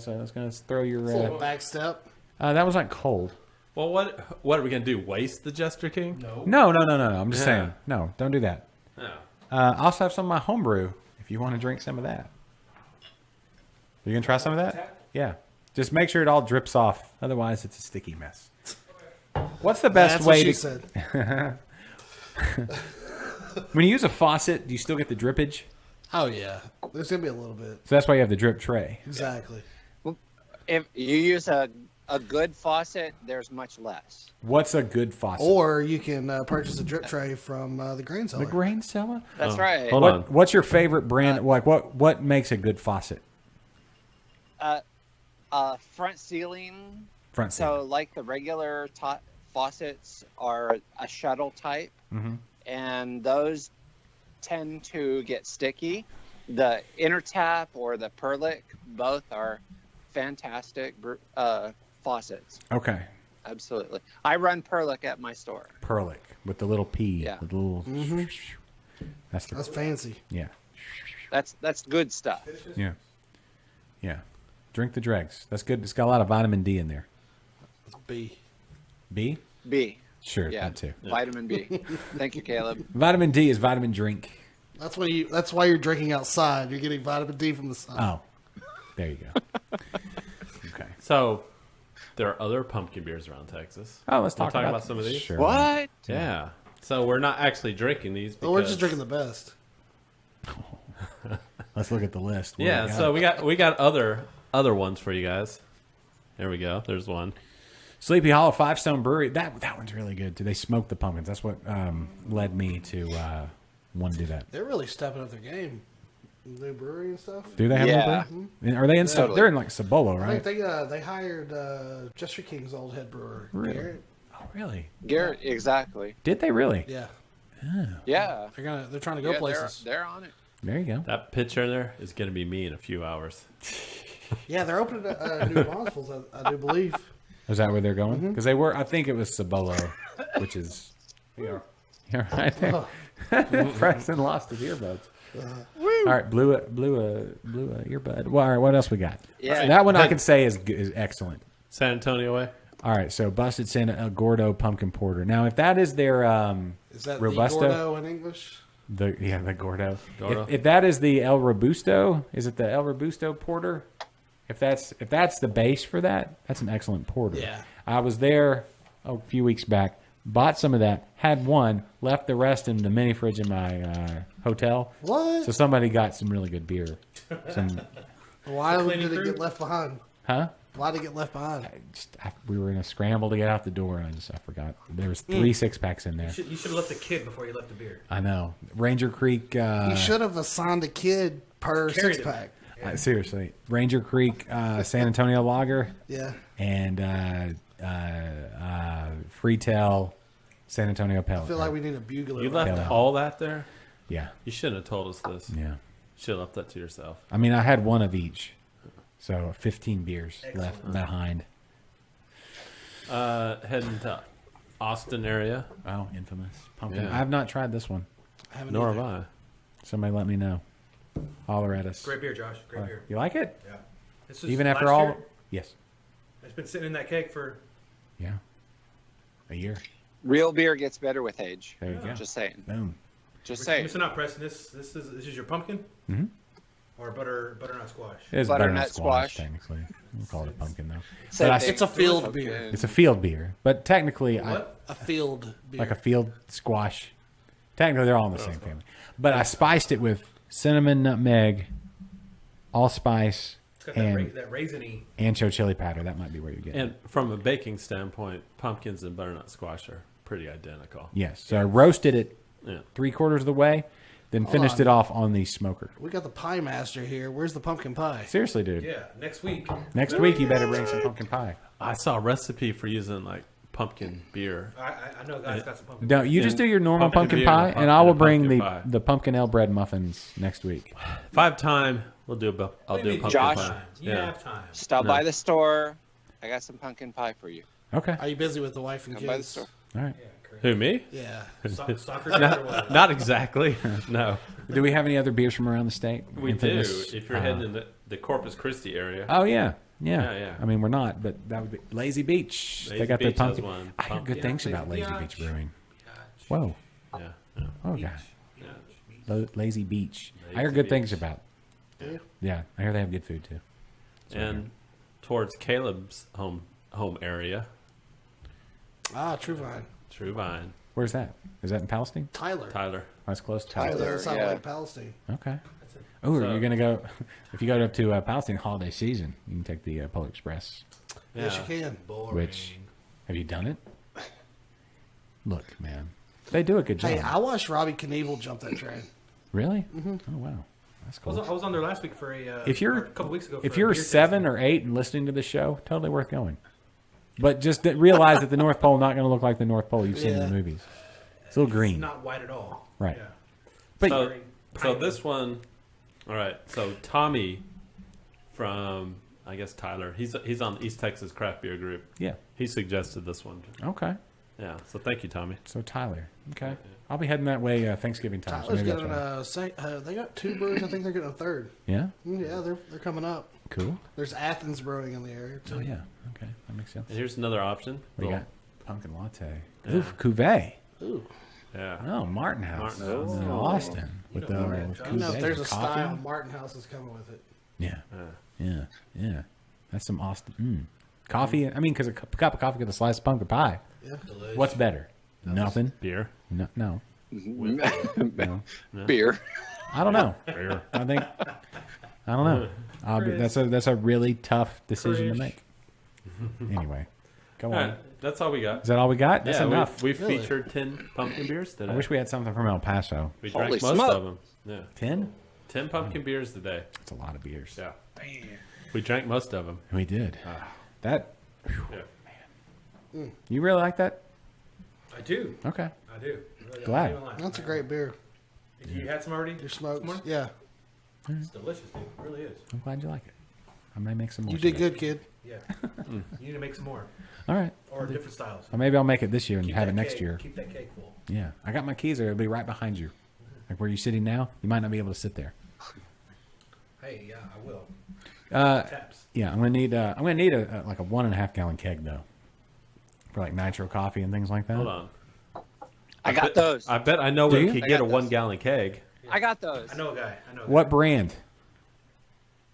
Speaker 1: throw your.
Speaker 6: It's a little back step.
Speaker 1: That was like cold.
Speaker 5: Well, what are we gonna do? Waste the Jester King?
Speaker 1: No. I'm just
Speaker 5: Yeah.
Speaker 1: saying. No, don't do that.
Speaker 5: No.
Speaker 1: I also have some of my homebrew. If you want to drink some of that, you gonna try some of that? Yeah. Just make sure it all drips off. Otherwise, it's a sticky mess. What's the best
Speaker 6: That's
Speaker 1: way
Speaker 6: what she
Speaker 1: to?
Speaker 6: said.
Speaker 1: When you use a faucet, do you still get the drippage?
Speaker 6: Oh yeah, there's gonna be a little bit.
Speaker 1: So that's why you have the drip tray.
Speaker 6: Exactly.
Speaker 4: If you use a good faucet, there's much less.
Speaker 1: What's a good faucet?
Speaker 6: Or you can purchase a drip tray from the Grain Cellar.
Speaker 1: The Grain Cellar.
Speaker 4: That's right.
Speaker 5: Hold on.
Speaker 1: What's your favorite brand? Like what makes a good faucet?
Speaker 4: Front ceiling.
Speaker 1: Front
Speaker 4: So,
Speaker 1: ceiling.
Speaker 4: like the regular faucets are a shuttle type,
Speaker 1: Mhm.
Speaker 4: and those tend to get sticky. The inner tap or the Perlick, both are fantastic faucets.
Speaker 1: Okay.
Speaker 4: Absolutely. I run Perlick at my store.
Speaker 1: Perlick with the little P.
Speaker 4: Yeah.
Speaker 1: With the little. That's
Speaker 6: fancy.
Speaker 1: Yeah.
Speaker 4: That's good stuff.
Speaker 1: Yeah. Yeah. Drink the dregs. That's good. It's got a lot of vitamin D in there.
Speaker 6: It's B.
Speaker 1: B?
Speaker 4: B.
Speaker 1: Sure,
Speaker 4: Yeah.
Speaker 1: that too.
Speaker 4: Vitamin B. Thank you, Caleb.
Speaker 1: Vitamin D is vitamin drink.
Speaker 6: That's why you're drinking outside. You're getting vitamin D from the sun.
Speaker 1: Oh. There you go. Okay.
Speaker 5: So there are other pumpkin beers around Texas.
Speaker 1: Oh, let's
Speaker 5: Wanna
Speaker 1: talk about
Speaker 5: about some of these.
Speaker 1: Sure.
Speaker 4: What?
Speaker 5: Yeah. So we're not actually drinking these.
Speaker 6: Well, we're
Speaker 5: because-
Speaker 6: just drinking the best.
Speaker 1: Let's look at the list. What do
Speaker 5: Yeah. So we got other ones for you guys. There we go. There's one.
Speaker 1: Sleepy Hollow 5 Stone Brewery. That one's really good too. They smoke the pumpkins. That's what led me to want to do that.
Speaker 6: They're really stepping up their game. New brewery and stuff.
Speaker 1: Do they have
Speaker 4: Yeah.
Speaker 1: a brewery? And are they in?
Speaker 4: Totally.
Speaker 1: They're in like Cibolo,
Speaker 6: I
Speaker 1: right?
Speaker 6: think they hired Chester King's old head brewer.
Speaker 1: Really?
Speaker 6: Garrett.
Speaker 1: Oh, really?
Speaker 4: Garrett, exactly.
Speaker 1: Did they really?
Speaker 6: Yeah.
Speaker 4: Yeah.
Speaker 6: They're trying to go
Speaker 4: Yeah,
Speaker 6: places.
Speaker 4: They're on it.
Speaker 1: There you go.
Speaker 5: That picture there is going to be me in a few hours.
Speaker 6: Yeah, they're opening New Boswells, I do believe.
Speaker 1: Is that where they're going? Because they were. I think it was Cibolo, which is. You're right there. Preston lost his earbuds. All right, blew a earbud. Well, all right, what else we got?
Speaker 4: Yeah.
Speaker 1: That one I can say is excellent.
Speaker 5: San Antonio way.
Speaker 1: All right, so Busted San Gordo Pumpkin Porter. Now, if that is their
Speaker 6: Is that
Speaker 1: Robusto,
Speaker 6: the Gordo in English?
Speaker 1: the Gordo.
Speaker 5: Gordo.
Speaker 1: If that is the El Robusto, is it the El Robusto Porter? If that's the base for that, that's an excellent porter.
Speaker 6: Yeah.
Speaker 1: I was there a few weeks back, bought some of that, had one, left the rest in the mini fridge in my hotel.
Speaker 6: What?
Speaker 1: So somebody got some really good beer.
Speaker 6: Why did
Speaker 9: Cleaning
Speaker 6: it
Speaker 9: crew?
Speaker 6: get left behind?
Speaker 1: Huh?
Speaker 6: Why did it get left behind?
Speaker 1: We were in a scramble to get out the door, and I forgot. There was 3 6-packs in there.
Speaker 9: You should have left the kid before you left the beer.
Speaker 1: I know. Ranger Creek.
Speaker 6: You should have assigned a kid per
Speaker 9: Carried
Speaker 6: 6-pack.
Speaker 1: Seriously, Ranger Creek, San Antonio Lager,
Speaker 6: Yeah.
Speaker 1: and Freetail, San Antonio Pale.
Speaker 6: I feel like we need a bugler.
Speaker 5: You
Speaker 6: right
Speaker 5: left
Speaker 6: now.
Speaker 5: all that there?
Speaker 1: Yeah.
Speaker 5: You shouldn't have told us this.
Speaker 1: Yeah.
Speaker 5: You should have left that to yourself.
Speaker 1: I mean, I had one of each, so 15 beers left behind.
Speaker 5: Heading to Austin area.
Speaker 1: Oh, infamous pumpkin.
Speaker 5: Yeah.
Speaker 1: I have not tried this one.
Speaker 6: I haven't
Speaker 5: Nor
Speaker 6: either.
Speaker 5: have I.
Speaker 1: Somebody let me know. Holler at us.
Speaker 9: Great beer, Josh. Great beer.
Speaker 1: You like it?
Speaker 9: Yeah. This is
Speaker 1: Even after
Speaker 9: last
Speaker 1: all?
Speaker 9: year.
Speaker 1: Yes.
Speaker 9: It's been sitting in that keg for.
Speaker 1: Yeah. A year.
Speaker 4: Real beer gets better with age.
Speaker 1: There you go.
Speaker 4: Just saying.
Speaker 1: Boom.
Speaker 4: Just saying.
Speaker 9: Listen up, Preston. This is your pumpkin.
Speaker 1: Mhm.
Speaker 9: Or butternut squash.
Speaker 1: It is
Speaker 4: Butternut
Speaker 1: butternut squash,
Speaker 4: squash.
Speaker 1: technically. We'll call it a pumpkin, though.
Speaker 4: Same
Speaker 1: But I-
Speaker 4: thing.
Speaker 6: It's a field
Speaker 4: Okay.
Speaker 6: beer.
Speaker 1: It's a field beer, but technically,
Speaker 6: A field beer.
Speaker 1: like a field squash. Technically, they're all in the same family. But I spiced it with cinnamon, nutmeg, allspice,
Speaker 9: It's got
Speaker 1: and
Speaker 9: that raisiny.
Speaker 1: ancho chili powder. That might be where you get it.
Speaker 5: And from a baking standpoint, pumpkins and butternut squash are pretty identical.
Speaker 1: Yes. So I roasted it
Speaker 5: Yeah.
Speaker 1: 3/4 of the way, then
Speaker 6: Hold
Speaker 1: finished
Speaker 6: on.
Speaker 1: it off on the smoker.
Speaker 6: We got the pie master here. Where's the pumpkin pie?
Speaker 1: Seriously, dude.
Speaker 9: Yeah, next week.
Speaker 1: Next week, you better bring some pumpkin pie.
Speaker 5: I saw a recipe for using like pumpkin beer.
Speaker 9: I know guys got some pumpkin.
Speaker 1: No, you just do your normal pumpkin
Speaker 5: beer
Speaker 1: pie, and I will bring
Speaker 5: pumpkin
Speaker 1: the
Speaker 5: pie.
Speaker 1: the pumpkin ale bread muffins next week.
Speaker 5: If I have time, we'll do I'll do a pumpkin
Speaker 4: Josh?
Speaker 5: pie.
Speaker 9: You have time.
Speaker 4: Stop
Speaker 5: No.
Speaker 4: by the store. I got some pumpkin pie for you.
Speaker 1: Okay.
Speaker 6: Are you busy with the wife and
Speaker 4: Come by the
Speaker 6: kids?
Speaker 4: store.
Speaker 1: All right.
Speaker 5: Who, me?
Speaker 6: Yeah.
Speaker 9: Soccer or what?
Speaker 5: Not exactly. No.
Speaker 1: Do we have any other beers from around the state?
Speaker 5: We
Speaker 1: Infamous,
Speaker 5: do. If you're heading into the Corpus Christi area.
Speaker 1: Oh yeah. Yeah.
Speaker 5: Yeah.
Speaker 1: I mean, we're not, but that would be Lazy Beach.
Speaker 5: Lazy
Speaker 1: they got
Speaker 5: Beach
Speaker 1: their
Speaker 5: has
Speaker 1: pumpkin.
Speaker 5: one.
Speaker 1: I heard good things about Lazy Beach Brewing. Whoa.
Speaker 5: Yeah. Yeah.
Speaker 1: Oh gosh.
Speaker 5: Yeah.
Speaker 1: Lazy Beach. I
Speaker 5: Lazy
Speaker 1: heard good
Speaker 5: Beach.
Speaker 1: things about. Yeah, I hear they have good food too.
Speaker 5: And towards Caleb's home area,
Speaker 6: Ah, True Vine.
Speaker 5: True Vine.
Speaker 1: Where's that? Is that in Palestine?
Speaker 6: Tyler.
Speaker 1: That's close to
Speaker 4: Tyler.
Speaker 6: That's not
Speaker 4: yeah.
Speaker 6: like Palestine.
Speaker 1: Okay. Oh,
Speaker 5: So-
Speaker 1: you're gonna go? If you go up to Palestine holiday season, you can take the Polar Express.
Speaker 6: Yes, you can.
Speaker 1: Which have you done it? Look, man, they do a good job.
Speaker 6: Hey, I watched Robbie Knievel jump that train.
Speaker 1: Really? Oh wow, that's cool.
Speaker 9: I was on there last week for a.
Speaker 1: If you're
Speaker 9: or a couple weeks ago.
Speaker 1: if
Speaker 9: for a
Speaker 1: you're
Speaker 9: beer
Speaker 1: 7 or 8 and listening to the show, totally worth going. But just realize that the North Pole not going to look like the North Pole you've seen in the movies. It's a little
Speaker 9: tasting.
Speaker 1: green,
Speaker 9: It's not white at all.
Speaker 1: right?
Speaker 9: Yeah.
Speaker 1: But
Speaker 5: So this one, all right. So Tommy from I guess Tyler, he's on the East Texas Craft Beer Group.
Speaker 1: yeah,
Speaker 5: He suggested this one.
Speaker 1: okay.
Speaker 5: Yeah. So thank you, Tommy.
Speaker 1: So Tyler, okay, I'll be heading that way Thanksgiving time. So
Speaker 6: Tyler's
Speaker 1: maybe I'll
Speaker 6: getting
Speaker 1: try.
Speaker 6: they got 2 breweries. I think they're getting a third.
Speaker 1: Yeah,
Speaker 6: Yeah, they're coming up.
Speaker 1: cool.
Speaker 6: There's Athens Brewing in the area too.
Speaker 1: Oh yeah, okay, that makes sense.
Speaker 5: And here's another option.
Speaker 1: We
Speaker 5: Little-
Speaker 1: got pumpkin latte.
Speaker 5: Yeah.
Speaker 1: Ooh, cuvee.
Speaker 6: Ooh.
Speaker 5: Yeah.
Speaker 1: Oh, Martin House.
Speaker 5: Martin House.
Speaker 1: In Austin with the
Speaker 6: I don't know if
Speaker 1: cuvee,
Speaker 6: there's a
Speaker 1: coffee.
Speaker 6: style Martin House is coming with it.
Speaker 1: Yeah, yeah. That's some Austin coffee. I mean, because a cup of coffee with a slice of pumpkin pie.
Speaker 6: Yeah.
Speaker 1: What's better? Nothing.
Speaker 5: Beer.
Speaker 1: No.
Speaker 4: Beer.
Speaker 1: I don't know.
Speaker 5: Beer.
Speaker 1: I think. I don't know. That's a really tough decision to make. Anyway, Go
Speaker 5: All
Speaker 1: on.
Speaker 5: right, that's all we got.
Speaker 1: Is that all we got? That's
Speaker 5: Yeah,
Speaker 1: enough.
Speaker 5: We've featured 10 pumpkin beers today.
Speaker 1: I wish we had something from El Paso.
Speaker 5: We drank most of them. Yeah.
Speaker 1: 10?
Speaker 5: 10 pumpkin beers today.
Speaker 1: That's a lot of beers.
Speaker 5: Yeah. We drank most of them.
Speaker 1: We did. That. Whew,
Speaker 5: Yeah.
Speaker 1: man. You really like that?
Speaker 9: I do.
Speaker 1: Okay.
Speaker 9: I do.
Speaker 1: Glad.
Speaker 6: That's a great beer.
Speaker 9: You had some already?
Speaker 6: Your smokes.
Speaker 9: More?
Speaker 6: Yeah.
Speaker 9: It's delicious, dude. It really is.
Speaker 1: I'm glad you like it. I may make some more.
Speaker 6: You did
Speaker 1: today.
Speaker 6: good, kid.
Speaker 9: Yeah. You need to make some more.
Speaker 1: All right.
Speaker 9: Or different styles.
Speaker 1: Or maybe I'll make it this year and
Speaker 9: Keep
Speaker 1: have
Speaker 9: that
Speaker 1: it next
Speaker 9: cake-
Speaker 1: year.
Speaker 9: Keep that cake full.
Speaker 1: Yeah. I got my keys there. It'll be right behind you. Like where you're sitting now. You might not be able to sit there.
Speaker 9: Hey, yeah, I will.
Speaker 1: Taps. Yeah, I'm gonna need a like a 1.5 gallon keg though, for like nitro coffee and things like that.
Speaker 5: Hold on.
Speaker 4: I got those.
Speaker 5: I bet I know
Speaker 1: Do
Speaker 5: where
Speaker 1: you?
Speaker 5: you could
Speaker 4: I
Speaker 5: get a
Speaker 4: got
Speaker 5: 1
Speaker 4: those.
Speaker 5: gallon keg.
Speaker 4: I got those.
Speaker 9: I know a guy.
Speaker 1: What brand?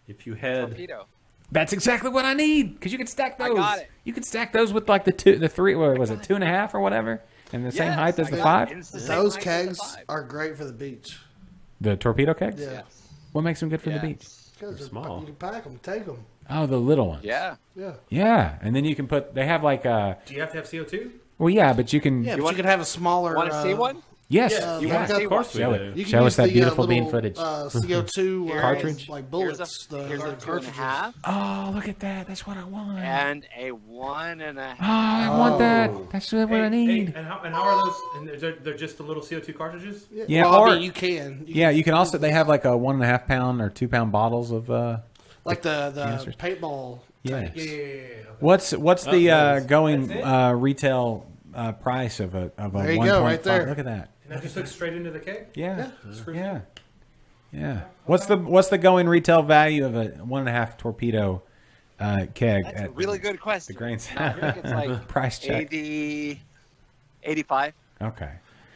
Speaker 5: If you had.
Speaker 4: Torpedo.
Speaker 1: That's exactly what I need because you can stack
Speaker 4: I
Speaker 1: those.
Speaker 4: got it.
Speaker 1: You can stack those with like the 3. What was it? 2.5 or whatever, and the same
Speaker 4: Yes,
Speaker 1: height as
Speaker 4: I
Speaker 1: the
Speaker 4: got
Speaker 1: 5.
Speaker 4: it. It's the same
Speaker 6: Those
Speaker 4: height as the
Speaker 6: kegs
Speaker 4: 5.
Speaker 6: are great for the beach.
Speaker 1: The torpedo kegs.
Speaker 6: Yeah.
Speaker 1: What makes them good for the
Speaker 4: Yes.
Speaker 1: beach?
Speaker 6: Because
Speaker 5: small.
Speaker 6: you can pack them, take them.
Speaker 1: Oh, the little ones.
Speaker 4: Yeah.
Speaker 6: Yeah.
Speaker 1: Yeah, and then you can put. They have like
Speaker 9: Do you have to have CO2?
Speaker 1: Well, yeah, but you can.
Speaker 6: Yeah, but you could have a smaller.
Speaker 4: Want to see one?
Speaker 1: Yes.
Speaker 6: Yeah,
Speaker 4: You
Speaker 6: yeah.
Speaker 4: want to see
Speaker 5: Of course
Speaker 4: one?
Speaker 5: we
Speaker 1: Show
Speaker 5: do.
Speaker 1: it.
Speaker 6: You can
Speaker 1: Show
Speaker 6: use
Speaker 1: us that
Speaker 6: the,
Speaker 1: beautiful
Speaker 6: little,
Speaker 1: bean footage.
Speaker 6: CO2
Speaker 1: Cartridge?
Speaker 6: like
Speaker 4: Here's
Speaker 6: bullets.
Speaker 4: here's
Speaker 6: the
Speaker 4: a 2.5
Speaker 6: cartridges.
Speaker 1: Oh, look at that! That's what I want.
Speaker 4: and a 1.5.
Speaker 1: Oh, I want that. That's what I need.
Speaker 9: Hey, and how are those? And they're just the little CO2 cartridges?
Speaker 1: Yeah,
Speaker 6: well,
Speaker 1: or
Speaker 6: I mean, you can.
Speaker 1: yeah, you can also. They have like a 1.5 pound or 2 pound bottles of.
Speaker 6: Like the
Speaker 1: canisters.
Speaker 6: paintball.
Speaker 1: Yes.
Speaker 6: tanks.
Speaker 9: Yeah.
Speaker 1: What's the
Speaker 5: nice.
Speaker 1: going
Speaker 9: That's
Speaker 1: retail price of a
Speaker 6: There you
Speaker 1: 1.5?
Speaker 6: go, right there.
Speaker 1: Look at that.
Speaker 9: And that just hooks straight into the cake?
Speaker 1: Yeah.
Speaker 9: Screws
Speaker 1: Yeah. Yeah. What's the going retail value of a 1.5 torpedo keg
Speaker 4: That's
Speaker 1: at
Speaker 4: a really good question.
Speaker 1: the grains?
Speaker 4: I think it's like
Speaker 1: Price check.
Speaker 4: 85.
Speaker 1: Okay.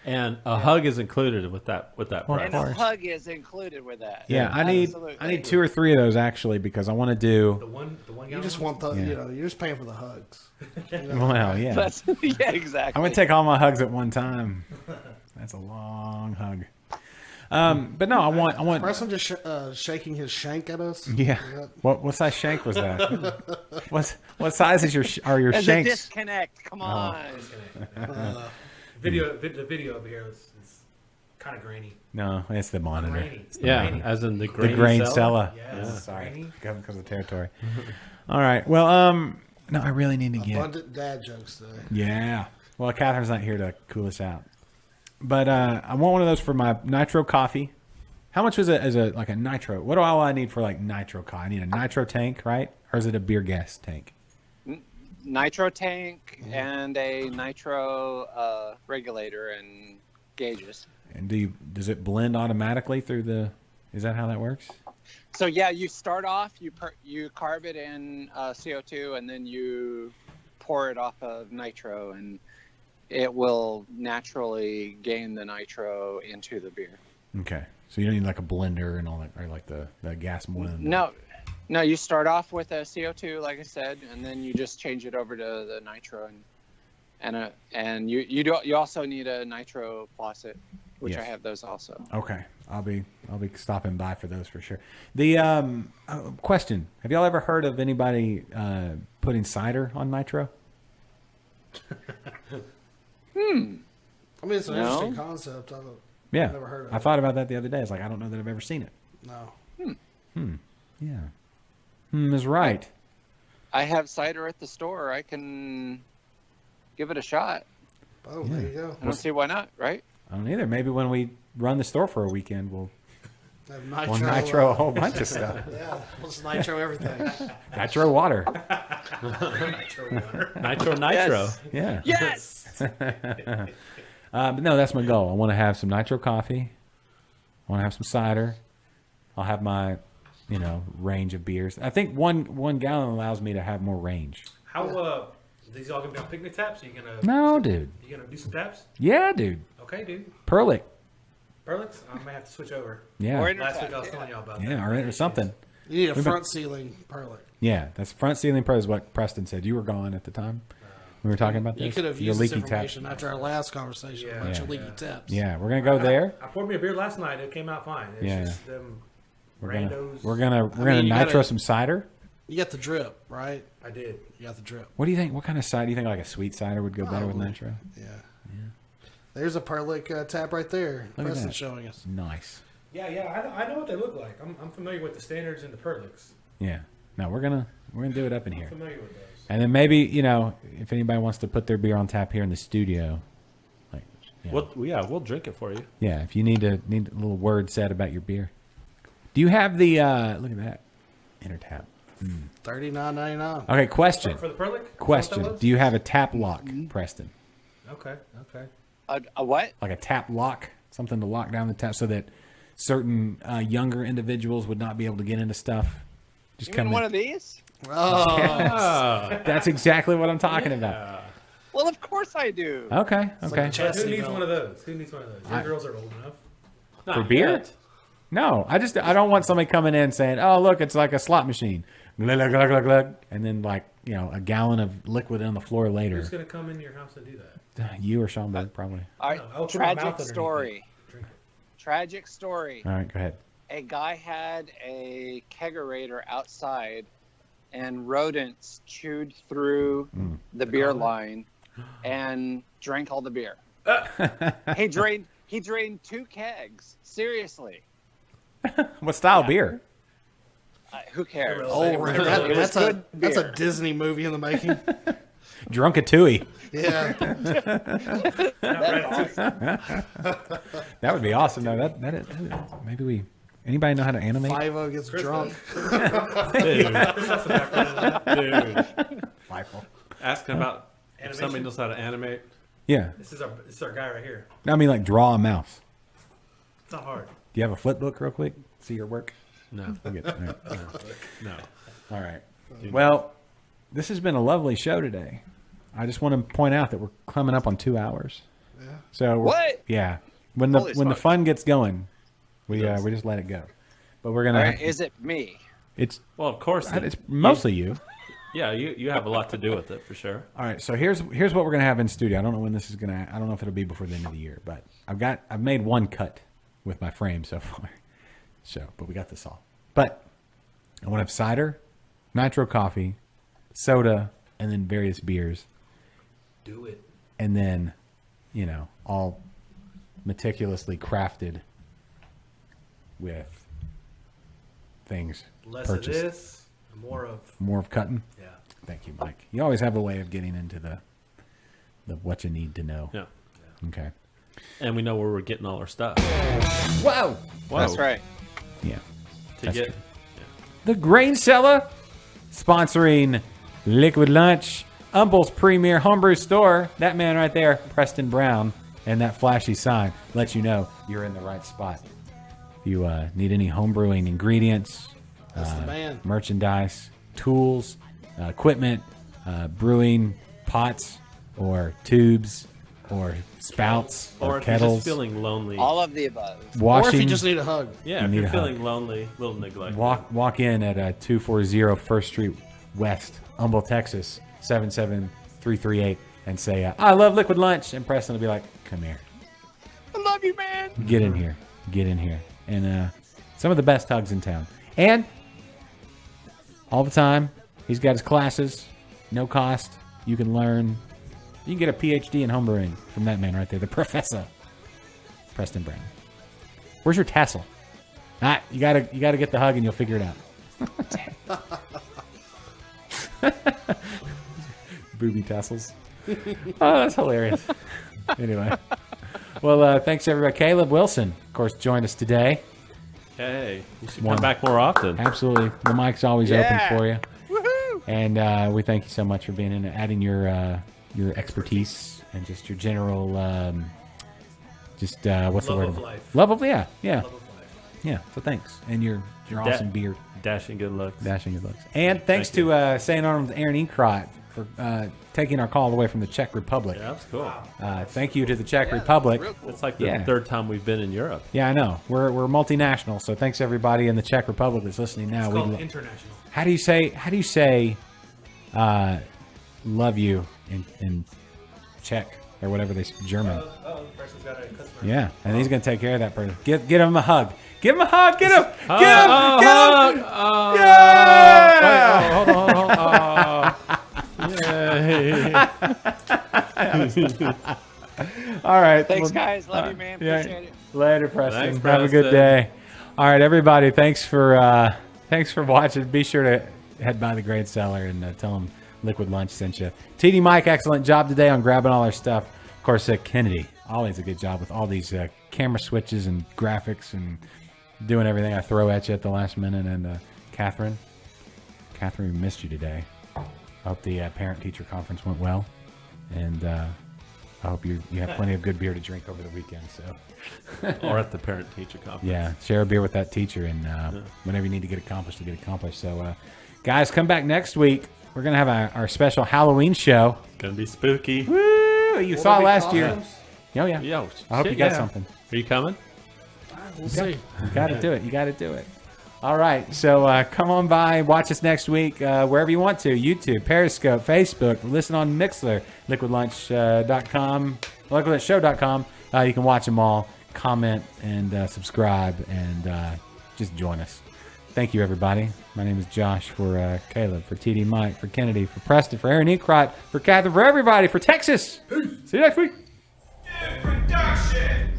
Speaker 5: And a hug is included with that
Speaker 1: Well,
Speaker 5: price.
Speaker 4: And a
Speaker 1: course.
Speaker 4: hug is included with that.
Speaker 1: Yeah, I
Speaker 4: Absolutely.
Speaker 1: need 2 or 3 of those actually because I want to do.
Speaker 9: The one
Speaker 6: You
Speaker 9: gallon
Speaker 6: just
Speaker 9: one?
Speaker 6: want the,
Speaker 1: Yeah.
Speaker 6: you're just paying for the hugs. You know?
Speaker 1: Well, yeah.
Speaker 4: That's, yeah, exactly.
Speaker 1: I'm gonna take all my hugs at one time. That's a long hug. But no, I want.
Speaker 6: Preston just shaking his shank at us.
Speaker 1: Yeah. What size shank was that? what size is are your
Speaker 4: There's
Speaker 1: shanks?
Speaker 4: a disconnect. Come on.
Speaker 9: The video over here is kind of grainy.
Speaker 1: No, it's the monitor.
Speaker 9: Grainy.
Speaker 1: It's the
Speaker 5: Yeah,
Speaker 1: monitor.
Speaker 5: as in the
Speaker 1: The
Speaker 5: grain
Speaker 1: grain
Speaker 5: cella.
Speaker 1: cella.
Speaker 9: Yes,
Speaker 1: Sorry,
Speaker 9: grainy.
Speaker 1: because of territory. All right. Well, no, I really need to get.
Speaker 6: Abundant dad jokes today.
Speaker 1: Yeah. Well, Catherine's not here to cool us out, but I want one of those for my nitro coffee. How much was it as a like a nitro? What do I need for like nitro coffee? I need a nitro tank, right? Or is it a beer gas tank?
Speaker 4: Nitro tank and a nitro regulator and gauges.
Speaker 1: And does it blend automatically through the? Is that how that works?
Speaker 4: So yeah, you start off, you carb it in CO2, and then you pour it off of nitro, and it will naturally gain the nitro into the beer.
Speaker 1: Okay, so you don't need like a blender and all that, or like the gas blend.
Speaker 4: No, you start off with a CO2, like I said, and then you just change it over to the nitro, and you also need a nitro faucet, which
Speaker 1: Yes.
Speaker 4: I have those also.
Speaker 1: Okay, I'll be stopping by for those for sure. The question: have y'all ever heard of anybody putting cider on nitro?
Speaker 6: I mean, it's an
Speaker 4: No.
Speaker 6: interesting concept.
Speaker 1: Yeah,
Speaker 6: I've never heard of
Speaker 1: I
Speaker 6: it.
Speaker 1: thought about that the other day. It's like I don't know that I've ever seen it.
Speaker 6: No.
Speaker 1: Yeah, is right.
Speaker 4: I have cider at the store. I can give it a shot.
Speaker 6: Oh, there you go.
Speaker 4: I don't see why not, right?
Speaker 1: I don't either. Maybe when we run the store for a weekend, we'll
Speaker 6: Have
Speaker 1: we'll nitro a whole bunch of stuff.
Speaker 6: Yeah, we'll just nitro everything.
Speaker 1: Nitro water.
Speaker 5: Nitro.
Speaker 4: Yes.
Speaker 1: Yeah.
Speaker 4: Yes.
Speaker 1: But no, that's my goal. I want to have some nitro coffee. I want to have some cider. I'll have my, range of beers. I think one gallon allows me to have more range.
Speaker 9: How these all gonna be on picnic taps? Are you gonna
Speaker 1: No, dude.
Speaker 9: You gonna do some taps?
Speaker 1: Yeah, dude.
Speaker 9: Okay, dude.
Speaker 1: Perlick.
Speaker 9: Perlix? I may have to switch over.
Speaker 1: Yeah. Or
Speaker 9: Last week I was telling y'all about that.
Speaker 1: Yeah, or something.
Speaker 6: You need a
Speaker 1: We've been-
Speaker 6: front ceiling perlet.
Speaker 1: Yeah, that's front ceiling pro is what Preston said. You were gone at the time. We were talking about this.
Speaker 6: You could have
Speaker 1: Your
Speaker 6: used this
Speaker 1: leaky tap.
Speaker 6: information after our last conversation about your leaky taps.
Speaker 1: Yeah, we're gonna go there.
Speaker 9: I poured me a beer last night. It came out fine. It's
Speaker 1: Yeah.
Speaker 9: just them
Speaker 1: We're
Speaker 9: randos.
Speaker 1: gonna
Speaker 6: I mean, you
Speaker 1: nitro
Speaker 6: gotta-
Speaker 1: some cider.
Speaker 6: You got the drip, right?
Speaker 9: I did.
Speaker 6: You got the drip.
Speaker 1: What do you think? What kind of cider? Do you think like a sweet cider would go better with
Speaker 6: Probably.
Speaker 1: nitro?
Speaker 6: Yeah. There's a Perlick tap right there.
Speaker 1: Look at
Speaker 6: Preston's
Speaker 1: that.
Speaker 6: showing us.
Speaker 1: Nice.
Speaker 9: Yeah. I know what they look like. I'm familiar with the standards and the Perlicks.
Speaker 1: Yeah. No, we're gonna do it up in
Speaker 9: I'm
Speaker 1: here.
Speaker 9: familiar with those.
Speaker 1: And then maybe, if anybody wants to put their beer on tap here in the studio, like,
Speaker 5: We'll drink it for you.
Speaker 1: yeah, if you need a little word said about your beer. Do you have the look at that Intertap?
Speaker 6: $39.99.
Speaker 1: Okay, question.
Speaker 9: For the Perlick? Is that what that
Speaker 1: Question:
Speaker 9: was?
Speaker 1: Do you have a tap lock, Preston?
Speaker 9: Okay.
Speaker 4: A what?
Speaker 1: Like a tap lock, something to lock down the tap, so that certain younger individuals would not be able to get into stuff. Just
Speaker 4: You mean
Speaker 1: come
Speaker 4: one
Speaker 1: in.
Speaker 4: of these?
Speaker 6: Oh.
Speaker 1: Yes. That's exactly what I'm talking about.
Speaker 4: Well, of course I do.
Speaker 1: Okay. Okay.
Speaker 9: Who needs one of those? Your girls are old enough.
Speaker 1: For beer? No, I don't want somebody coming in saying, "Oh, look, it's like a slot machine," glug, glug, glug, glug, glug, and then a gallon of liquid on the floor later.
Speaker 9: Who's gonna come into your house and do that?
Speaker 1: You or Schomburg, probably.
Speaker 4: All right,
Speaker 9: I'll put my mouth
Speaker 4: tragic
Speaker 9: underneath
Speaker 4: story.
Speaker 9: Drink
Speaker 4: Tragic story.
Speaker 1: All right, go ahead.
Speaker 4: A guy had a kegerator outside, and rodents chewed through the beer line and drank all the beer. He drained 2 kegs. Seriously.
Speaker 1: What style beer?
Speaker 4: Who cares?
Speaker 6: Oh,
Speaker 4: It was
Speaker 6: that's a
Speaker 4: good
Speaker 6: Disney movie in the making.
Speaker 1: Drunkatooie.
Speaker 6: Yeah.
Speaker 1: That would be awesome. though. That is, maybe anybody know how to animate?
Speaker 6: Five-O gets drunk.
Speaker 5: Dude.
Speaker 1: FIFO.
Speaker 5: Asking about if
Speaker 9: Animation?
Speaker 5: somebody knows how to animate.
Speaker 1: Yeah.
Speaker 9: This is our guy right here.
Speaker 1: I mean, like draw a mouse.
Speaker 9: It's not hard.
Speaker 1: Do you have a flip book, real quick? See your work.
Speaker 5: No.
Speaker 1: Okay. All right.
Speaker 5: No.
Speaker 1: All right. Well, this has been a lovely show today. I just want to point out that we're coming up on 2 hours.
Speaker 6: Yeah.
Speaker 1: So
Speaker 4: What?
Speaker 1: Yeah. When the
Speaker 4: Holy
Speaker 1: when the
Speaker 4: smokes.
Speaker 1: fun gets going, we just let it go. But we're gonna.
Speaker 4: All right, is it me?
Speaker 1: It's
Speaker 5: Well, of course.
Speaker 1: it's mostly you.
Speaker 5: Yeah, you have a lot to do with it for sure.
Speaker 1: All right, so here's what we're gonna have in studio. I don't know when this is gonna. I don't know if it'll be before the end of the year, but I've made one cut with my frame so far. So, but we got this all. But I want to have cider, nitro coffee, soda, and then various beers,
Speaker 9: Do it.
Speaker 1: and then, all meticulously crafted with things
Speaker 9: Less
Speaker 1: purchased.
Speaker 9: of this, more of.
Speaker 1: More of cutting.
Speaker 9: Yeah.
Speaker 1: Thank you, Mike. You always have a way of getting into the what you need to know.
Speaker 5: Yeah.
Speaker 1: Okay.
Speaker 5: And we know where we're getting all our stuff.
Speaker 1: Whoa.
Speaker 4: That's right.
Speaker 1: Yeah.
Speaker 5: To
Speaker 1: That's
Speaker 5: get
Speaker 1: good. The Grain Cellar, sponsoring Liquid Lunch, Humble's premier homebrew store. That man right there, Preston Brown, and that flashy sign lets you know you're in the right spot. If you need any homebrewing ingredients,
Speaker 6: That's the man.
Speaker 1: merchandise, tools, equipment, brewing pots or tubes or spouts or,
Speaker 5: or if you're
Speaker 1: kettles,
Speaker 5: just feeling lonely.
Speaker 4: All of the above.
Speaker 1: washing.
Speaker 6: Or if you just need a hug.
Speaker 5: Yeah,
Speaker 1: You
Speaker 5: if
Speaker 1: need
Speaker 5: you're
Speaker 1: a hug.
Speaker 5: feeling lonely, little neglected.
Speaker 1: Walk in at 240 First Street West, Humble, Texas, 77338, and say, I love Liquid Lunch. And Preston will be like, come here.
Speaker 4: I love you, man.
Speaker 1: Get in here. Get in here. And some of the best hugs in town. And all the time, he's got his classes, no cost. You can learn. You can get a PhD in homebrewing from that man right there, the professor, Preston Brown. Where's your tassel? You gotta get the hug and you'll figure it out. Booby tassels. Oh, that's hilarious. Anyway. Well, thanks everybody. Caleb Wilson, of course, joined us today.
Speaker 5: Hey, you should come back more often.
Speaker 1: Absolutely. The mic's always
Speaker 4: Yeah.
Speaker 1: open for you.
Speaker 4: Woohoo!
Speaker 1: And we thank you so much for being in, adding your expertise and just your general, what's the
Speaker 9: Love
Speaker 1: word?
Speaker 9: of life.
Speaker 1: Love of, yeah.
Speaker 9: Love of life.
Speaker 1: Yeah, so thanks. And your awesome beard.
Speaker 5: Dashing good looks.
Speaker 1: Dashing good looks. And thanks to St. Arnold's Aaron Inkrot for taking our call all the way from the Czech Republic.
Speaker 5: Yeah, that's cool.
Speaker 1: Thank you to the Czech Republic.
Speaker 5: It's like the third time we've been in Europe.
Speaker 1: Yeah, I know. We're multinational, so thanks everybody in the Czech Republic that's listening now.
Speaker 9: It's
Speaker 1: We
Speaker 9: called
Speaker 1: lo-
Speaker 9: international.
Speaker 1: How do you say love you in Czech or whatever they German?
Speaker 9: person's got a customer.
Speaker 1: Yeah, and he's going to take care of that person. Get him a hug. Give him a hug. Get him.
Speaker 5: Oh,
Speaker 1: Get him.
Speaker 5: oh,
Speaker 1: Get
Speaker 5: hug.
Speaker 1: him.
Speaker 5: Oh.
Speaker 1: Yeah.
Speaker 5: Wait, hold on.
Speaker 1: All right.
Speaker 4: Thanks, guys. Love you, man. Appreciate it.
Speaker 1: Later, Preston.
Speaker 5: Thanks,
Speaker 1: Have a good
Speaker 5: Preston.
Speaker 1: day. All right, everybody. Thanks for watching. Be sure to head by the Great Cellar and tell them Liquid Lunch sent you. TD Mike, excellent job today on grabbing all our stuff. Of course, Kennedy, always a good job with all these camera switches and graphics and doing everything I throw at you at the last minute. And Catherine, we missed you today. I hope the parent-teacher conference went well, and I hope you have plenty of good beer to drink over the weekend. So,
Speaker 5: Or at the parent-teacher conference.
Speaker 1: yeah, share a beer with that teacher, and whenever you need to get accomplished, So, guys, come back next week. We're gonna have our special Halloween show.
Speaker 5: Gonna be spooky.
Speaker 1: Woo! You saw last year. Oh yeah.
Speaker 5: Yo,
Speaker 1: I hope
Speaker 5: shit,
Speaker 1: you got
Speaker 5: yeah.
Speaker 1: something.
Speaker 5: Are you coming?
Speaker 6: We'll see.
Speaker 1: You got to do it. You got to do it. All right. So come on by. Watch us next week wherever you want to. YouTube, Periscope, Facebook. Listen on Mixler, liquidlunch.com, liquidlunchshow.com. You can watch them all. Comment and subscribe and just join us. Thank you, everybody. My name is Josh for Caleb, for TD Mike, for Kennedy, for Preston, for Aaron Ekrot, for Catherine, for everybody, for Texas. Peace. See you next week.
Speaker 3: Production.